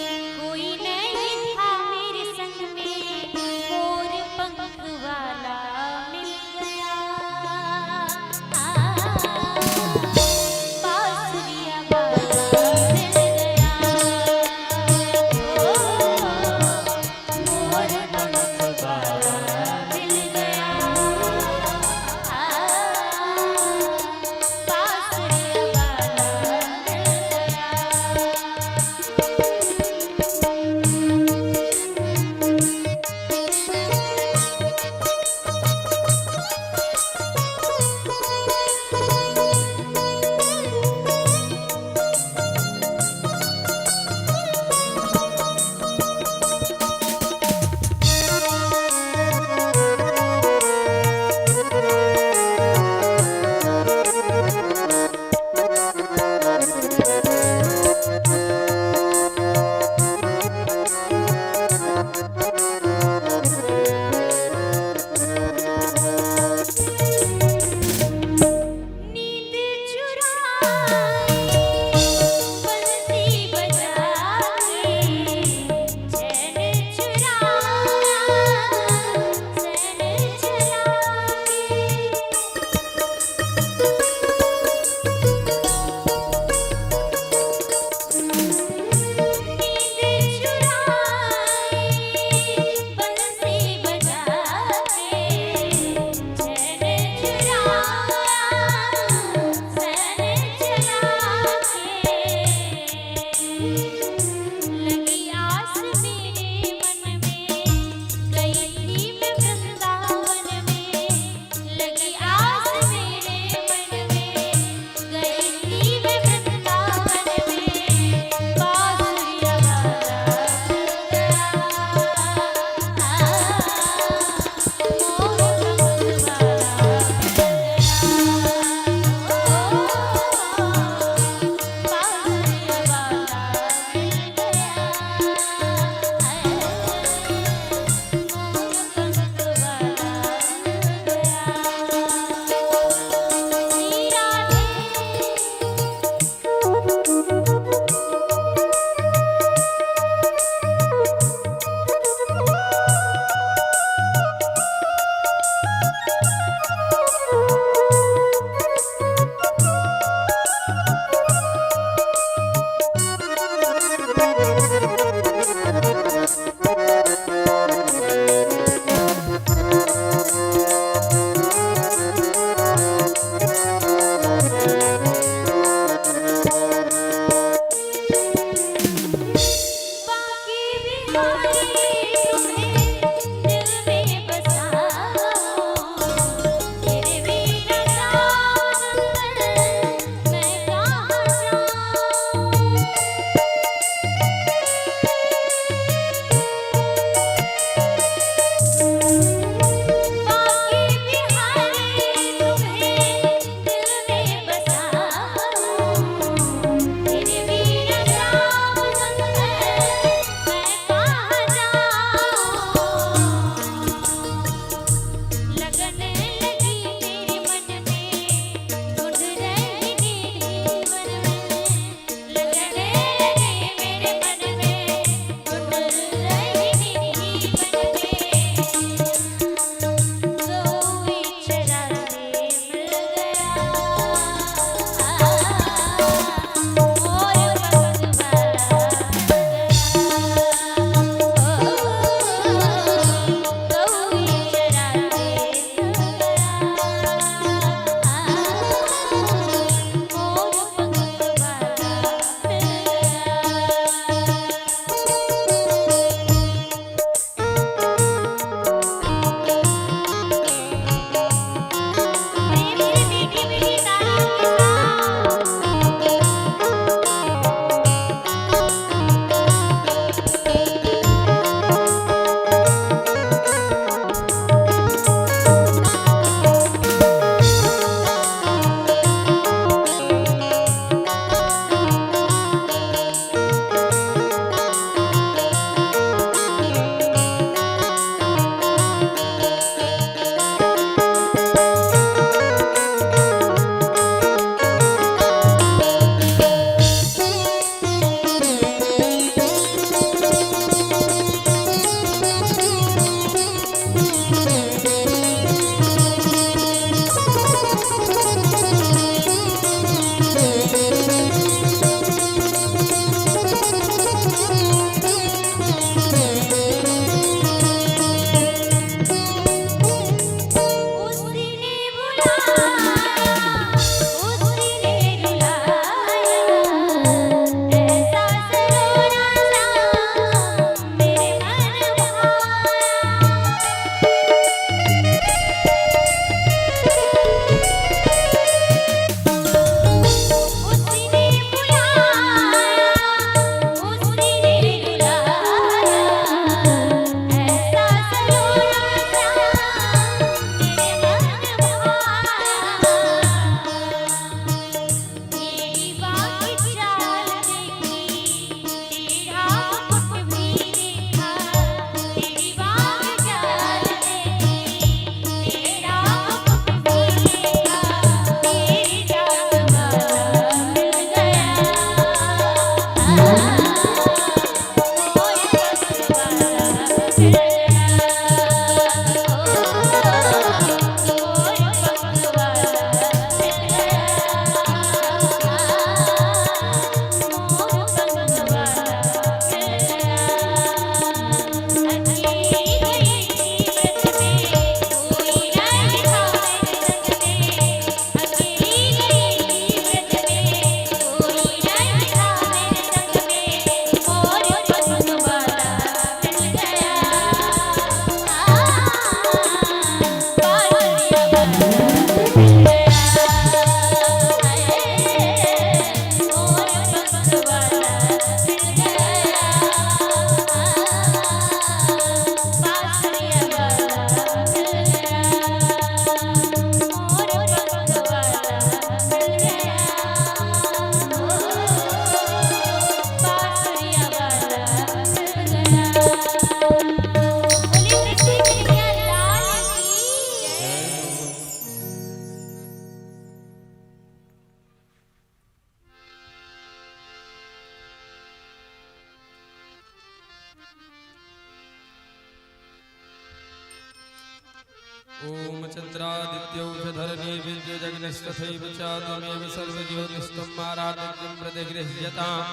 ओम चंद्रादित्योषधरणी विद्युजग्निस्तथैव च त्वमेव सर्वज्योतिस्त्वम् आराध्यं प्रतिगृह्यताम्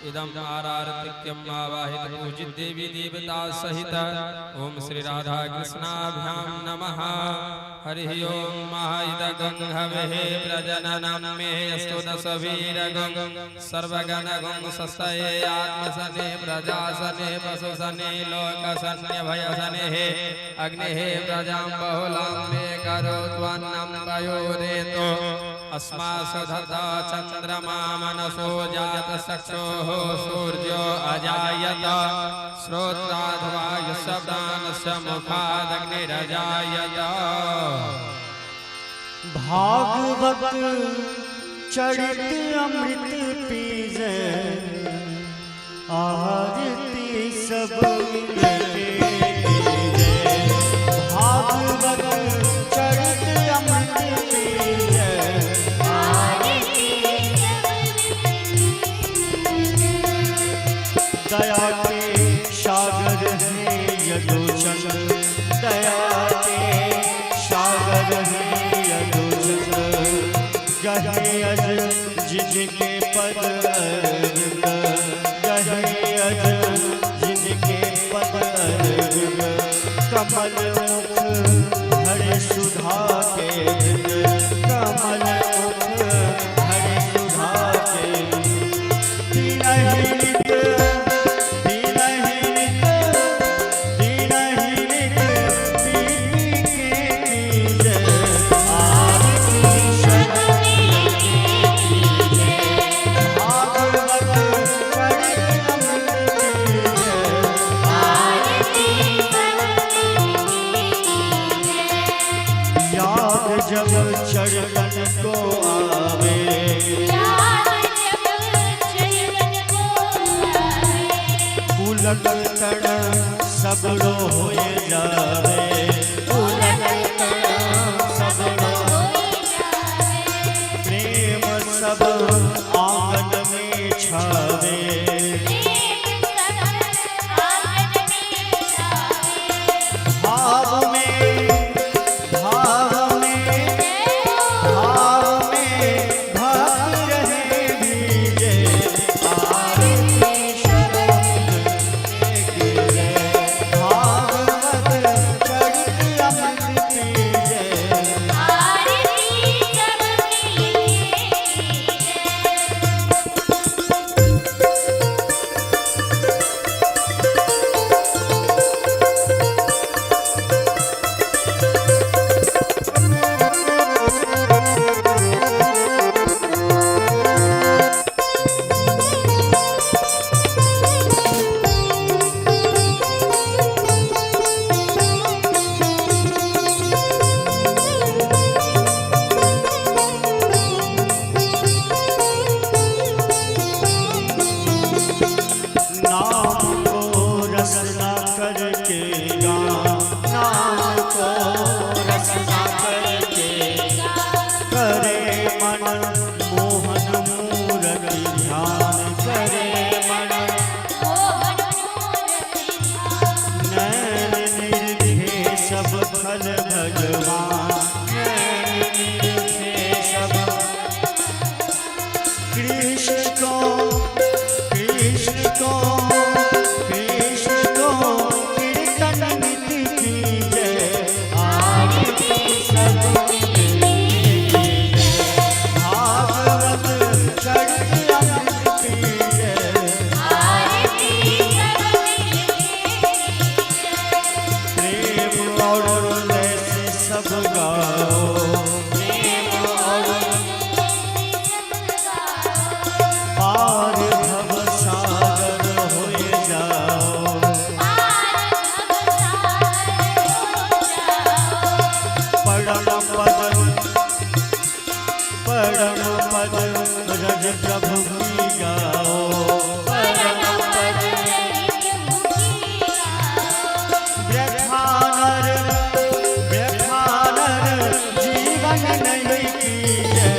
इदम् आरार्तिक्यम् आवाहित पूजित देवी देवता सहित ओम श्री राधा कृष्णाभ्यां नमः। हरिः ओम महाइदगं हवेः प्रजननं मे अस्तु दशवीरगं सर्वगणगं सस्तये आत्मसने प्रजासने पशुसने लोकसन्यभयसनेः अग्नेः प्रजां बहुलां मे करोत्वन्नं वयोरेतो अस्मासु धता चन्द्रमा मनसो जातचक्षुः सूर्यो अजायत श्रोत्राद्वायुशब्दानस्य मुखादग्निरजायत। भागवत चरित अमृत पीजे आरती सब मिलके भागवत चरित अमृत पीजे दया के सागर है यदुचन दया के सागर है यदुचन गहे अज जिनके पद अर्ग गहे अज जिनके पद अर्ग कमल मुख हरे सुधा के कमल मुख हरे सुधा के जब चरण को आवे उलट तड़ सबड़ो होए जावे उलट तड़ सबड़ो प्रेम सब आंगन में छावे भाव में परम पद रज प्रभु की गाओ, परम पद रज प्रभु की गाओ। व्यथानर जीवन नहीं कीजे,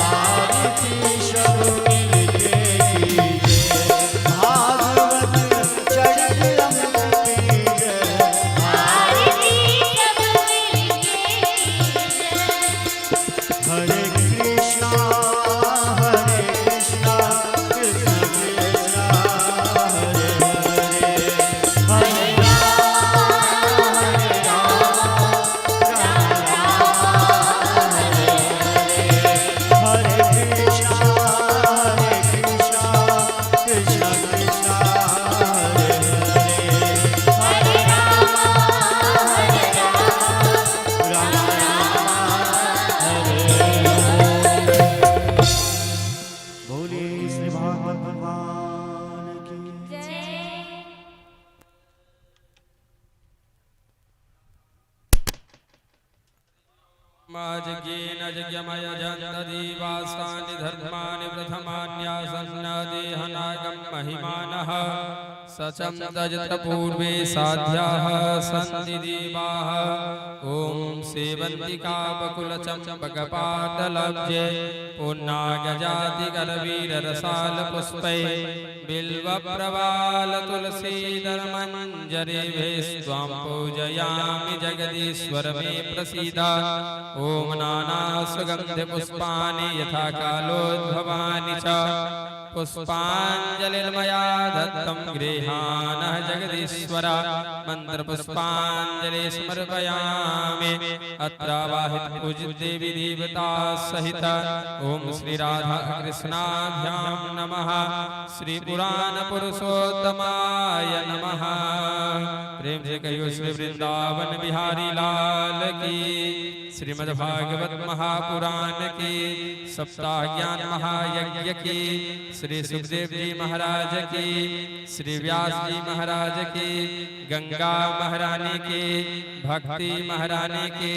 आरती सब मिलके कीजे, भागवत चरित अमृत पीजे, आरती सब मिलके कीजे। हरे कृष्णा कृष्ण कृष्ण हरे हरे, हरे राम हरे राम हरे कृष्णा कृष्ण कृष्ण हरे हरे, हरे राम राम राम हरे हरे। बोले श्री भागवत भगवान की जय। माजगेन जज्ञमयजन्तदीवासानि धर्माणि प्रथमान्यासन्न देहनागं महिमानः सचं तजत पूर्वे साध्याः सन्ति देवाः। ॐ सेवन्तिकापकुलचम्पकपाटलब्जे पुन्नागजातिकरवीररसालपुष्पै बिल्वप्रवालतुलसीदलमञ्जरीभिस्त्वां पूजयामि जगदीश्वर मे प्रसीद। ॐ नानासुगन्धिपुष्पाणि यथा कालोद्भवानि च पुष्पाञ्जलिर्मया दत्तं गृहाणः जगदीश्वर। मन्त्रपुष्पाञ्जलि समर्पयामि अत्रावाहित पूजित देवी देवता सहित। ॐ श्री राधा कृष्णाभ्यां नमः। श्री पुराण पुरुषोत्तमाय नमः। प्रेम से कहियो श्री वृंदावन बिहारी लाल की। श्रीमद्भागवत महापुराण की। सप्ताह ज्ञान महायज्ञ की। श्री सुखदेव जी महाराज की। श्री व्यास जी महाराज की। गंगा महारानी की। भक्ति महारानी की।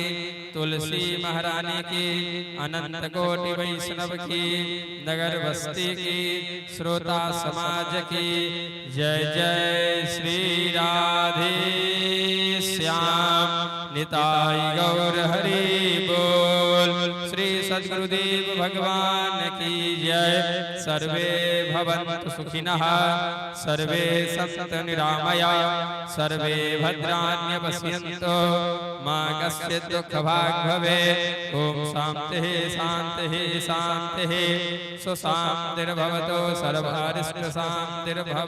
तुलसी महारानी की। अनंत कोटि वैष्णव की। नगर बस्ती की। श्रोता समाज की। जय जय श्री राधे श्याम निताई गौर हरि बोल। श्री सद्गुरुदेव भगवान की जय। सर्वे भवन्तु सुखिनः। सर्वे सन्तु निरामया। सर्वे भद्राण्य पश्यन्तु मा कश्चित् दुःखभाग् भवेत्। ॐ शान्तिः शान्तिः शान्तिः। सुशान्तिर्भवतु सर्वारिष्टशान्तिर्भवतु।